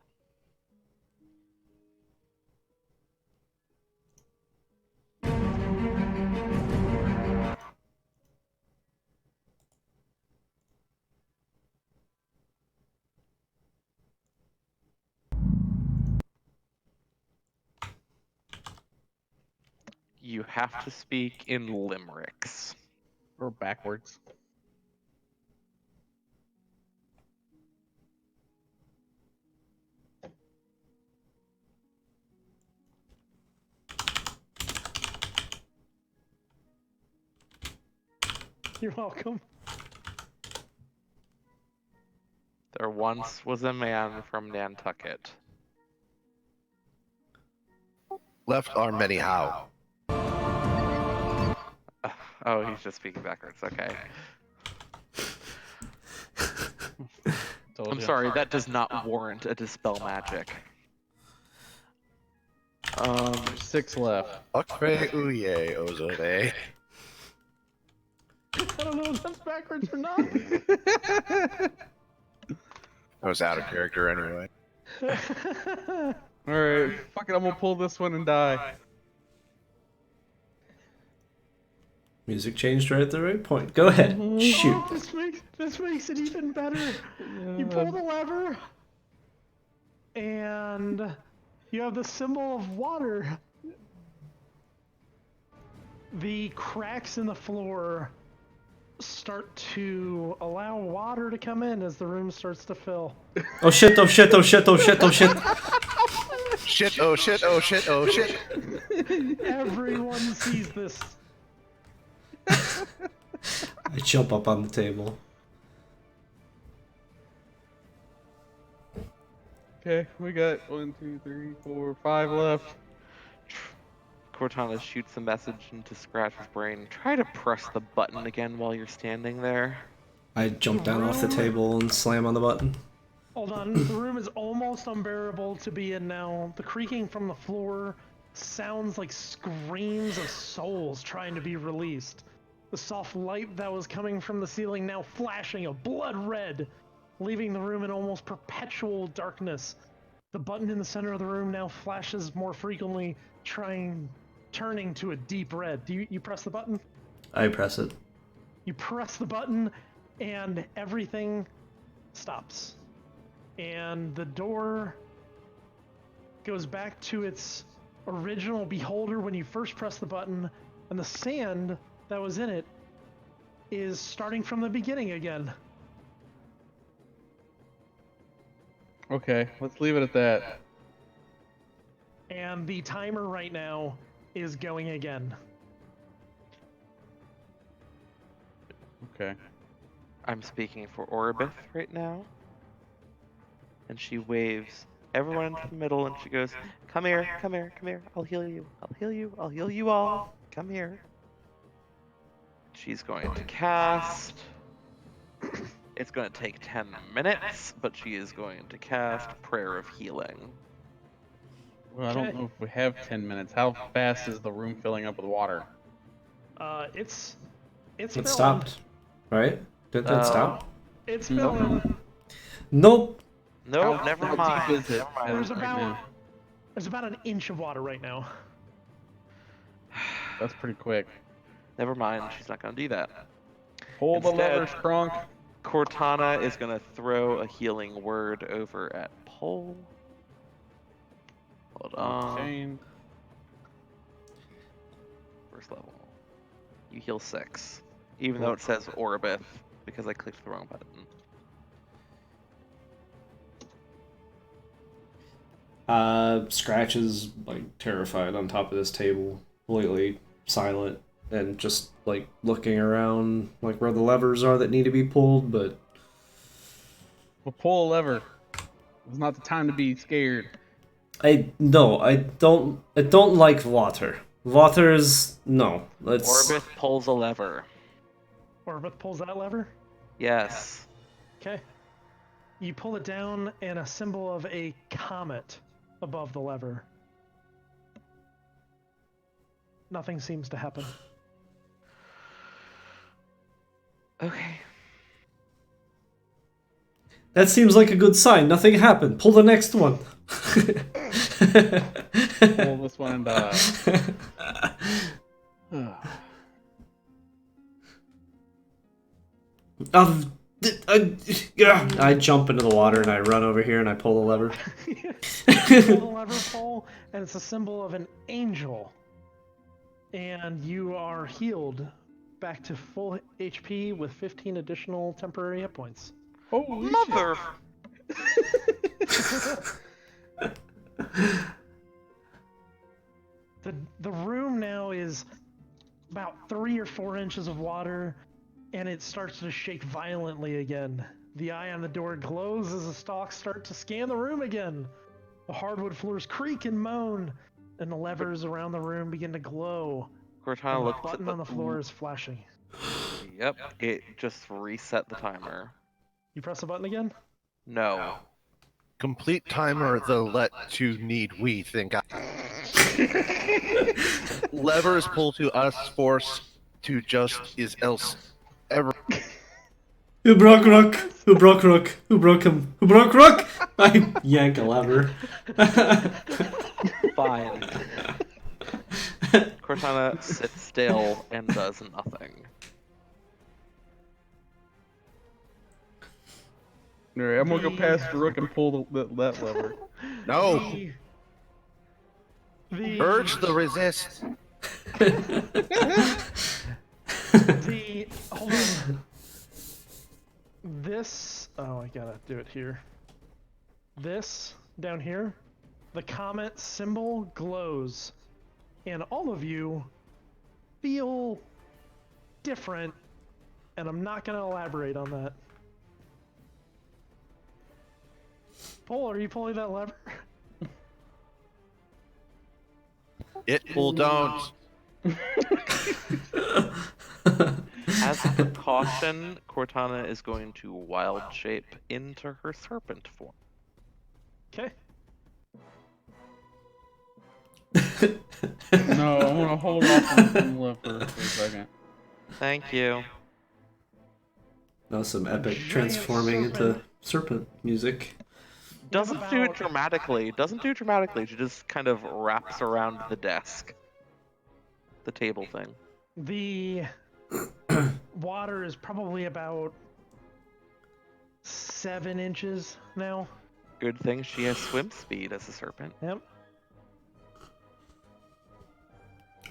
You have to speak in limericks. Or backwards. You're welcome. There once was a man from Nantucket. Left arm anyhow. Oh, he's just speaking backwards. Okay. Told I'm ya. sorry, that does not warrant a dispel magic. There's 6 left. Okfe uye ozore. I don't know if that's backwards or not. I was out of character anyway. Alright, fuck it, I'm gonna pull this one and die. Music changed right at the right point. Go ahead. Shoot. Oh, this makes it even better. You pull the lever, and you have the symbol of water. The cracks in the floor start to allow water to come in as the room starts to fill. Oh shit, oh shit, oh shit, oh shit, oh shit. Shit, oh shit, oh shit, oh shit. Everyone sees this. I jump up on the table. Okay, we got 1, 2, 3, 4, 5 left. Cortana shoots a message into Scratch's brain. Try to press the button again while you're standing there. I jump down off the table and slam on the button. Hold on, the room is almost unbearable to be in now. The creaking from the floor sounds like screams of souls trying to be released. The soft light that was coming from the ceiling now flashing a blood red, leaving the room in almost perpetual darkness. The button in the center of the room now flashes more frequently, turning to a deep red. Do you press the button? I press it. You press the button, and everything stops. And the door goes back to its original beholder when you first press the button, and the sand that was in it is starting from the beginning again. Okay, let's leave it at that. And the timer right now is going again. Okay. I'm speaking for Orbith right now. And she waves everyone into the middle and she goes, come here, come here, come here. I'll heal you. I'll heal you. I'll heal you all. Come here. She's going to cast. It's going to take 10 minutes, but she is going to cast Prayer of Healing. Well, I don't know if we have 10 minutes. How fast is the room filling up with water? It's It filling. stopped. Right? Did that stop? It's filling. Nope. No, How- never how mind. deep is it? Never mind. There's Right about now. there's about an inch of water right now. That's pretty quick. Never mind, she's not gonna do that. Pull the Instead- levers, Trunk. Cortana is gonna throw a healing word over at Pole. Hold on. Chain. First level. You heal 6. Even though it says Orbith, because I clicked the wrong button. Scratch is like terrified on top of this table, completely silent, and just like looking around like where the levers are that need to be pulled, but We'll pull a lever. It's not the time to be scared. I don't like water. Water is no. Let's Orbith pulls a lever. Orbith pulls that lever. Yes. Okay. You pull it down, and a symbol of a comet above the lever. Nothing seems to happen. Okay. That seems like a good sign. Nothing happened. Pull the next one. Pull this one and die. I jump into the water and I run over here and I pull the lever. You pull the lever pull, and it's a symbol of an angel. And you are healed back to full HP with 15 additional temporary hit points. Holy Mother. The room now is about 3 or 4 inches of water, and it starts to shake violently again. The eye on the door glows as the stalks start to scan the room again. The hardwood floors creak and moan, and the levers around the room begin to glow. Cortana And the looks at button the on the floor is flashing. Yep. It just reset the timer. You press the button again? No. Complete timer the let to need we think. Levers pull to us force to just is else ever. Who broke Rook? Who broke Rook? Who broke him? Who broke Rook? I yank a lever. Fine. Cortana sits still and does nothing. Alright, I'm gonna go past Rook and pull that lever. No, The, urge the resist. hold on. This, oh, I gotta do it here. This, down here, the comet symbol glows. And all of you feel different, and I'm not gonna elaborate on that. Paul, are you pulling that lever? It will don't. As a precaution, Cortana is going to wild shape into her serpent form. Okay. No, I'm gonna hold off on the lever for a second. Thank you. That was some epic Giant transforming into serpent. serpent music. Doesn't do it about- dramatically. Doesn't do it dramatically. She just kind of wraps around the desk. The table thing. The water is probably about 7 inches now. Good thing she has swim speed as a serpent. Yep.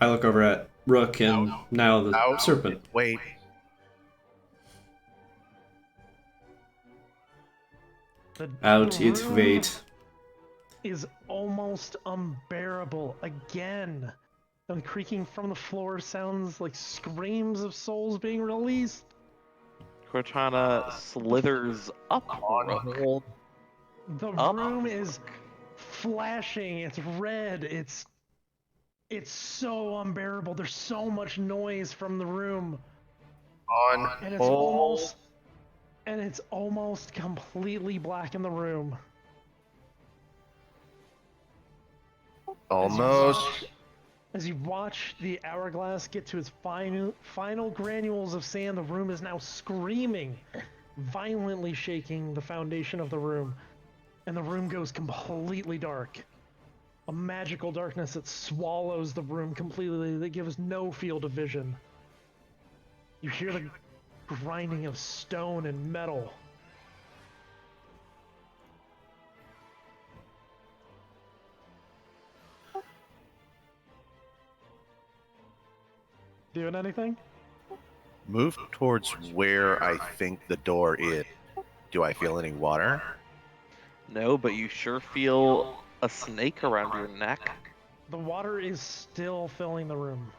I look over at Rook and now the Out. serpent. Wait. Out it room wait. is almost unbearable again. And creaking from the floor sounds like screams of souls being released. Cortana slithers up Rook. Hold. The Up. room is flashing. It's red. It's so unbearable. There's so much noise from the room, On and hold. it's almost completely black in the room. Almost. As you watch the hourglass get to its final granules of sand, the room is now screaming, violently shaking the foundation of the room, and the room goes completely dark. A magical darkness that swallows the room completely, that gives no field of vision. You hear the grinding of stone and metal. Doing anything? Move towards where I think the door is. Do I feel any water? No, but you sure feel a snake around your neck. The water is still filling the room.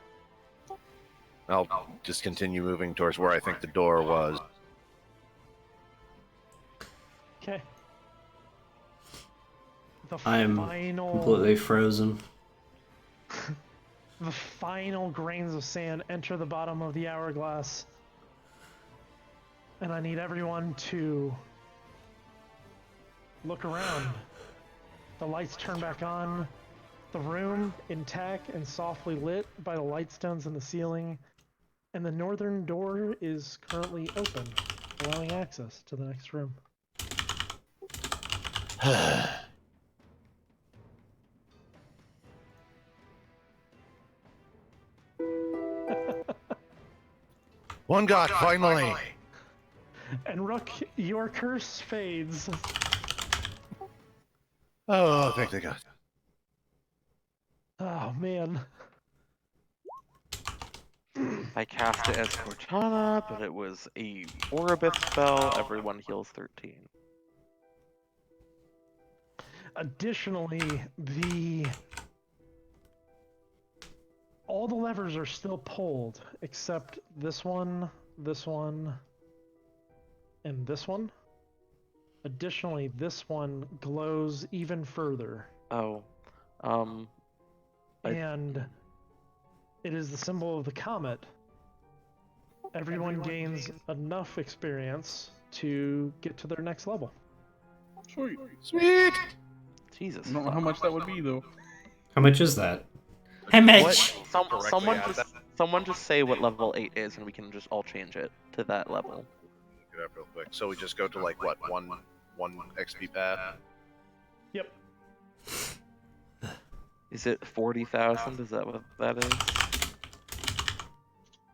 I'll just continue moving towards where I think the door was. Okay. The I'm final, completely frozen. the final grains of sand enter the bottom of the hourglass. And I need everyone to look around. The lights turn back on. The room intact and softly lit by the light stones in the ceiling. And the northern door is currently open, allowing access to the next room. One God, finally! And Rook, your curse fades. Oh, thank the God. Oh man. I cast it as Cortana, but it was a Oribith spell. Everyone heals 13. Additionally, all the levers are still pulled except this one, and this one. Additionally, this one glows even further. Oh, I- And it is the symbol of the comet. Everyone gains enough experience to get to their next level. Sweet. Sweet! Jesus. I don't know how fuck. much that would be though. How much is that? How much? Someone just say what level 8 is, and we can just all change it to that level. Look it up real quick. So we just go to like what, one XP path? Yep. Is it 40,000? Is that what that is?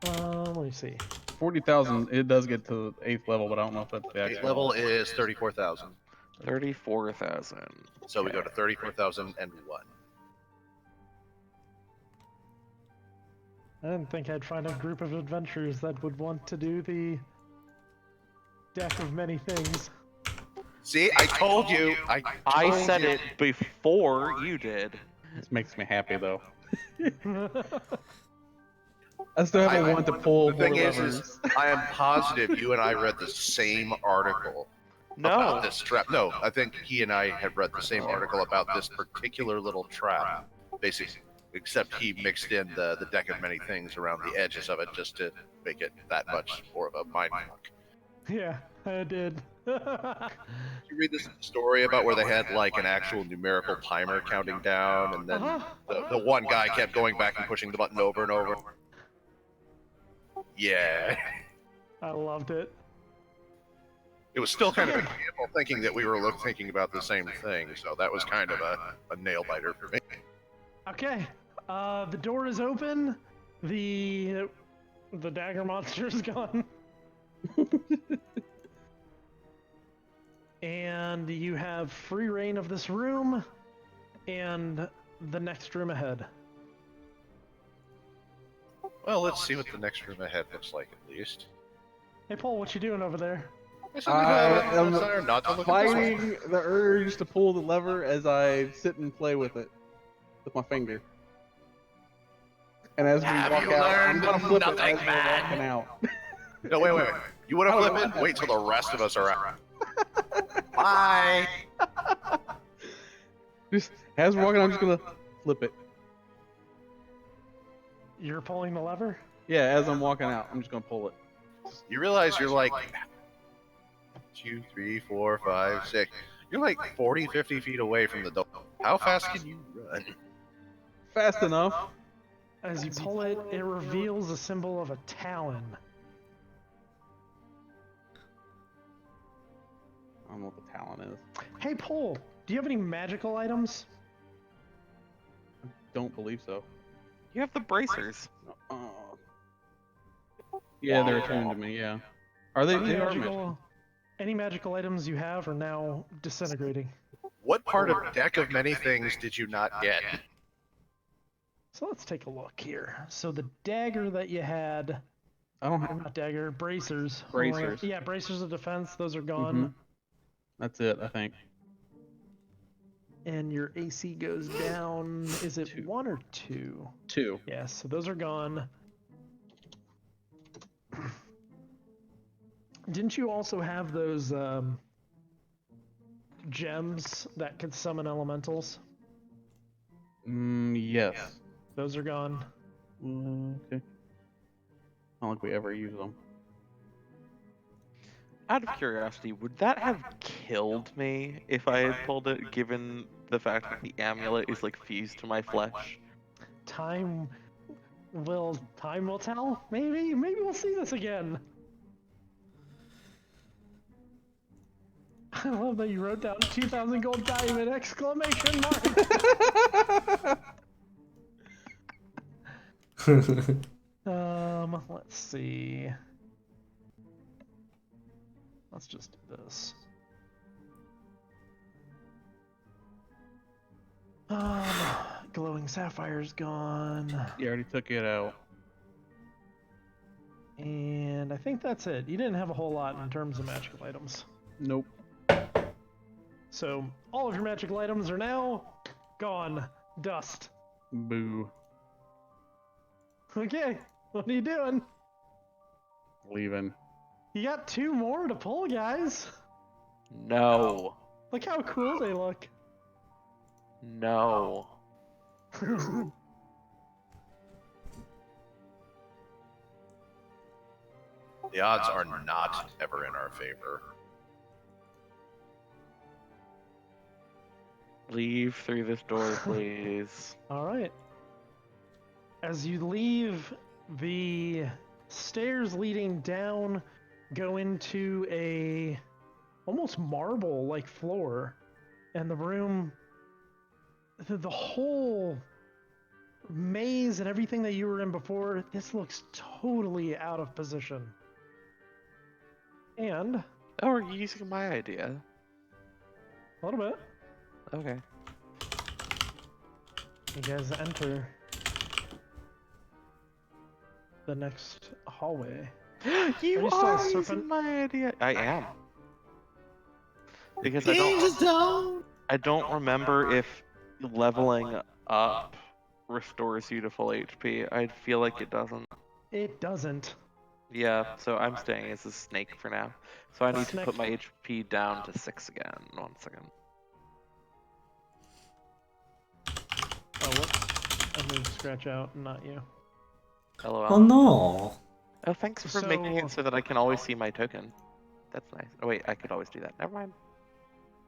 Let me see. 40,000. It does get to 8th level, but I don't know if that's the Eighth actual level is 34,000. 34,000. So we go to 34,001. I didn't think I'd find a group of adventurers that would want to do the deck of many things. See, I told you. I told said you. it before you did. This makes me happy though. I still have a want to pull The thing more is levers. I am positive you and I read the same article about No. this trap. No, I think he and I had read the same article about this particular little trap. Basically, except he mixed in the deck of many things around the edges of it just to make it that much more of a mind fuck. Yeah, I did. Did you read this story about where they had like an actual numerical timer counting down, and then the one guy kept going back and pushing the button over and over? Yeah. I loved it. It was still kind of example thinking that we were thinking about the same thing, so that was kind of a nail biter for me. Okay, the door is open. The dagger monster is gone. And you have free reign of this room and the next room ahead. Well, let's see what the next room ahead looks like at least. Hey Paul, what you doing over there? I am not to look at this fighting the urge to pull the lever as I sit and play with it with my finger. And as we Have walk you out, I'm learned gonna flip it nothing, as we're man? walking out. No, wait. You want to I don't flip know. it? Wait till the rest of us are out. Bye. Just as we're walking, I'm just gonna flip it. You're pulling the lever? Yeah, as I'm walking out, I'm just gonna pull it. You realize you're like 2, 3, 4, 5, 6. You're like 40, 50 feet away from the door. How fast can you run? Fast enough. As you pull it, it reveals a symbol of a talon. I don't know what the talent is. Hey Paul, do you have any magical items? Don't believe so. You have the bracers. Uh, Yeah, they're attuned to me. Yeah. Are they? Any They are magical. any magical items you have are now disintegrating. What part of deck of many things did you not get? So let's take a look here. So the dagger that you had, I don't or have. not dagger, bracers. Bracers. Yeah, bracers of defense. Those are gone. Mhm. That's it, I think. And your AC goes down. Is it 2. 1 or 2? 2. Yes, so those are gone. Didn't you also have those gems that could summon elementals? Yes. Those are gone. Okay. I don't think we ever use them. Out of curiosity, would that have killed me if I had pulled it, given the fact that the amulet is like fused to my flesh? Time will tell. Maybe we'll see this again. I love that you wrote down 2,000 gold diamond exclamation mark. Let's see. Let's just do this. Glowing sapphire's gone. You already took it out. And I think that's it. You didn't have a whole lot in terms of magical items. Nope. So all of your magical items are now gone. Dust. Boo. Okay, what are you doing? Leaving. You got 2 more to pull, guys. No. Look how cool they look. No. The odds are not ever in our favor. Leave through this door, please. All right. As you leave, the stairs leading down go into a almost marble-like floor, and the room, the whole maze and everything that you were in before, this looks totally out of position. And Oh, are you using my idea? a little bit, Okay. you guys enter the next hallway. You you still a are serpent? using my idea. I am. Because I don't remember if leveling up restores you to full HP. I feel like it doesn't. It doesn't. Yeah, so I'm staying as a snake for now. So I need to Snake. put my HP down to 6 again. 1 second. Oh, whoops. I moved Scratch out, not you. LOL. Oh no. Oh, thanks for making So- it so that I can always see my token. That's nice. Oh wait, I could always do that. Never mind.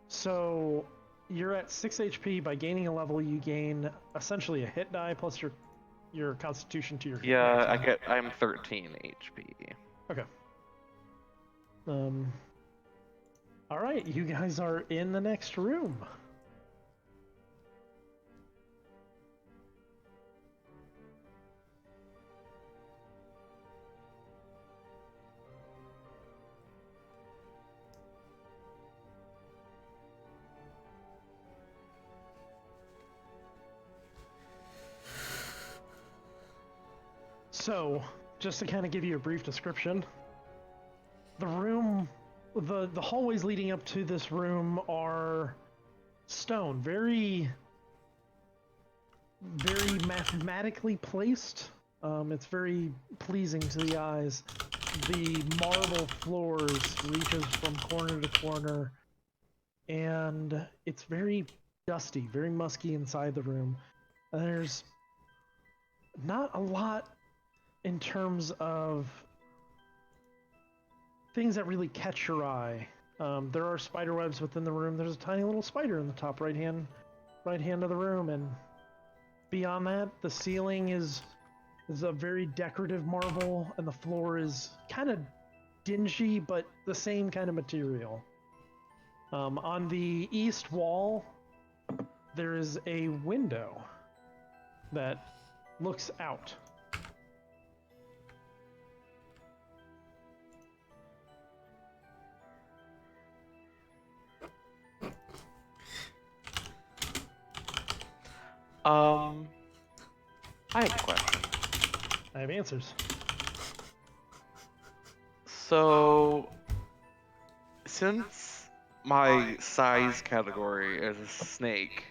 So you're at 6 HP. By gaining a level, you gain essentially a hit die plus your constitution to your hit Yeah, die. I'm 13 HP. All right, you guys are in the next room. So, just to kind of give you a brief description, the room, the hallways leading up to this room are stone, very mathematically placed. It's very pleasing to the eyes. The marble floors reaches from corner to corner, and it's very dusty, very musky inside the room. And there's not a lot in terms of things that really catch your eye. There are spider webs within the room. There's a tiny little spider in the top right hand of the room, and beyond that, the ceiling is a very decorative marble, and the floor is kind of dingy, but the same kind of material. On the east wall, there is a window that looks out. I have a question. I have answers. So, since my size category as a snake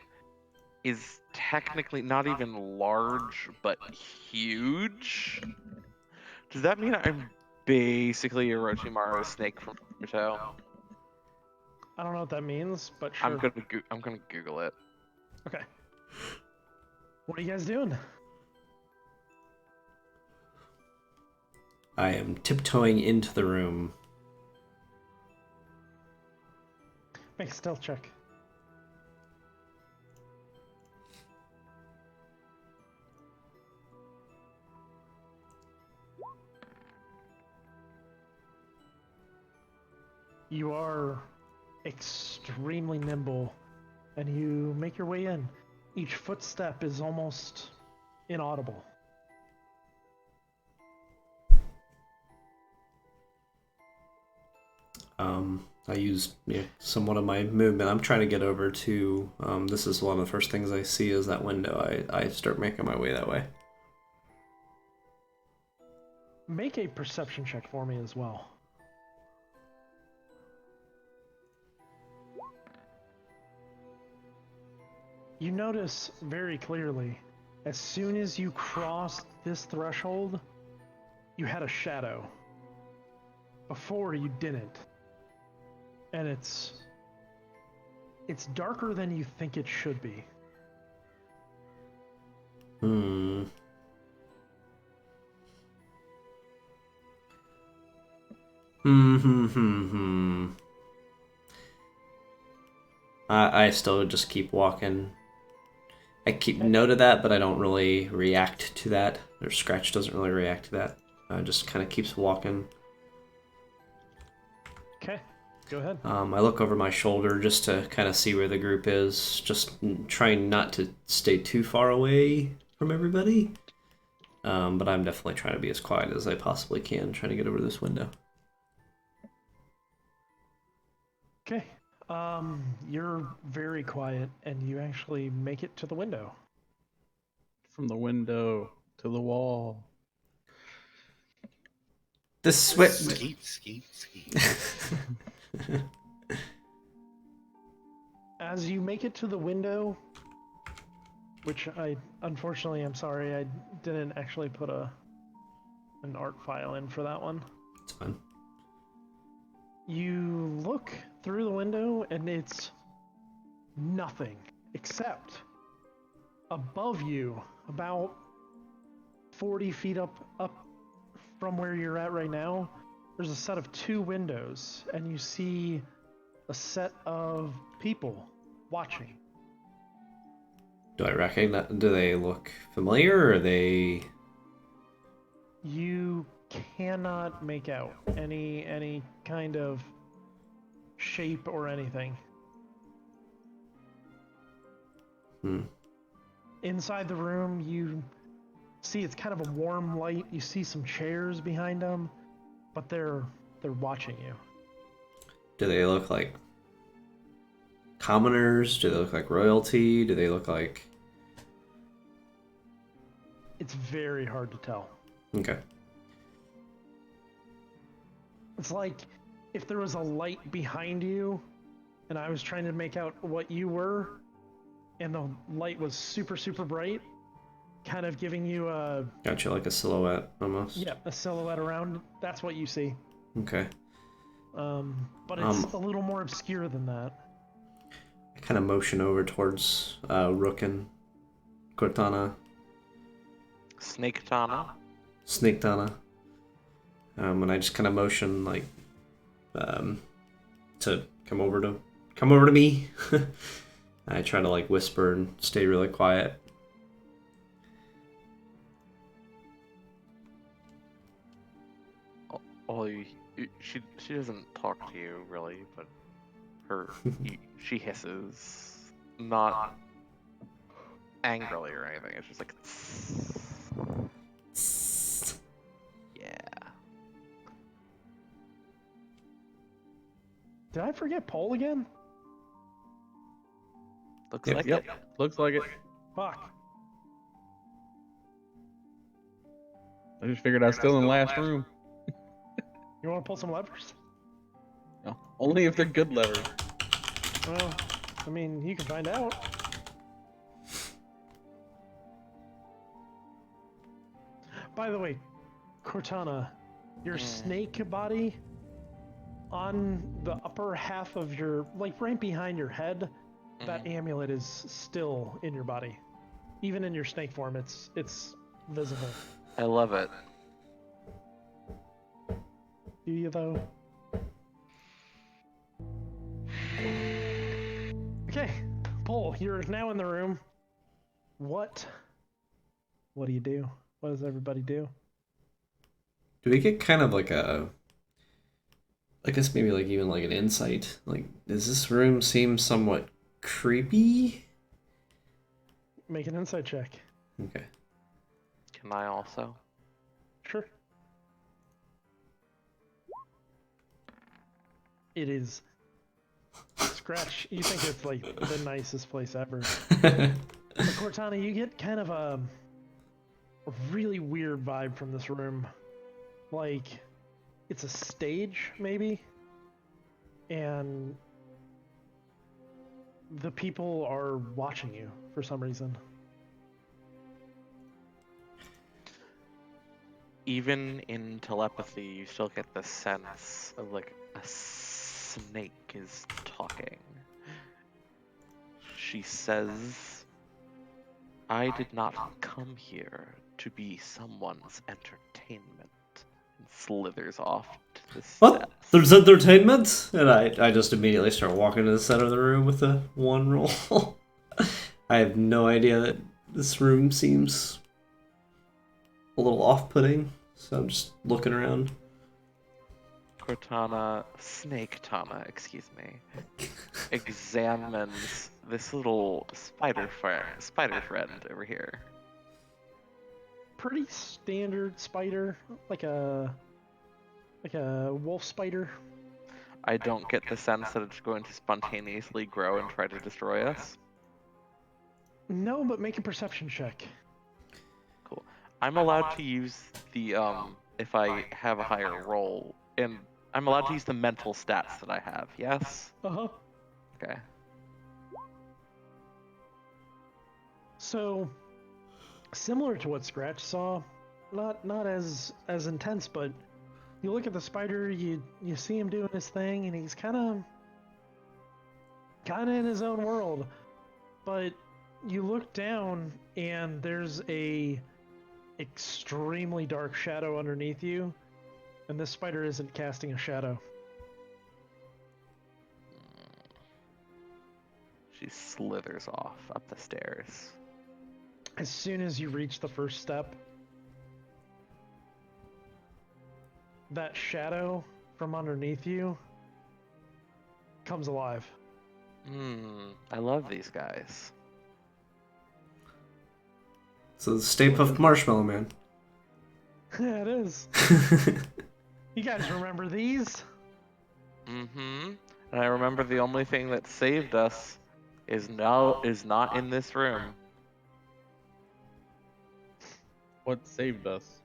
is technically not even large but huge, does that mean I'm basically a Orochimaru snake from Naruto? I don't know what that means, but I'm sure. gonna Google it. Okay. What are you guys doing? I am tiptoeing into the room. Make a stealth check. You are extremely nimble, and you make your way in. Each footstep is almost inaudible. I use somewhat of my movement. I'm trying to get over to. This is one of the first things I see is that window. I start making my way that way. Make a perception check for me as well. You notice very clearly, as soon as you crossed this threshold, you had a shadow. Before you didn't. And it's darker than you think it should be. Hmm. I still just keep walking. I keep note of that, but I don't really react to that. Or Scratch doesn't really react to that. Just kind of keeps walking. Okay, go ahead. I look over my shoulder just to kind of see where the group is. Just trying not to stay too far away from everybody. But I'm definitely trying to be as quiet as I possibly can, trying to get over this window. Okay. You're very quiet, and you actually make it to the window. From the window to the wall. This way. Skeet, skeet, skeet. As you make it to the window, which unfortunately, I'm sorry, I didn't actually put an art file in for that one. It's fine. You look through the window, and it's nothing except above you, about 40 feet up from where you're at right now, there's a set of 2 windows, and you see a set of people watching. Do I recognize? Do they look familiar, or are they? You cannot make out any kind of shape or anything. Inside the room, you see it's kind of a warm light. You see some chairs behind them, but they're watching you. Do they look like commoners? Do they look like royalty? Do they look like? It's very hard to tell. Okay. It's like if there was a light behind you, and I was trying to make out what you were, and the light was super, super bright, kind of giving you a... Gotcha, like a silhouette, almost. Yeah, a silhouette around. That's what you see. Okay. But it's a little more obscure than that. I kind of motion over towards Rook and Cortana. Snake Tana. Snake Tana. And I just kind of motion like to come over to me. I try to like whisper and stay really quiet. Well, she doesn't talk to you really, but she hisses, not angrily or anything. It's just like, yeah. Did I forget Paul again? Looks Yep, like yep. it. Looks like it. Fuck. I just figured I was still in the last room. You want to pull some levers? No, only if they're good levers. Well, I mean, you can find out. By the way, Cortana, your snake body on the upper half of your, like right behind your head, that amulet is still in your body. Even in your snake form, it's visible. I love it. Do you though? Okay, Paul, you're now in the room. What do you do? What does everybody do? Do we get kind of like a, I guess maybe like even like an insight? Like, does this room seem somewhat creepy? Make an insight check. Okay. Can I also? Sure. It is. Scratch, you think it's like the nicest place ever. But Cortana, you get kind of a really weird vibe from this room. Like, it's a stage, maybe? And the people are watching you for some reason. Even in telepathy, you still get the sense of like a snake is talking. She says, I did not come here to be someone's entertainment, and slithers off to the What? steps. There's entertainment? And I just immediately start walking to the center of the room with the one roll. I have no idea that this room seems a little off-putting, so I'm just looking around. Cortana, Snake Tana, excuse me, examines this little spider friend over here. Pretty standard spider, like a wolf spider. I don't get the sense that it's going to spontaneously grow and try to destroy us. No, but make a perception check. Cool. I'm allowed to use the if I have a higher roll, and I'm allowed to use the mental stats that I have. Yes. Uh-huh. Okay. So, similar to what Scratch saw, not as intense, but you look at the spider, you see him doing his thing, and he's kind of in his own world. But you look down, and there's a extremely dark shadow underneath you, and this spider isn't casting a shadow. She slithers off up the stairs. As soon as you reach the first step, that shadow from underneath you comes alive. I love these guys. So the Stay Puft Marshmallow Man. Yeah, it is. You guys remember these? And I remember the only thing that saved us is not in this room. What saved us?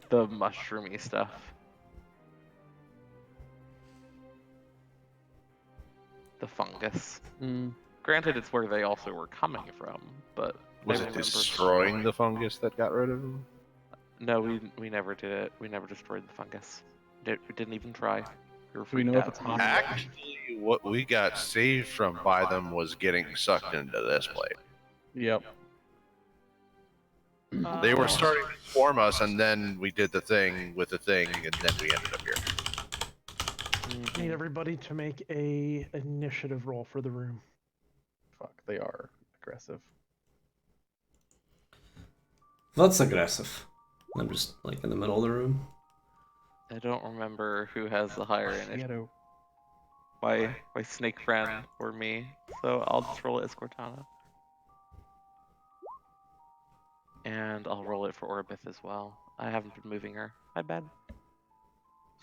The mushroomy stuff. The fungus. Granted, it's where they also were coming from, but Was I it remember destroying the fungus that got rid of him? No, we never did it. We never destroyed the fungus. We didn't even try. We were Do we know freaked if it's out. hot? Actually, what we got saved from by them was getting sucked into this place. Yep. They were starting to form us, and then we did the thing with the thing, and then we ended up here. Need everybody to make a initiative roll for the room. Fuck, they are aggressive. That's aggressive. I'm just like in the middle of the room. I don't remember who has the higher initiative. Shadow. My snake friend or me. So I'll just roll it as Cortana. And I'll roll it for Orbith as well. I haven't been moving her. My bad.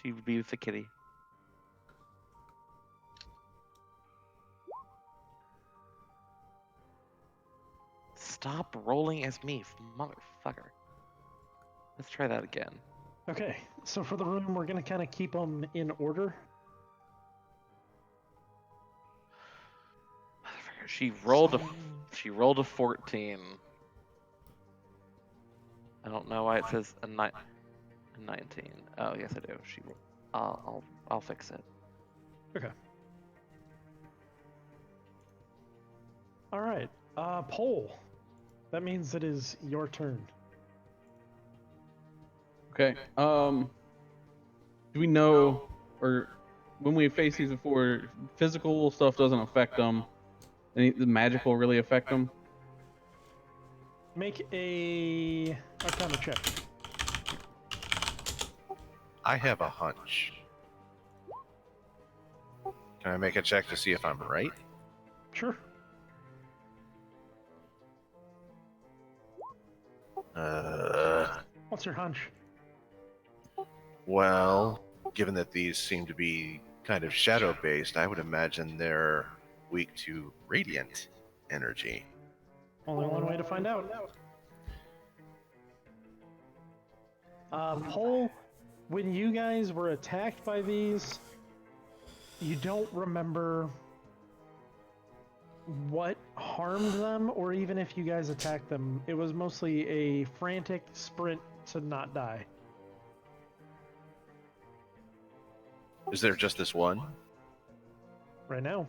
She would be with the kitty. Stop rolling as me, motherfucker. Let's try that again. Okay, so for the room, we're gonna kind of keep them in order. She rolled a 14. I don't know why it says a 19. Oh yes, I do. I'll fix it. All right, Pole. That means it is your turn. Okay. Do we know, or when we face these before, physical stuff doesn't affect them? The magical really affect them? Make a Arcana check. I have a hunch. Can I make a check to see if I'm right? Sure. What's your hunch? Well, given that these seem to be kind of shadow-based, I would imagine they're weak to radiant energy. Only one way to find out. Pole, when you guys were attacked by these, you don't remember what harmed them, or even if you guys attacked them. It was mostly a frantic sprint to not die. Is there just this one? Right now.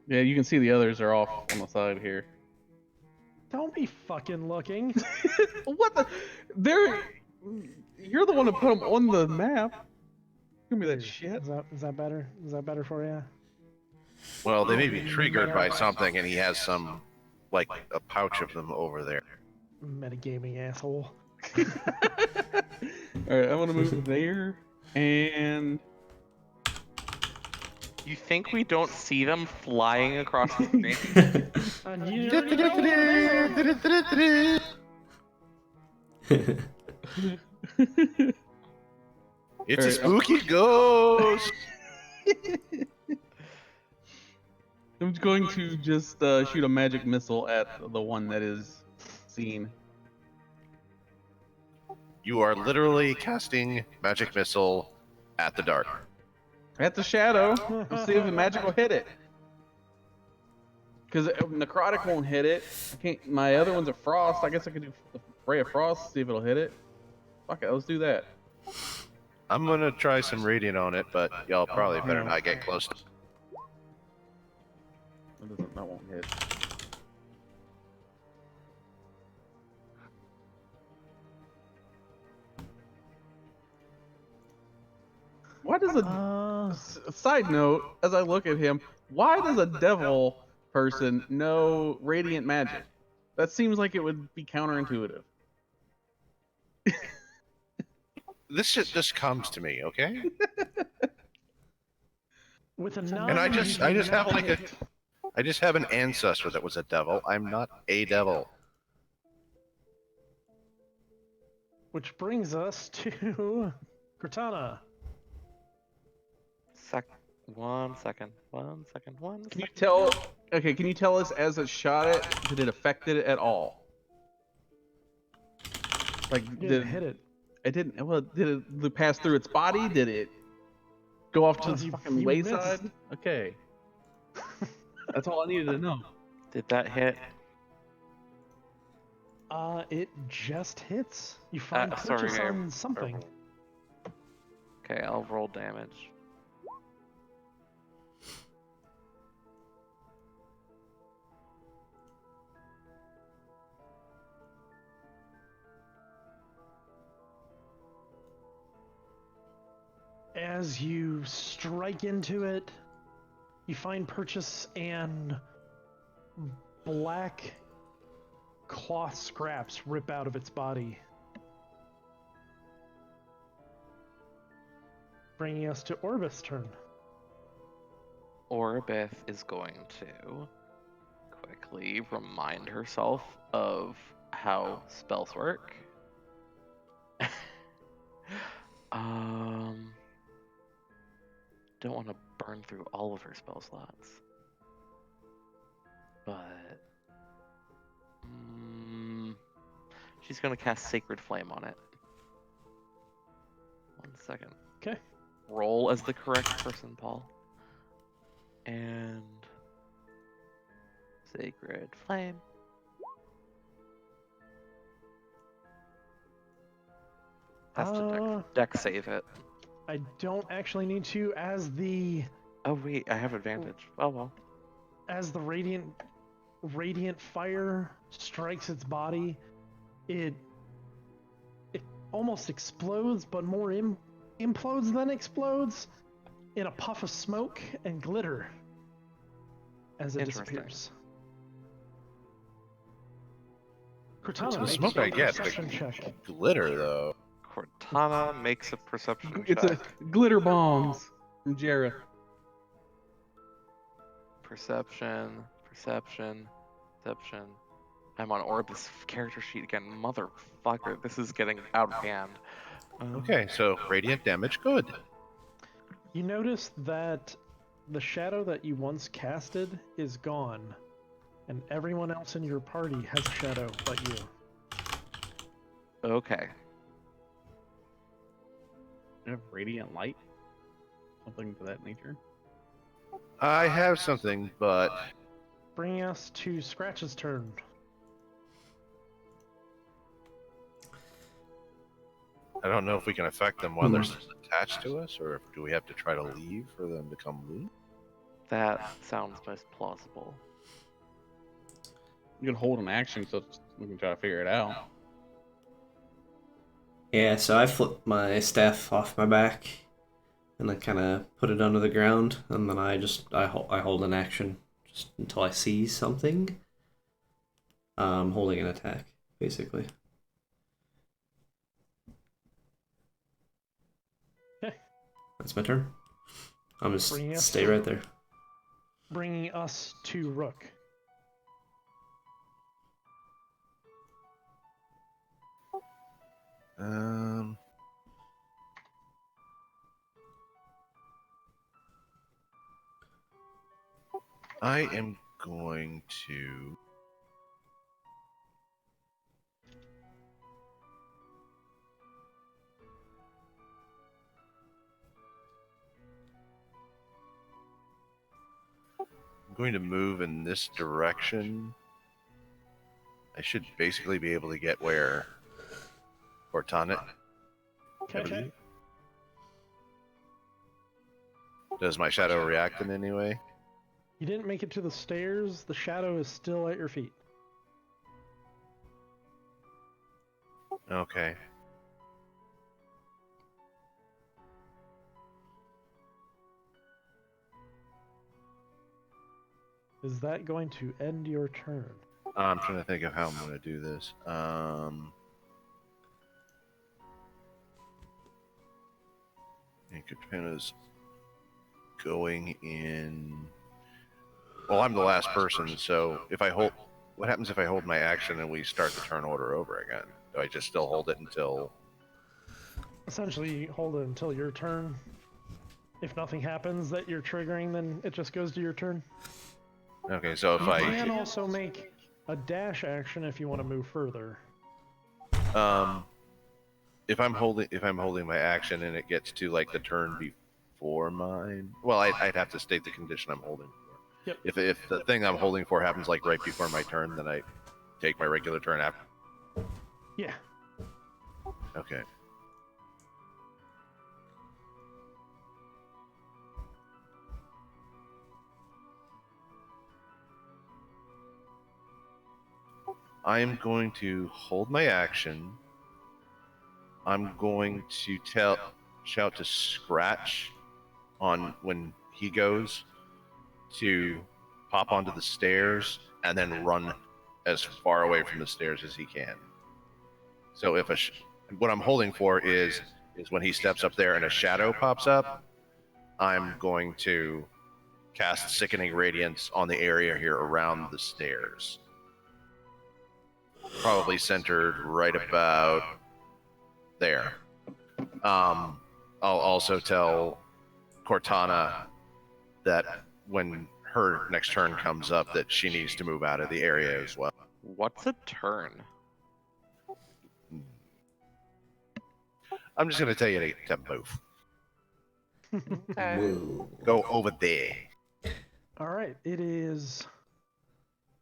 Yeah, you can see the others are off on the side here. Don't be fucking looking. What the? You're the one to put them on the map. Give me that shit. Is that better? Is that better for you? Well, they may be triggered by something, and he has some, like, a pouch of them over there. Metagaming asshole. Alright, I want to move there, and You think we don't see them flying across the screen? And you already know where they are. It's a Alright, spooky ghost! I'm going to just shoot a magic missile at the one that is seen. You are literally casting magic missile at the dark. At the shadow. Let's see if the magic will hit it. Because necrotic won't hit it. I can't. My other one's a frost. I guess I could do the ray of frost. See if it'll hit it. Fuck it. Let's do that. I'm gonna try some radiant on it, but y'all probably better not get close to. That won't hit. Why does a side note, as I look at him, why does a devil person know radiant magic? That seems like it would be counterintuitive. This shit just comes to me, okay? With a And I just have like I just have an ancestor that was a devil. I'm not a devil. Which brings us to Cortana. One second. Can you tell? Okay, can you tell us as it shot it, did it affect it at all? Like, Did hit it. It didn't. Well, did it pass through its body? Did it go off to Well, the you fucking missed. wayside? Okay. That's all I needed to know. Did that hit? It just hits. You find Sorry, purchase on something. Okay, I'll roll damage. As you strike into it, you find purchase and black cloth scraps rip out of its body. Bringing us to Orbith's turn. Orbith is going to quickly remind herself of how spells work. Don't want to burn through all of her spell slots. But she's gonna cast Sacred Flame on it. 1 second. Okay. Roll as the correct person, Paul. And Sacred Flame. Has to deck save it. I don't actually need to, as the Oh wait, I have advantage. Oh well. radiant fire strikes its body, it almost explodes, but more implodes than explodes in a puff of smoke and glitter as it Interesting. disappears. Cortana, The make smoke a I get, perception the check. glitter though. Cortana makes a perception It's check. a glitter bombs from Jareth. Perception. I'm on Orbis character sheet again. Motherfucker, this is getting out of hand. Okay, so radiant damage, good. You notice that the shadow that you once casted is gone, and everyone else in your party has a shadow but you. Okay. You have radiant light, something to that nature. I have something, but Bringing us to Scratch's turn. I don't know if we can affect them while they're still attached to us, or do we have to try to leave for them to come leave? That sounds most plausible. You can hold an action, so we can try to figure it out. Yeah, so I flip my staff off my back, and I kind of put it under the ground, and then I hold an action just until I see something. Holding an attack, basically. Okay. That's my turn. I'm just Bringing us stay to- right there. Bringing us to Rook. I am going to. I'm going to move in this direction. I should basically be able to get where Cortana. Okay. Does my shadow react in any way? You didn't make it to the stairs. The shadow is still at your feet. Okay. Is that going to end your turn? I'm trying to think of how I'm going to do this. And Katana's going in. Well, I'm the last person, so if I hold, what happens if I hold my action and we start the turn order over again? Do I just still hold it until? Essentially, you hold it until your turn. If nothing happens that you're triggering, then it just goes to your turn. Okay, so if You I, can also make a dash action if you want to move further. if I'm holding my action and it gets to like the turn before mine, well, I'd have to state the condition I'm holding for. Yep. If the thing I'm holding for happens like right before my turn, then I take my regular turn after. Yeah. Okay. I am going to hold my action. I'm going to shout to Scratch on when he goes to pop onto the stairs and then run as far away from the stairs as he can. So if what I'm holding for is when he steps up there and a shadow pops up, I'm going to cast Sickening Radiance on the area here around the stairs. Probably centered right about there. I'll also tell Cortana that when her next turn comes up that she needs to move out of the area as well. What's a turn? I'm just gonna tell you to move. Okay. Whoa. Go over there. All right, it is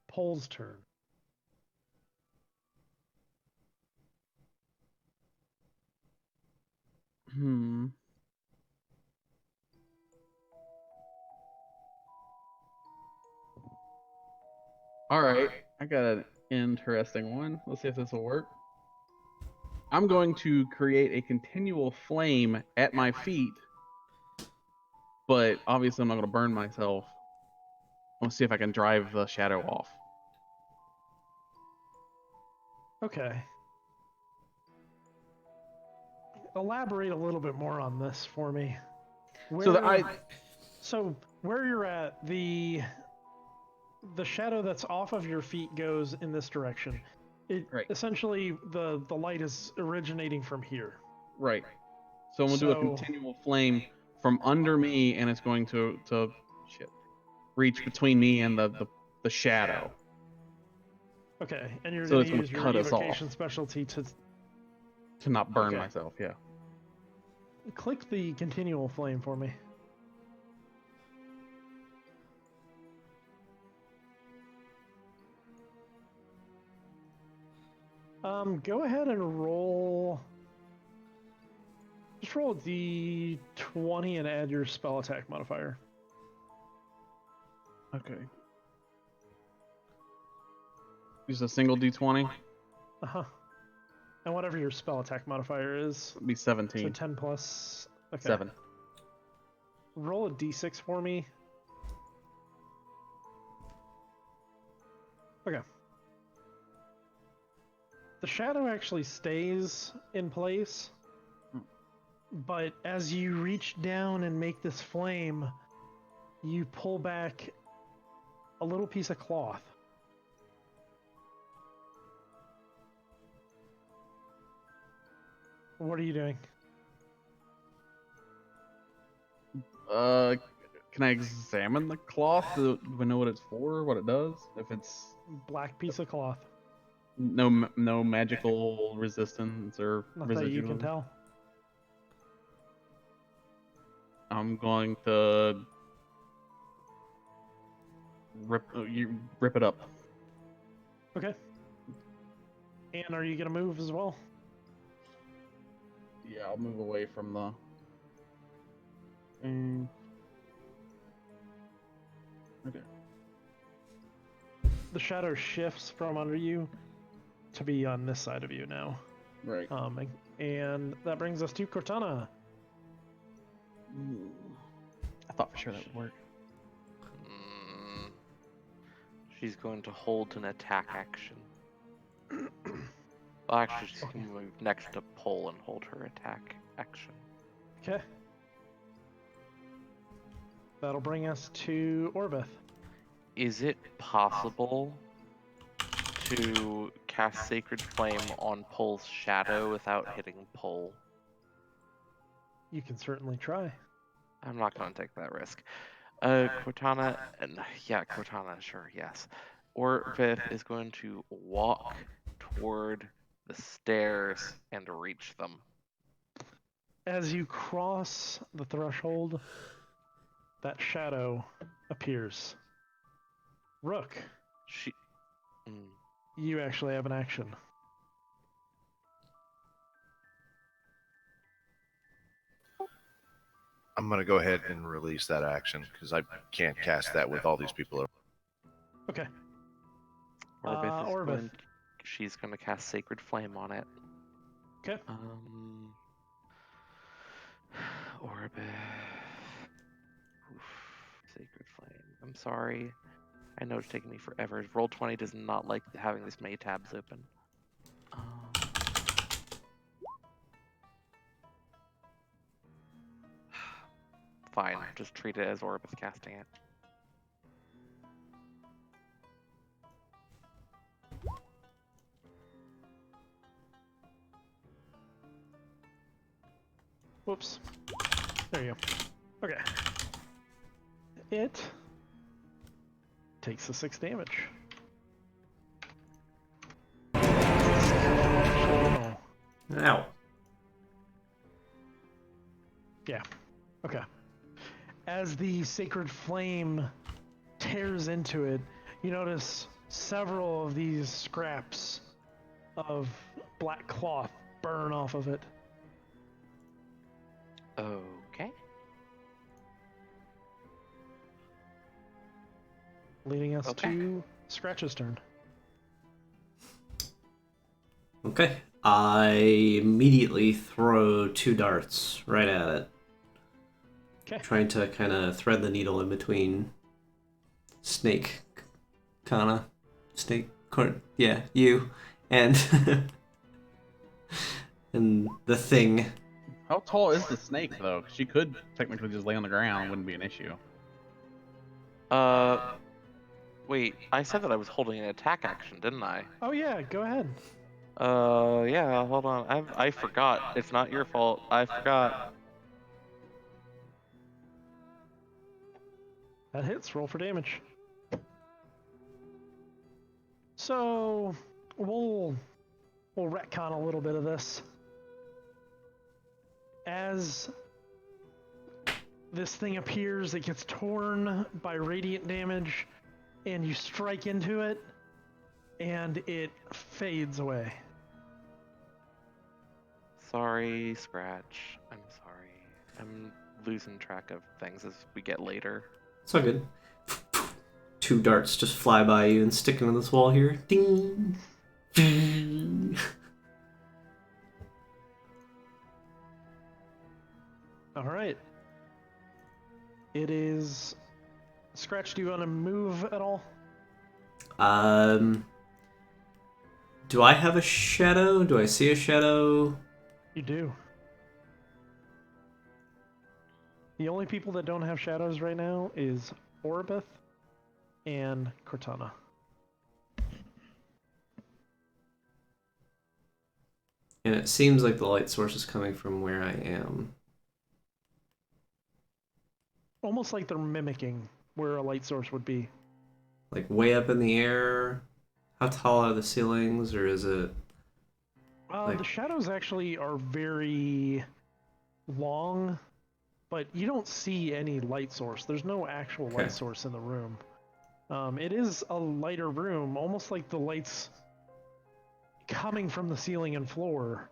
Pole's turn. Hmm. All right, I got an interesting one. Let's see if this will work. I'm going to create a continual flame at my feet, but obviously I'm not going to burn myself. Let's see if I can drive the shadow off. Okay. Elaborate a little bit more on this for me. So where you're at, the shadow that's off of your feet goes in this direction. It Right. essentially the light is originating from here. Right. So I'm gonna do a So- continual flame from under me, and it's going to reach between me and the shadow. Okay, and you're So going it's to gonna use your cut us evocation off. specialty to To not burn Okay. myself. Yeah. click the continual flame for me. Go ahead and roll. Just roll a d20 and add your spell attack modifier. Okay. Use a single d20. Uh huh. And whatever your spell attack modifier is. It'd be So 17. 10 plus. Okay. 7. Roll a d6 for me. Okay. The shadow actually stays in place, but as you reach down and make this flame, you pull back a little piece of cloth. What are you doing? Can I examine the cloth? Do I know what it's for? What it does? If it's Black piece of cloth. no magical resistance or Not that you can residual. tell. I'm going to rip it up. Okay. And are you gonna move as well? Yeah, I'll move away from the. Okay. The shadow shifts from under you to be on this side of you now. Right. And that brings us to Cortana. I thought for sure that would work. She's going to hold an attack action. Well, actually, she's going to move next to Pole and hold her attack action. Okay. That'll bring us to Orbith. Is it possible to cast Sacred Flame on Pole's shadow without hitting Pole? You can certainly try. I'm not going to take that risk. Cortana, Cortana, sure, yes. Orvith is going to walk toward the stairs and reach them. As you cross the threshold, that shadow appears. Rook, She. you actually have an action. I'm gonna go ahead and release that action because I can't cast that with all these people. Okay. Orvith is Orvith. going. She's going to cast Sacred Flame on it. Okay. Orvith. Oof, Sacred Flame. I'm sorry. I know it's taking me forever. Roll20 does not like having this many tabs open. Fine, just treat it as Orvith casting it. Whoops. There you go. Okay. It takes the 6 damage. Ow. Okay. As the sacred flame tears into it, you notice several of these scraps of black cloth burn off of it. Okay. Leading us Okay. to Scratch's turn. Okay. I immediately throw 2 darts right at it. Okay. Trying to kind of thread the needle in between Snake, Kana, Snake, yeah, you, and and the thing. How tall is the snake, though? 'Cause she could technically just lay on the ground. It wouldn't be an issue. Wait, I said that I was holding an attack action, didn't I? Oh yeah, go ahead. Yeah, hold on. I forgot. It's not your fault. I forgot. That hits. Roll for damage. So we'll retcon a little bit of this. As this thing appears, it gets torn by radiant damage, and you strike into it, and it fades away. Sorry, Scratch. I'm sorry. I'm losing track of things as we get later. It's all good. 2 darts just fly by you and stick into this wall here. Ding. Ding. All right. It is Scratch. Do you want to move at all? Do I have a shadow? Do I see a shadow? You do. The only people that don't have shadows right now is Orbith and Cortana. And it seems like the light source is coming from where I am. Almost like they're mimicking where a light source would be. Like way up in the air. How tall are the ceilings, or is it? The shadows actually are very long, but you don't see any light source. There's no actual Okay. light source in the room. It is a lighter room, almost like the lights coming from the ceiling and floor.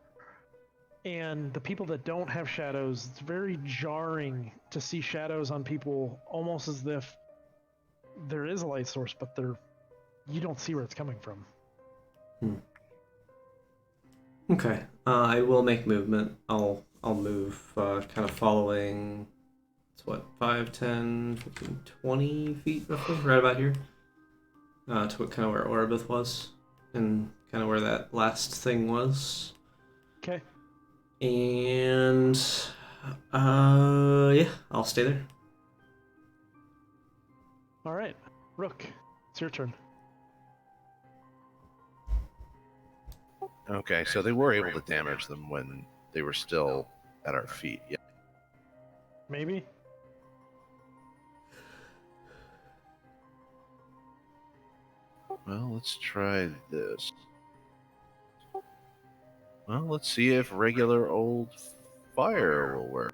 And the people that don't have shadows, it's very jarring to see shadows on people, almost as if there is a light source, but you don't see where it's coming from. Okay. I will make movement. I'll move kind of following. It's what, 5, 10, 15, 20 feet roughly, right about here. To what kind of where Orbith was, and kind of where that last thing was. Okay. And yeah, I'll stay there. All right. Rook, it's your turn. Okay, so they were able to damage them when they were still at our feet. Yeah. Maybe? Well, let's try this. Well, let's see if regular old fire will work.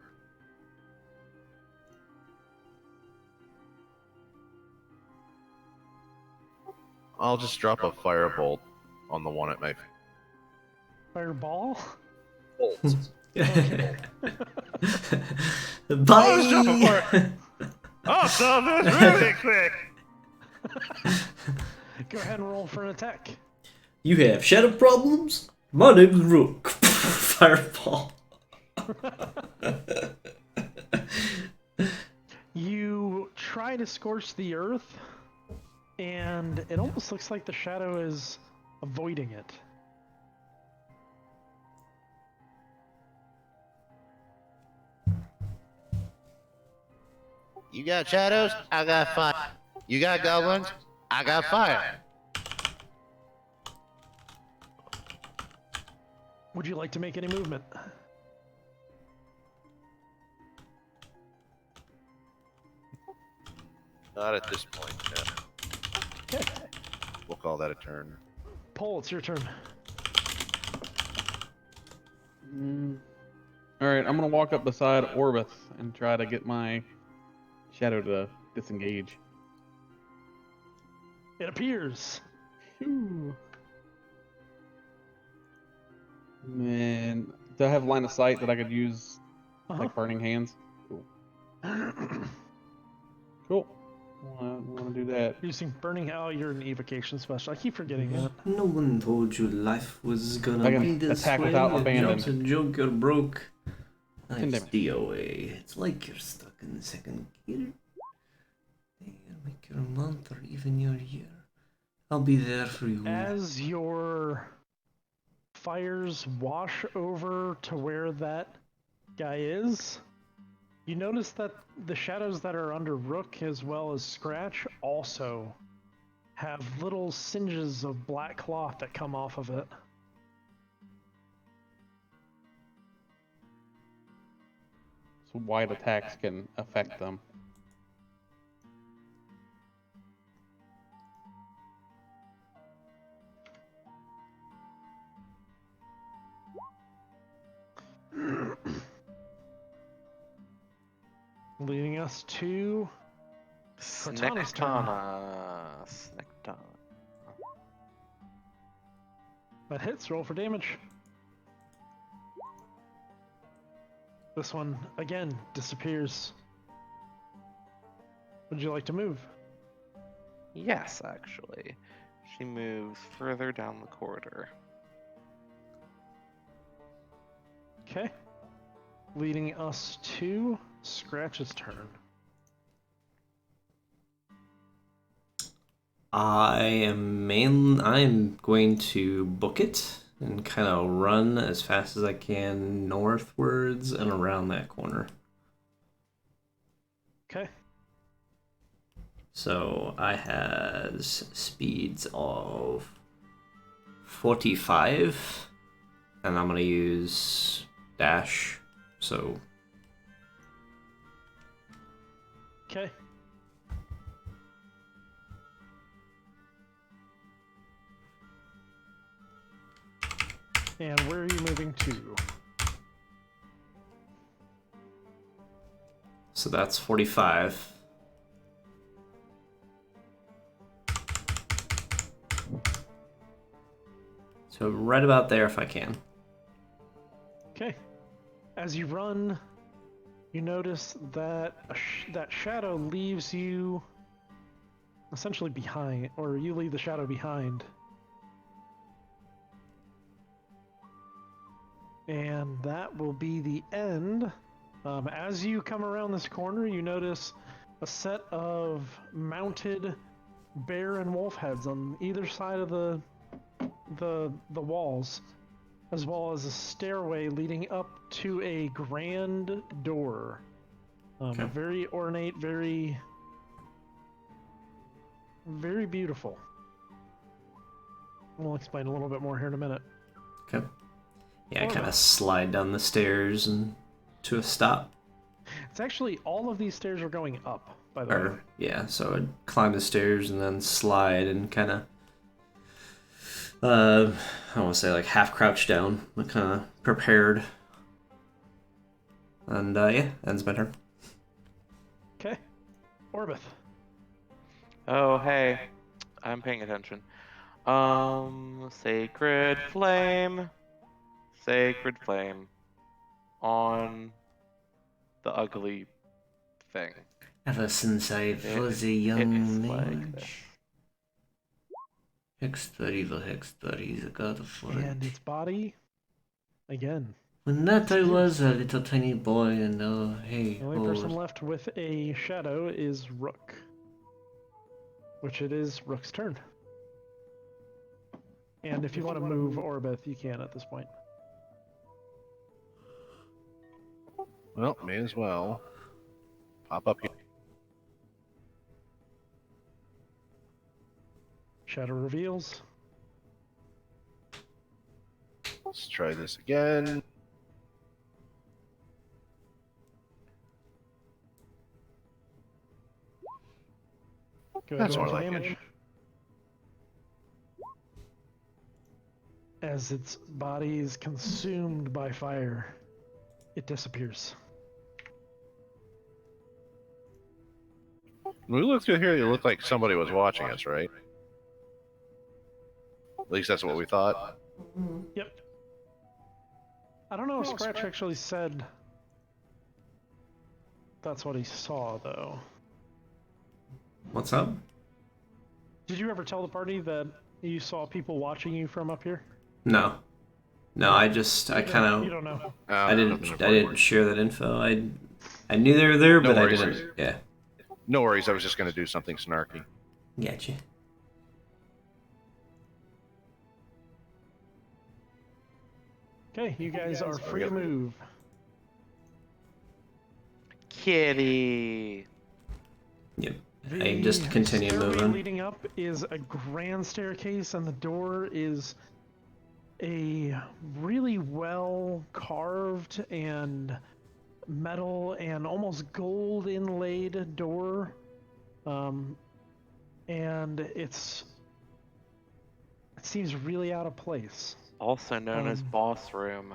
I'll just drop a firebolt on the one at my feet. Fireball? Bye. let's drop a fire. Oh, so this really quick. Go ahead and roll for an attack. You have shadow problems? My name's Rook. Fireball. You try to scorch the earth, and it almost looks like the shadow is avoiding it. You got shadows? I got fire. You got goblins? I got fire. Would you like to make any movement? Not at this point, no. Okay. We'll call that a turn. Paul, it's your turn. All right, I'm gonna walk up beside Orbith and try to get my shadow to disengage. It appears. Phew. Man, do I have line of sight that I could use, Uh-huh. like burning hands? Cool. Want to do that? Using burning. Oh, you're an evocation special. I keep forgetting that. No one told you life was gonna I can be this attack way. without Your abandon. job's a joke, you're broke. Condemn. Life's DOA. It's like you're stuck in second gear. They make your month or even your year. I'll be there for you. As your fires wash over to where that guy is, you notice that the shadows that are under Rook as well as Scratch also have little singes of black cloth that come off of it. So wide attacks can affect them. Leading us to Cortana's turn. Snectana. That hits. Roll for damage. This one, again, disappears. Would you like to move? Yes, actually. She moves further down the corridor. Okay. Leading us to Scratch's turn. I'm going to book it and kind of run as fast as I can northwards and around that corner. Okay. So I has speeds of 45, and I'm gonna use dash. So Okay. And where are you moving to? so that's 45. So right about there if I can. Okay. As you run, you notice that that shadow leaves you essentially behind, or you leave the shadow behind. And that will be the end. As you come around this corner, you notice a set of mounted bear and wolf heads on either side of the walls, as well as a stairway leading up to a grand door. Okay. Very ornate, very beautiful. We'll explain a little bit more here in a minute. Okay. Yeah, I Or kind not. of slide down the stairs and to a stop. It's actually all of these stairs are going up, by the way. Or yeah, so I'd climb the stairs and then slide and kind of I want to say like half crouch down, but kind of prepared. And yeah, ends my turn. Okay. Orbith. Oh, hey. I'm paying attention. Sacred flame. Sacred flame. On the ugly thing. Ever since I was a It young is like mage. this. Hex 30, the Hex 30 is a god of war. And its body, again. When that I was a little tiny boy, and oh, hey, The only person left with a shadow is Rook. Which it is Rook's turn. And if you want to move Orbith, you can at this point. Well, may as well pop up here. Shadow reveals. Let's try this again. Go ahead That's and roll more for like it. damage. As its body is consumed by fire. it disappears. When we look through here, it looked like somebody was watching us, right? At least that's what we thought. Yep. I don't know if Scratch actually said that's what he saw, though. What's up? Did you ever tell the party that you saw people watching you from up here? No. No, I You kind of, don't know. I didn't share that info. I knew they were there, No but I worries. didn't. Yeah. No worries, I was just going to do something snarky. Gotcha. Okay, you guys are free to move. Kitty. Yep. I just continue stairway moving. leading up is a grand staircase, and the door is a really well carved and metal and almost gold inlaid door. And it seems really out of place. Also known as boss room.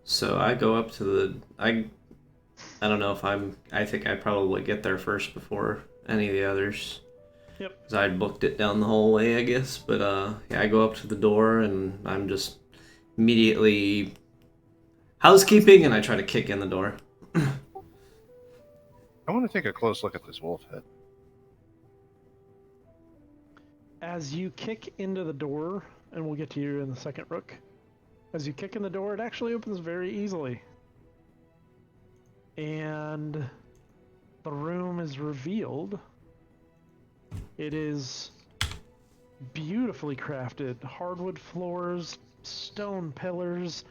So I go up to the. I don't know if I think I probably get there first before any of the others. Yep. Because I booked it down the whole way, I guess. But yeah, I go up to the door and I'm just immediately housekeeping, and I try to kick in the door. I want to take a close look at this wolf head. As you kick into the door, and we'll get to you in the second, Rook. As you kick in the door, it actually opens very easily. And the room is revealed. It is beautifully crafted. Hardwood floors, stone pillars,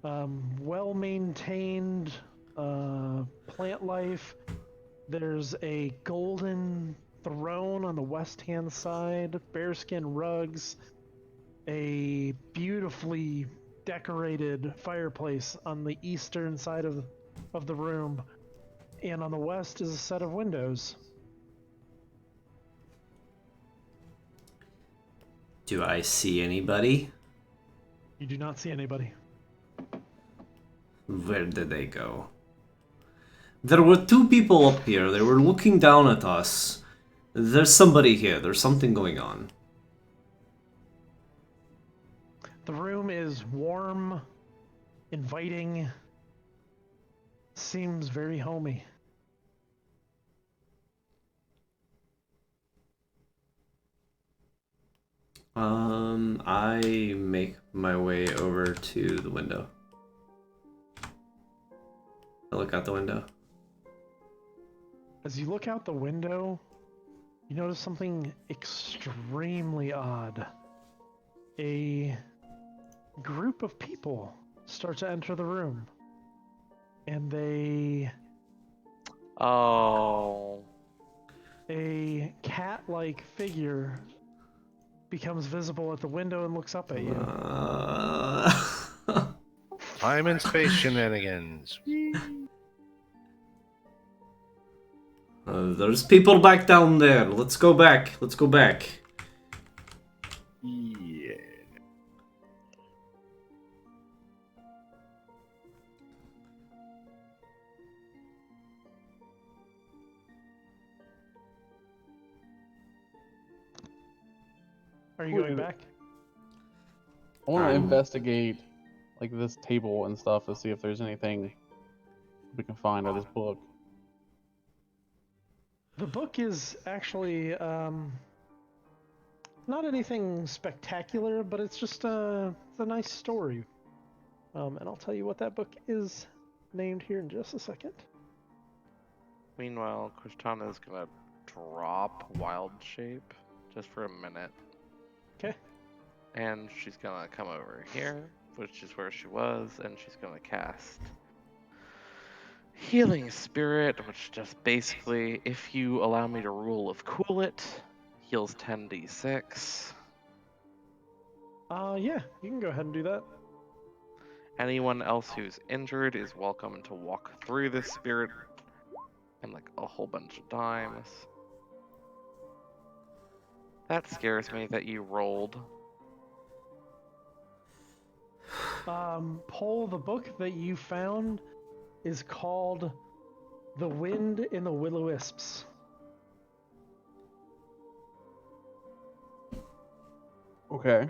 well-maintained plant life. There's a golden throne on the west-hand side, bearskin rugs, a beautifully decorated fireplace on the eastern side of the room, and on the west is a set of windows. Do I see anybody? You do not see anybody. Where did they go? There were two people up here. They were looking down at us. There's somebody here. There's something going on. The room is warm, inviting, seems very homey. I make my way over to the window. I look out the window. As you look out the window, you notice something extremely odd. A group of people start to enter the room. And Oh. a cat-like figure becomes visible at the window and looks up at you. Time and space shenanigans. There's people back down there. Let's go back. Let's go back. Yeah. Are you going back? I want to investigate like this table and stuff to see if there's anything we can find out of this book. The book is actually not anything spectacular, but it's just it's a nice story. And I'll tell you what that book is named here in just a second. Meanwhile, Cortana is gonna drop Wild Shape just for a minute. Okay. And she's gonna come over here, which is where she was, and she's gonna cast Healing Spirit, which just basically, if you allow me to rule of Cool It, heals 10d6. Yeah, you can go ahead and do that. Anyone else who's injured is welcome to walk through this spirit in like a whole bunch of times. That scares me that you rolled. Paul, the book that you found is called The Wind in the Will-O-Wisps. Okay.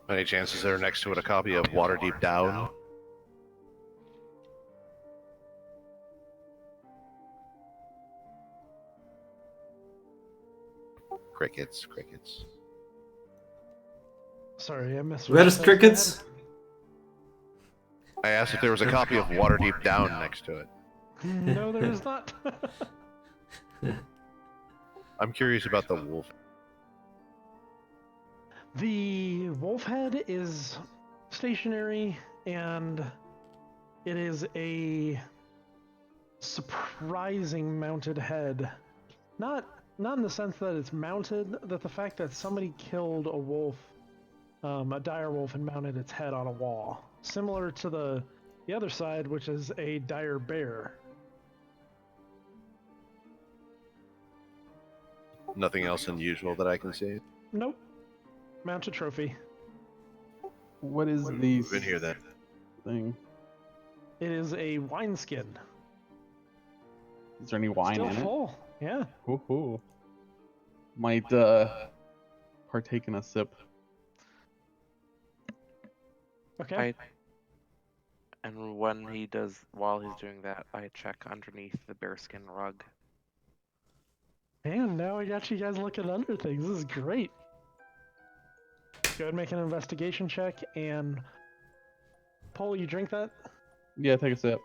Any chances they're next to it a copy of Waterdeep Down? Crickets, crickets. Sorry, I missed. Where's crickets? I asked if there was a copy of Waterdeep Down next to it. No, there is not. I'm curious about the wolf. The wolf head is stationary, and it is a surprising mounted head. Not in the sense that it's mounted, that the fact that somebody killed a wolf, a dire wolf, and mounted its head on a wall. Similar to the other side, which is a dire bear. Nothing else unusual that I can see. Nope. Mounted trophy. What is Move these in here then. thing? It is a wineskin. Is there any wine Still in it? full. Yeah. Ooh. Might partake in a sip. Okay. And while he's doing that, I check underneath the bearskin rug. Man, now I got you guys looking under things. This is great. Go ahead and make an investigation check, and Paul, you drink that? Yeah, take a sip.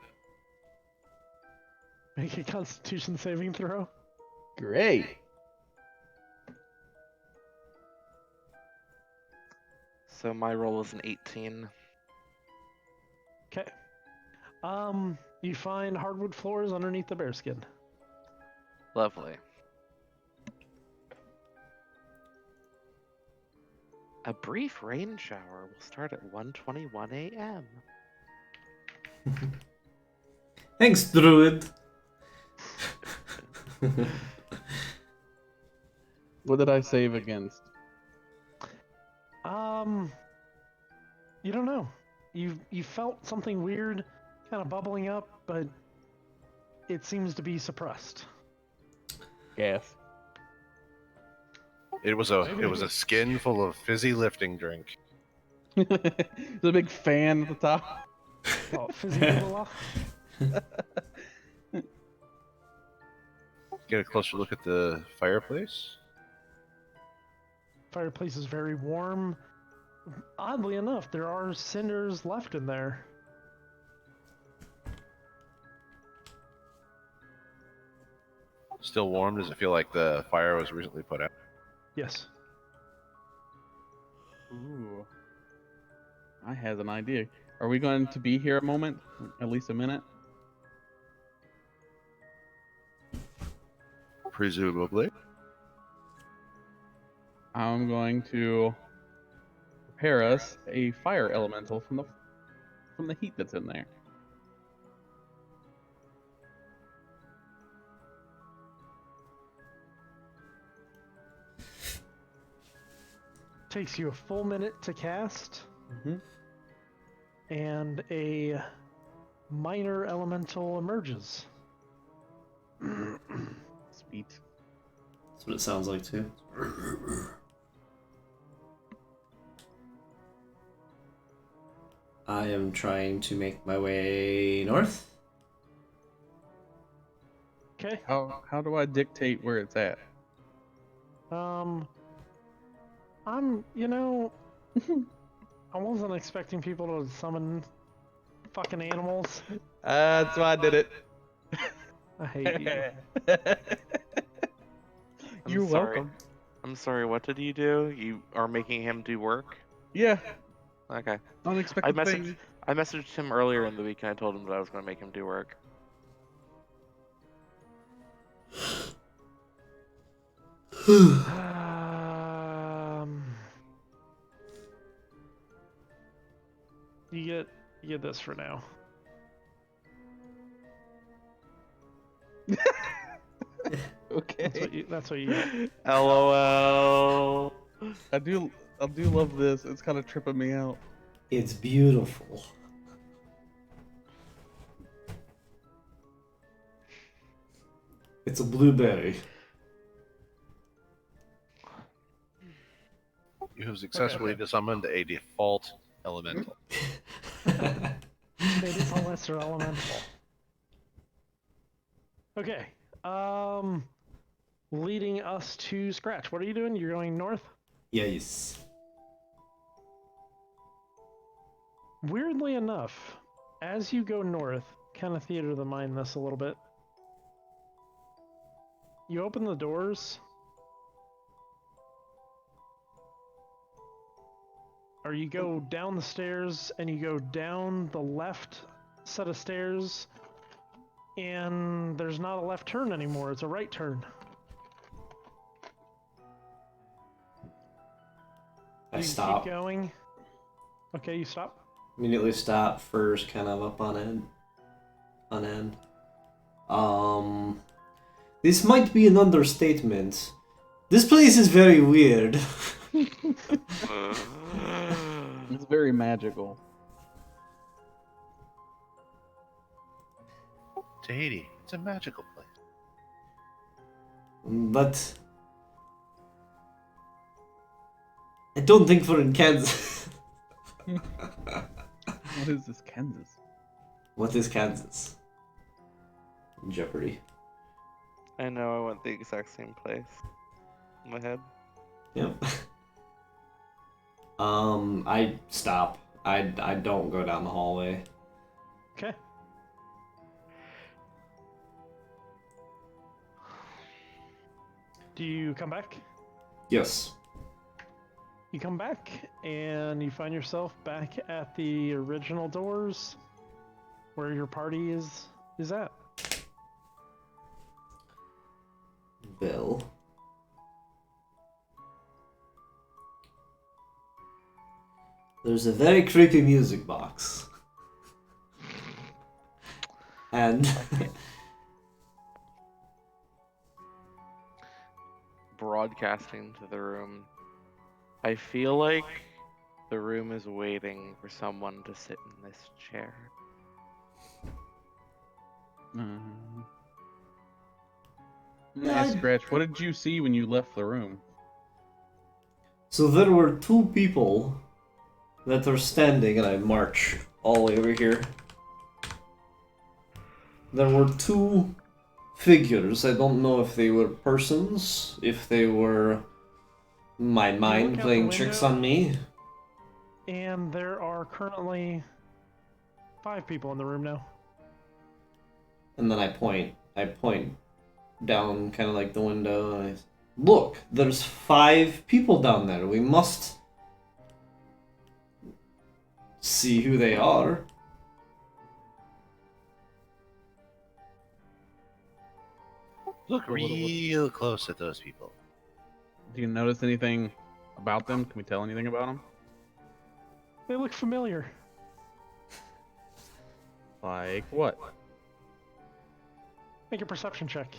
Make a Constitution saving throw. Great. So my roll is an 18. Okay. You find hardwood floors underneath the bearskin. Lovely. A brief rain shower will start at 1:21 a.m. Thanks, Druid. What did I save against? You don't know. You felt something weird, kind of bubbling up, but it seems to be suppressed. Gas. It was a skin full of fizzy lifting drink. There's a big fan at the top. Oh, fizzy bubble. Get a closer look at the fireplace. Fireplace is very warm. Oddly enough, there are cinders left in there. Still warm? Does it feel like the fire was recently put out? Yes. Ooh. I have an idea. Are we going to be here a moment? At least a minute? Presumably. I'm going to prepare us a fire elemental from the heat that's in there. Takes you a full minute to cast, Mm-hmm. and a minor elemental emerges. Sweet. That's what it sounds like too. I am trying to make my way north. Okay. How do I dictate where it's at? I wasn't expecting people to summon fucking animals. That's why I did it. I hate you. You're sorry. welcome. I'm sorry, what did you do? You are making him do work? Yeah, Okay. unexpected things. I messaged him earlier in the week and I told him that I was going to make him do work. You get this for now. Okay. That's what you get. LOL. I do I do love this. It's kind of tripping me out. It's beautiful. It's a blueberry. You have successfully summoned a default elemental. Maybe it's a lesser elemental. Okay. Leading us to Scratch. What are you doing? You're going north? Yes. Weirdly enough, as you go north, kind of theater of the mind this a little bit. You open the doors. Or you go down the stairs and you go down the left set of stairs, and there's not a left turn anymore, it's a right turn. I You stop. keep going. Okay, you stop. Immediately stop, furs kind of up on end. On end. This might be an understatement. This place is very weird. It's very magical. Tahiti, it's a magical place. But I don't think we're in Kansas. What is this, Kansas? What is Kansas? Jeopardy. I know I went the exact same place. In my head. Yep. I stop. I don't go down the hallway. Okay. Do you come back? Yes. You come back and you find yourself back at the original doors where your party is at. Bill. There's a very creepy music box. And Broadcasting to the room. I feel like the room is waiting for someone to sit in this chair. Hey, Scratch, what did you see when you left the room? so there were two people that are standing, and I march all the way over here. There were two figures. I don't know if they were persons, if they were my mind look out playing the tricks window. on me. And there are currently 5 people in the room now. And then I point down kind of like the window, and I look, there's 5 people down there. We must see who they are. Look real close at those people. Do you notice anything about them? Can we tell anything about them? They look familiar. Like what? Make a perception check.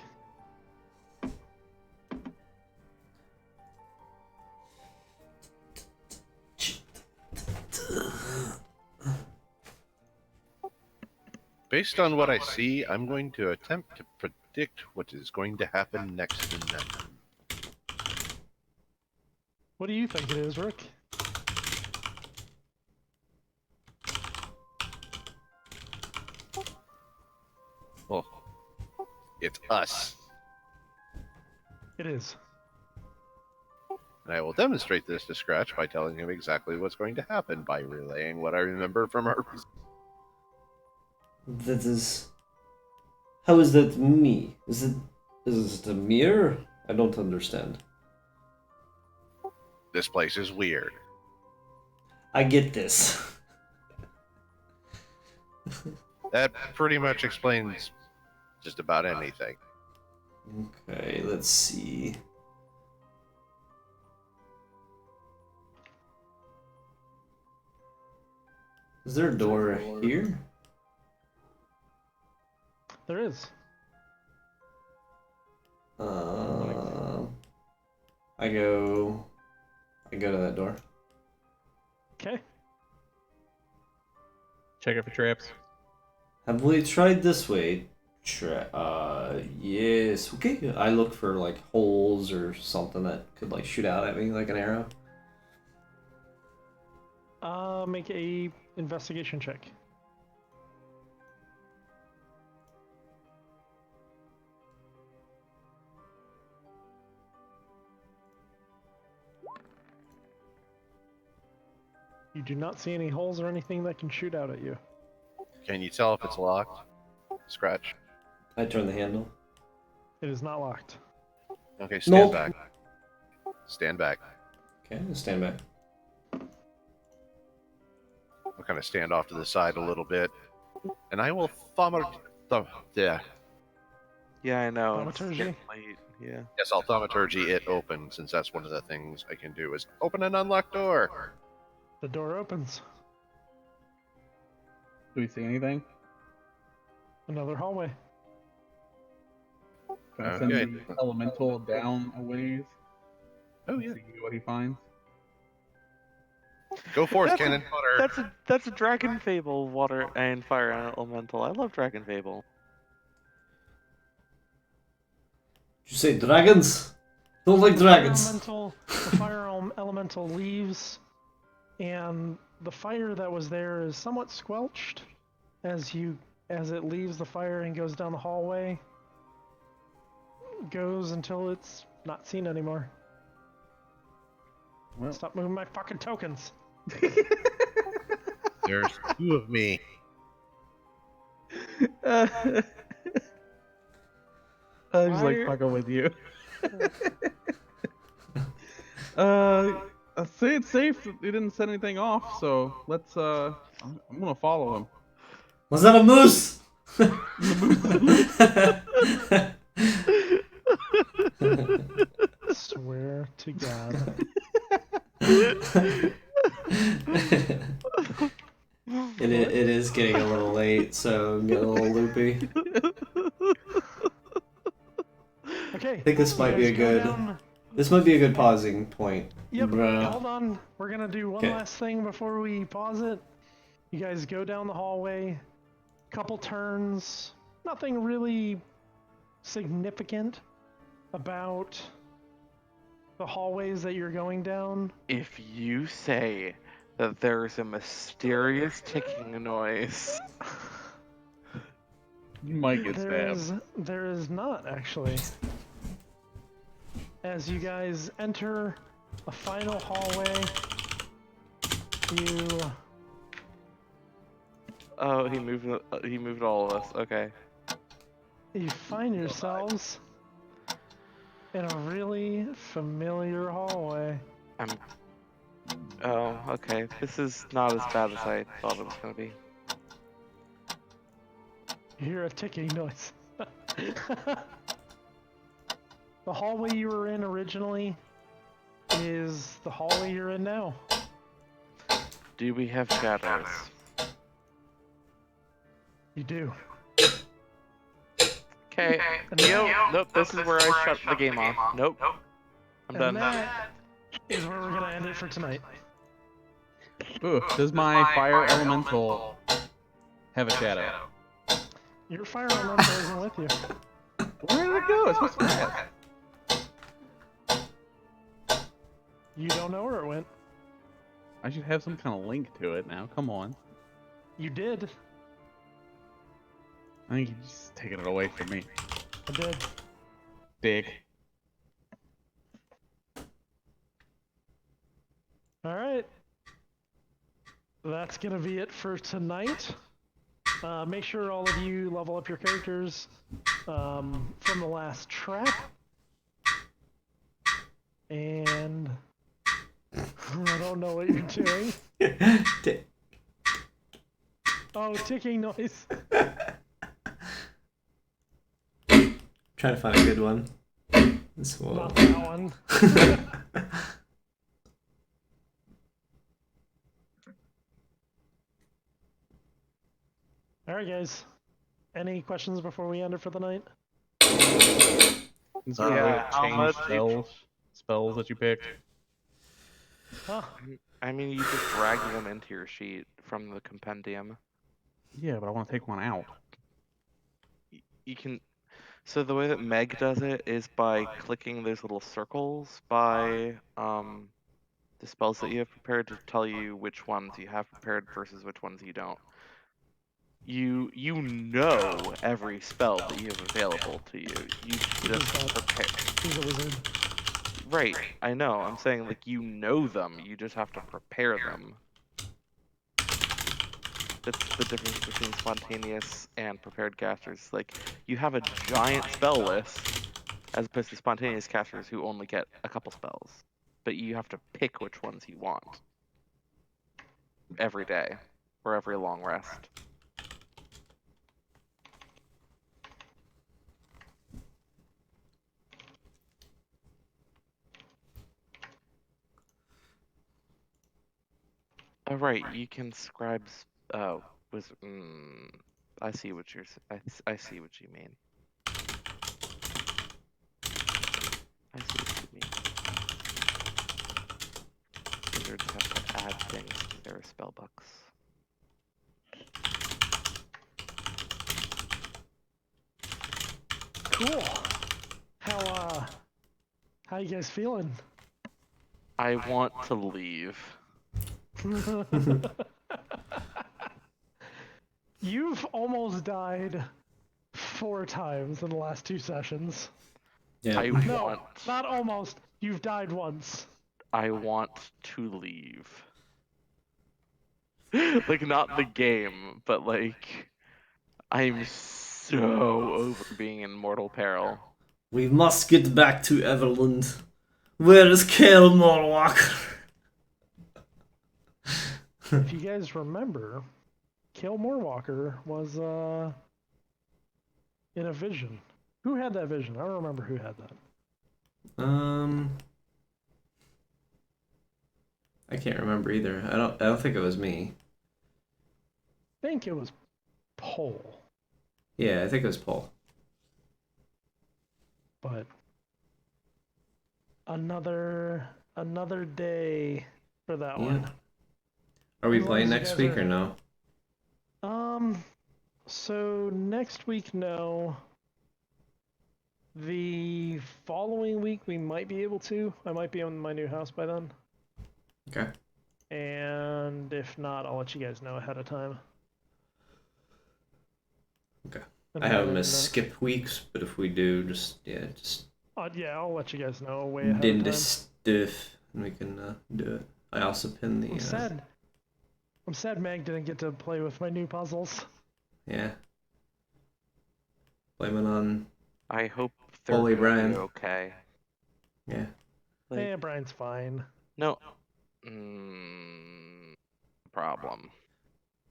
Based on what I see, I'm going to attempt to predict what is going to happen next in them. What do you think it is, Rick? Well, it's us. It is. And I will demonstrate this to Scratch by telling him exactly what's going to happen by relaying what I remember from our. That is. How is that me? Is it a mirror? I don't understand. This place is weird. I get this. That pretty much explains just about anything. Okay, let's see. Is there a door here? There is. I go to that door. Okay. Check it for traps. Have we tried this way? Yes. Okay. I look for like holes or something that could like shoot out at me like an arrow. Make a investigation check. You do not see any holes or anything that can shoot out at you. Can you tell if it's locked? Scratch. I turn the handle. It is not locked. Okay, stand Nope. back. Stand back. Okay, stand back. I'll kind of stand off to the side a little bit, and I will yeah. Yeah, I know. It's Thaumaturgy? getting late. Yeah. Yes, I'll thaumaturgy it open, since that's one of the things I can do is open an unlocked door. The door opens. Do we see anything? Another hallway. Can I send Okay. the elemental down a ways? Oh yeah. See what he finds. Go forth, That's a- cannon fodder. That's a Dragon Fable water and fire elemental. I love Dragon Fable. Did you say dragons? Don't like dragons. The fire elemental leaves, and the fire that was there is somewhat squelched as it leaves the fire and goes down the hallway. Goes until it's not seen anymore. Well, Stop moving my fucking tokens. There's two of me. I just like Why- fucking with you. I say it's safe. He didn't set anything off, so let's. I'm gonna follow him. Was that a moose? Swear to God. It is getting a little late, so I'm getting a little loopy. Okay. I think this might be you a guys go good. down- This might be a good pausing point. Yep. Bruh. Hold on. We're gonna do one Okay. last thing before we pause it. You guys go down the hallway, couple turns. Nothing really significant about the hallways that you're going down. If you say that there's a mysterious ticking noise, You might get There stabbed. is not actually. As you guys enter a final hallway, you oh, he moved all of us. Okay. find yourselves in a really familiar hallway. Oh, okay. This is not as bad as I thought it was gonna be. You hear a ticking noise. The hallway you were in originally is the hallway you're in now. Do we have shadows? You do. Okay. Nope. This is where I shut the game off. Nope. I'm And done. that is where we're gonna end it for tonight. Ooh, does my fire elemental have a shadow? Your fire elemental isn't with you. Where did it go? It's supposed to be that. You don't know where it went. I should have some kind of link to it now. Come on. You did. I think you're just taking it away from me. I did. Dick. All right. That's gonna be it for tonight. Make sure all of you level up your characters from the last trap. And I don't know what you're doing. Oh, ticking noise. Trying to find a good one. This one. Not that one. All right, guys. Any questions before we end it for the night? Is there a way Yeah, to how change much- spells that you picked? Huh? I mean, you just drag them into your sheet from the compendium. Yeah, but I want to take one out. You can. So the way that Meg does it is by clicking those little circles by the spells that you have prepared to tell you which ones you have prepared versus which ones you don't. You know every spell that you have available to you. You just prepare. He's a wizard. Right, I know. I'm saying like you know them. You just have to prepare them. That's the difference between spontaneous and prepared casters. Like you have a giant spell list as opposed to spontaneous casters who only get a couple spells. But you have to pick which ones you want every day or every long rest. Oh, right, you can scribe. Oh, I see what you're. I see what you mean. I see what you mean. Wizards have to add things to their spell books. Cool. How you guys feeling? I want to leave. You've almost died 4 times in the last 2 sessions. Yeah. I No, want. not almost. You've died once. I want to leave. Like not the game, but like I'm so over being in mortal peril. We must get back to Everland. Where is Kael Morwalker? If you guys remember, Kael Morwalker was in a vision. Who had that vision? I don't remember who had that. I can't remember either. I don't think it was me. I think it was Pole, Yeah, I think it was Paul. but another day for that Yeah. one. Are we As long playing as you next guys week are- or no? So next week, no. The following week, we might be able to. I might be in my new house by then. Okay. And if not, I'll let you guys know ahead of time. Okay. And I other haven't than missed that- skip weeks, but if we do, just yeah, I'll let you guys know way ahead din of the time. stuff, and we can do it. I also pinned the. I'm sad. I'm sad Meg didn't get to play with my new puzzles. Yeah. Blame it on. I hope they're Holy gonna Brian. be okay. Yeah. Like, Yeah, Brian's fine. no. Problem.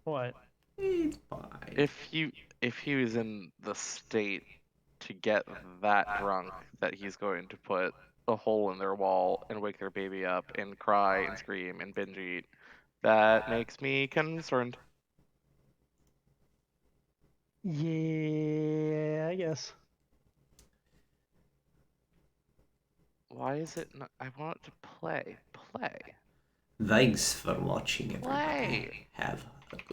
What? It's fine. If he was in the state to get that drunk that he's going to put a hole in their wall and wake their baby up and cry and scream and binge eat, that makes me concerned. Yeah, I guess. Why is it not? I want it to play. Play. Thanks for watching, everybody. Play. Have a good